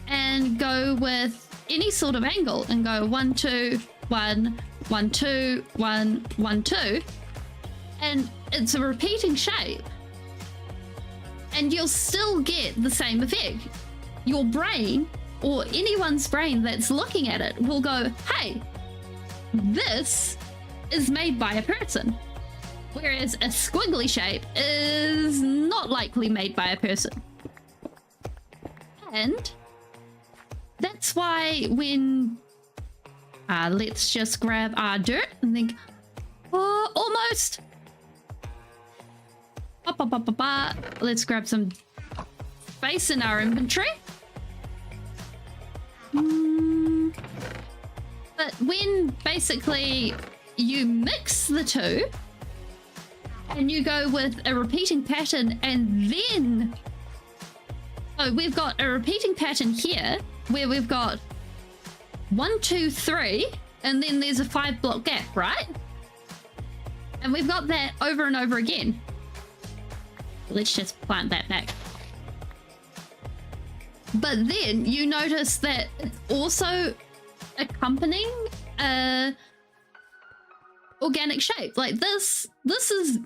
and go with any sort of angle and go 1, 2, 1, 1, 2, 1, 1, 2, and it's a repeating shape. And you'll still get the same effect. Your brain, or anyone's brain that's looking at it, will go, hey, this is made by a person. Whereas a squiggly shape is not likely made by a person. And that's why when let's just grab our dirt and think, oh, almost. Let's grab some space in our inventory. But when basically you mix the two and you go with a repeating pattern, and then we've got a repeating pattern here where we've got 1, 2, 3, and then there's a 5 block gap, right? And we've got that over and over again. Let's just plant that back. But then you notice that it's also accompanying organic shape. Like this is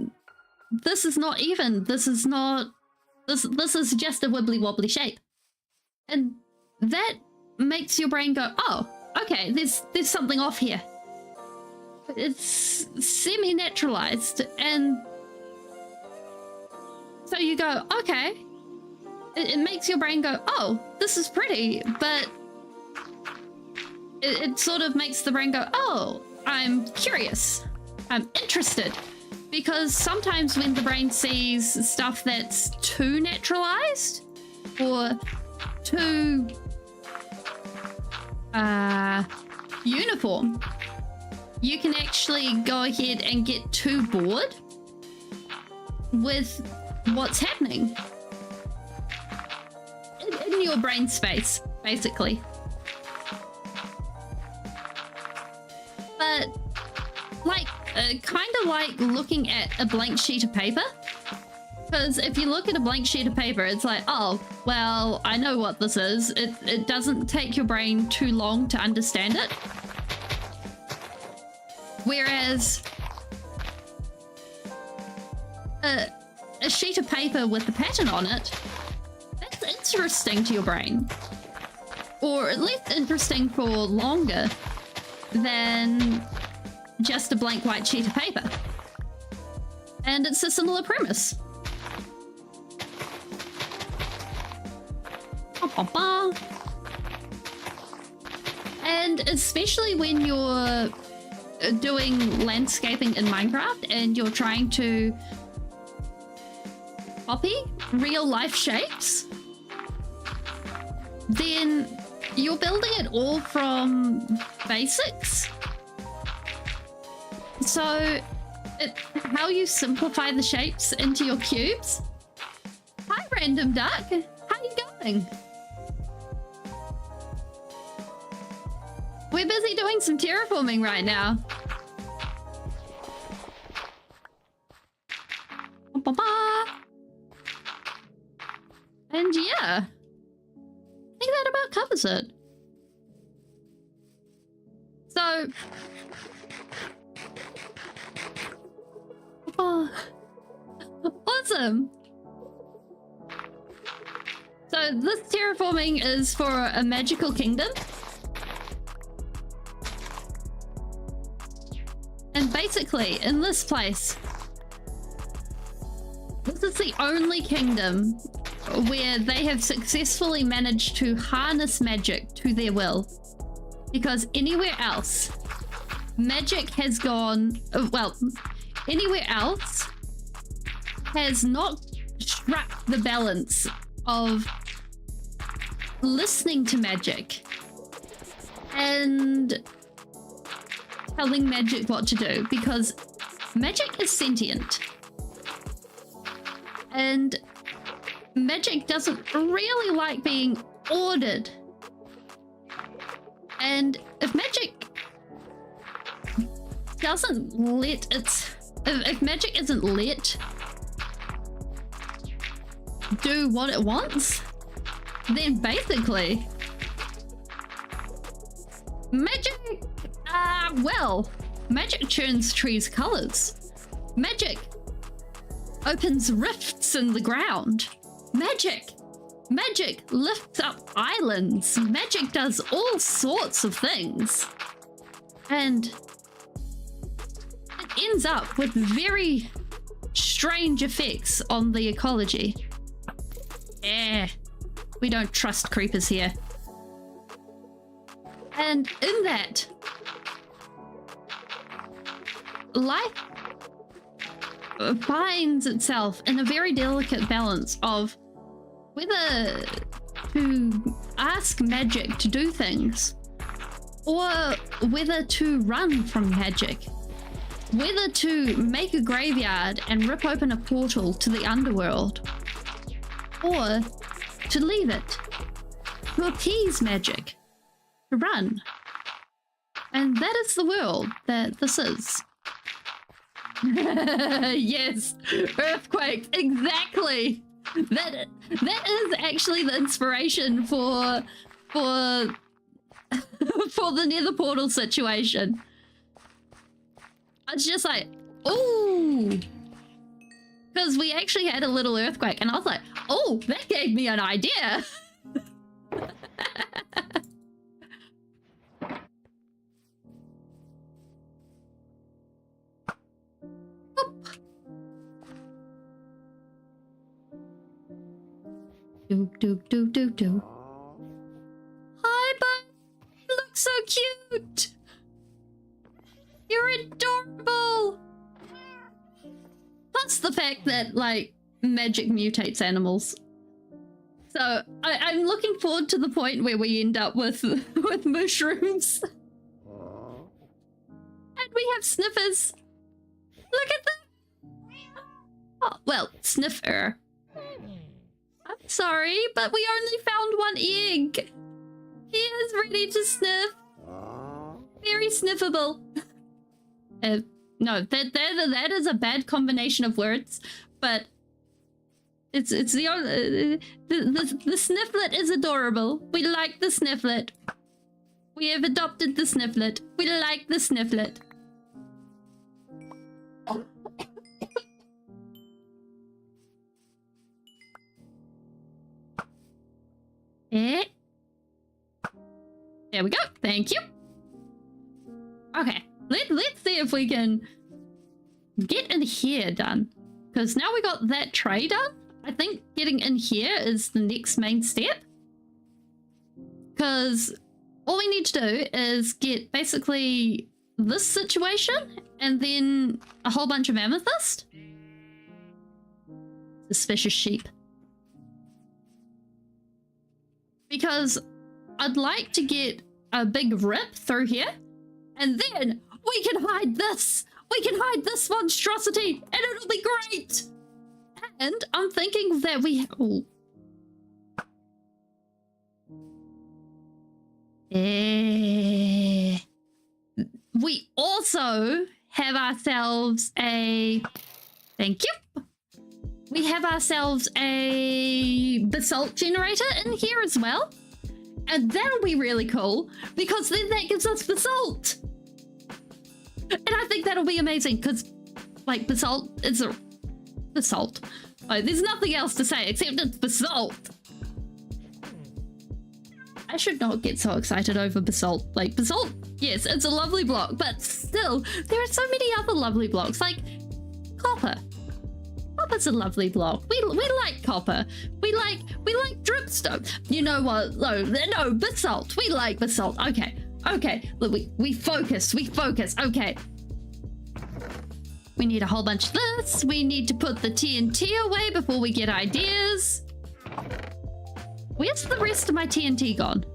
not even. This is just a wibbly wobbly shape. And that makes your brain go, oh, okay, there's something off here. It's semi-naturalized, and so you go, okay. It makes your brain go, oh, this is pretty, but it sort of makes the brain go, oh, I'm curious, I'm interested. Because sometimes when the brain sees stuff that's too naturalized or too uniform, you can actually go ahead and get too bored with what's happening in your brain space, basically. But like, kind of like looking at a blank sheet of paper. Because if you look at a blank sheet of paper, it's like, oh, well, I know what this is. It doesn't take your brain too long to understand it. Whereas a sheet of paper with a pattern on it, that's interesting to your brain. Or at least interesting for longer than just a blank white sheet of paper. And it's a similar premise. And especially when you're doing landscaping in Minecraft and you're trying to copy real life shapes, then you're building it all from basics. So how you simplify the shapes into your cubes. Hi, Random Duck. How you going? We're busy doing some terraforming right now. And yeah, I think that about covers it. So, awesome. So this terraforming is for a magical kingdom. And basically, in this place, this is the only kingdom where they have successfully managed to harness magic to their will. Because anywhere else, magic has gone, well, anywhere else has not struck the balance of listening to magic and telling magic what to do, because magic is sentient and magic doesn't really like being ordered. And if magic doesn't let if magic isn't let do what it wants, then basically magic, well, magic turns trees colors. Magic opens rifts in the ground. Magic lifts up islands. Magic does all sorts of things. And it ends up with very strange effects on the ecology. We don't trust creepers here. And in that, life finds itself in a very delicate balance of whether to ask magic to do things or whether to run from magic, whether to make a graveyard and rip open a portal to the underworld, or to leave it, to appease magic, to run. And that is the world that this is. Yes, earthquakes, exactly. That is actually the inspiration for the nether portal situation. It's just like, ooh, because we actually had a little earthquake and I was like, oh, that gave me an idea. Do. Hi, bud. You look so cute. You're adorable. Plus the fact that, like, magic mutates animals. So I'm looking forward to the point where we end up with with mushrooms. And we have sniffers. Look at them. Oh, well, sniffer. I'm sorry, but we only found one egg. He is ready to sniff. Very sniffable. No, that is a bad combination of words, but it's the snifflet is adorable. We like the snifflet. We have adopted the snifflet. We like the snifflet. Eh? There we go. Thank you. Okay, let's see if we can get in here done. Because now we got that tray done, I think getting in here is the next main step. Because all we need to do is get basically this situation and then a whole bunch of amethyst. Suspicious sheep. Because I'd like to get a big rip through here, and then we can hide this. We can hide this monstrosity, and it'll be great. And I'm thinking that we... Oh. We also have ourselves a... Thank you. We have ourselves a basalt generator in here as well. And that'll be really cool, because then that gives us basalt. And I think that'll be amazing, because, like, basalt is a... Basalt. Oh, there's nothing else to say except it's basalt. I should not get so excited over basalt. Like, basalt, yes, it's a lovely block, but still, there are so many other lovely blocks, like copper. Copper's a lovely block. We like copper. We like dripstone. You know what? No, basalt. We like basalt. Okay. Look, we focus. Okay. We need a whole bunch of this. We need to put the TNT away before we get ideas. Where's the rest of my TNT gone?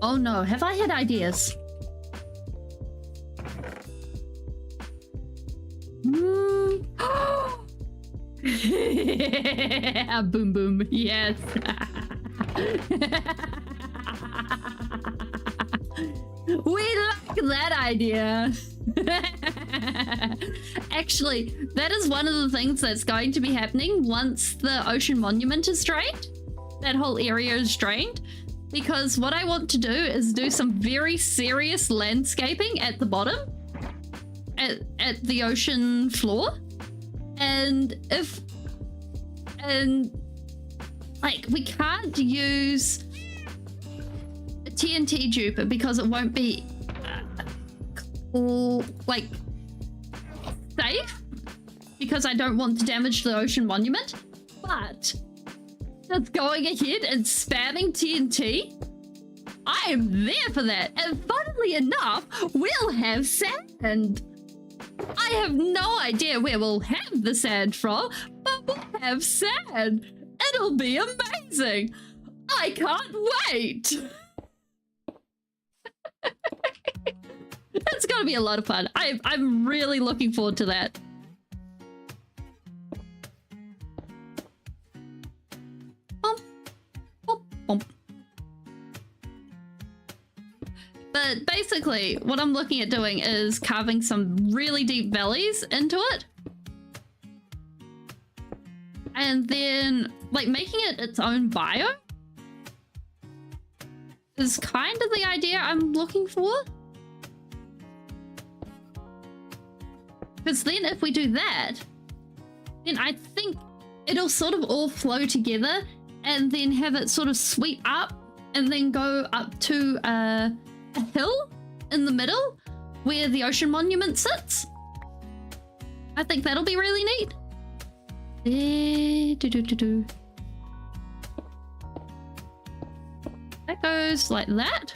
Oh no, have I had ideas? Boom boom, yes. We like that idea. Actually, that is one of the things that's going to be happening once the ocean monument is drained. That whole area is drained. Because what I want to do is do some very serious landscaping at the bottom. At the ocean floor. And like, we can't use a TNT duper because it won't be like safe, because I don't want to damage the ocean monument. But just going ahead and spamming TNT, I am there for that. And funnily enough, we'll have sand. I have no idea where we'll have the sand from, but we'll have sand. It'll be amazing. I can't wait. It's gonna be a lot of fun. I'm really looking forward to that. Bump, bump, bump. But basically, what I'm looking at doing is carving some really deep valleys into it. And then, like, making it its own biome is kind of the idea I'm looking for. Because then if we do that, then I think it'll sort of all flow together and then have it sort of sweep up and then go up to a hill in the middle where the ocean monument sits. I think that'll be really neat. That goes like that.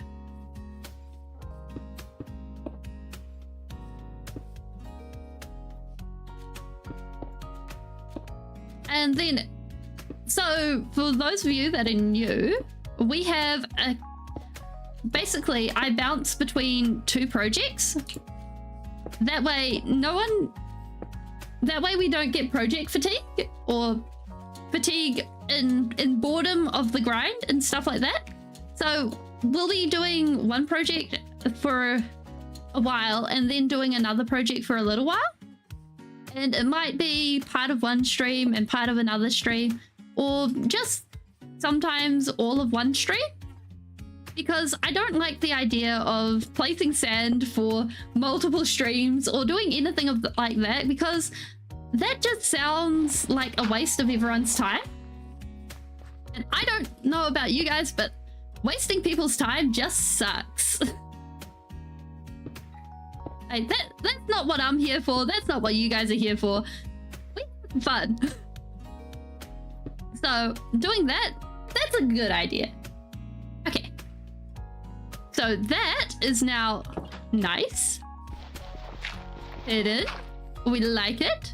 And then, so for those of you that are new, we have basically I bounce between 2 projects. That way we don't get project fatigue or fatigue in boredom of the grind and stuff like that. So we'll be doing one project for a while and then doing another project for a little while. And it might be part of one stream and part of another stream, or just sometimes all of one stream. Because I don't like the idea of placing sand for multiple streams or doing anything like that, because that just sounds like a waste of everyone's time. And I don't know about you guys, but wasting people's time just sucks. Like, that's not what I'm here for. That's not what you guys are here for. We have fun. So doing that's a good idea. Okay. So that is now nice. Hidden. We like it.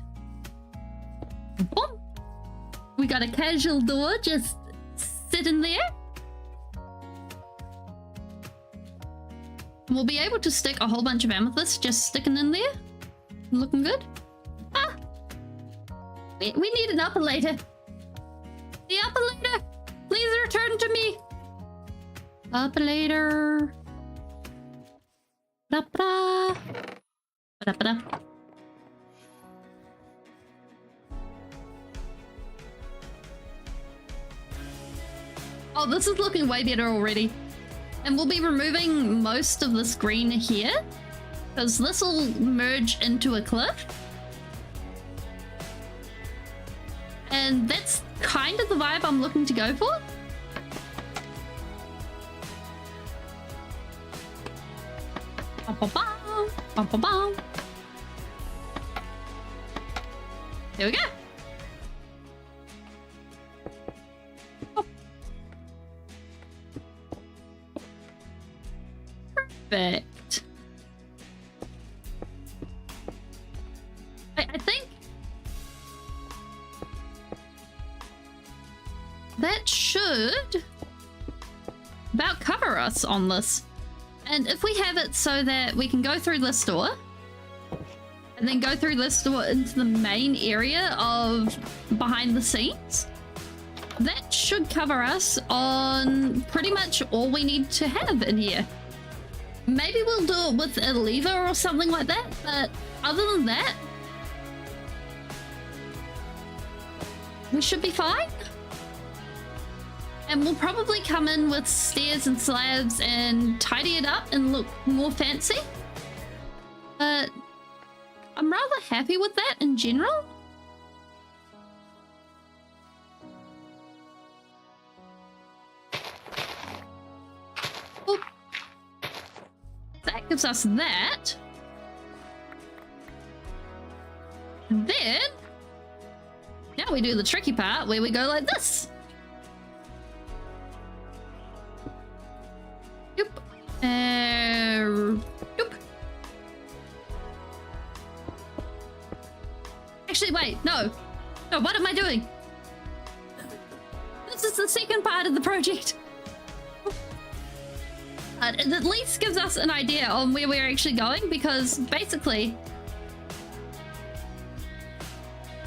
Boom. We got a casual door just sitting there. We'll be able to stick a whole bunch of amethysts just sticking in there. Looking good. Ah! We need an upper later. The upper later! Please return to me! Upper later. Da-da. Da-da. Oh, this is looking way better already. And we'll be removing most of this green here, because this will merge into a cliff. And that's kind of the vibe I'm looking to go for. Bum, bum, bum, bum. Here we go. Perfect. I think that should about cover us on this. And if we have it so that we can go through this door and then go through this door into the main area of behind the scenes, that should cover us on pretty much all we need to have in here. Maybe we'll do it with a lever or something like that, but other than that, we should be fine. And we'll probably come in with stairs and slabs and tidy it up and look more fancy. But I'm rather happy with that in general. Oop. That gives us that. And then now we do the tricky part where we go like this. Yep. Yep. Actually, wait, no. No, what am I doing? This is the second part of the project. It at least gives us an idea on where we're actually going, because basically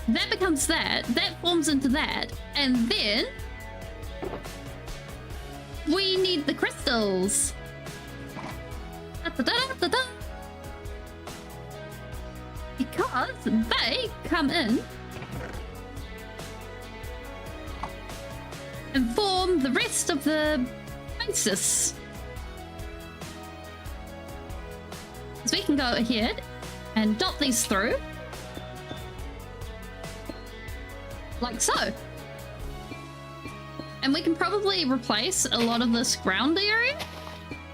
that becomes that forms into that, and then we need the crystals. Da-da-da-da-da. Because they come in and form the rest of the basis. So we can go ahead and dot these through. Like so. And we can probably replace a lot of this ground area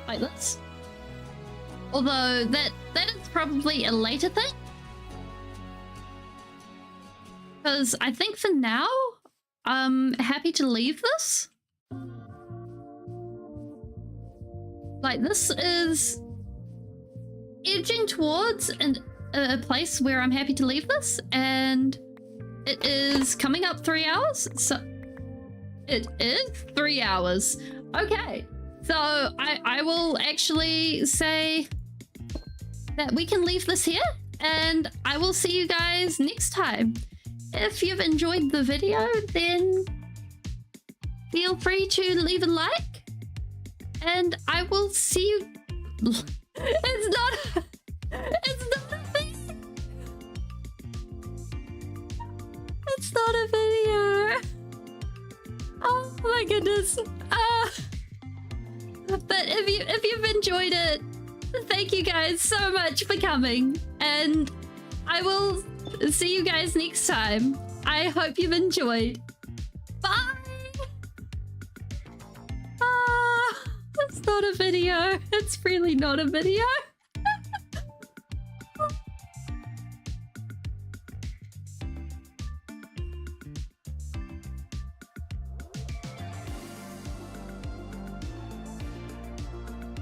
like this. Although that is probably a later thing. Because I think for now, I'm happy to leave this. Like, this is edging towards a place where I'm happy to leave this, and it is coming up 3 hours. So it is 3 hours. Okay. So I will actually say that we can leave this here, and I will see you guys next time. If you've enjoyed the video, then feel free to leave a like, and I will see you. It's not a thing. It's not a video. Oh my goodness. But if you've enjoyed it, thank you guys so much for coming, and I will see you guys next time. I hope you've enjoyed. Bye. It's not a video. It's really not a video.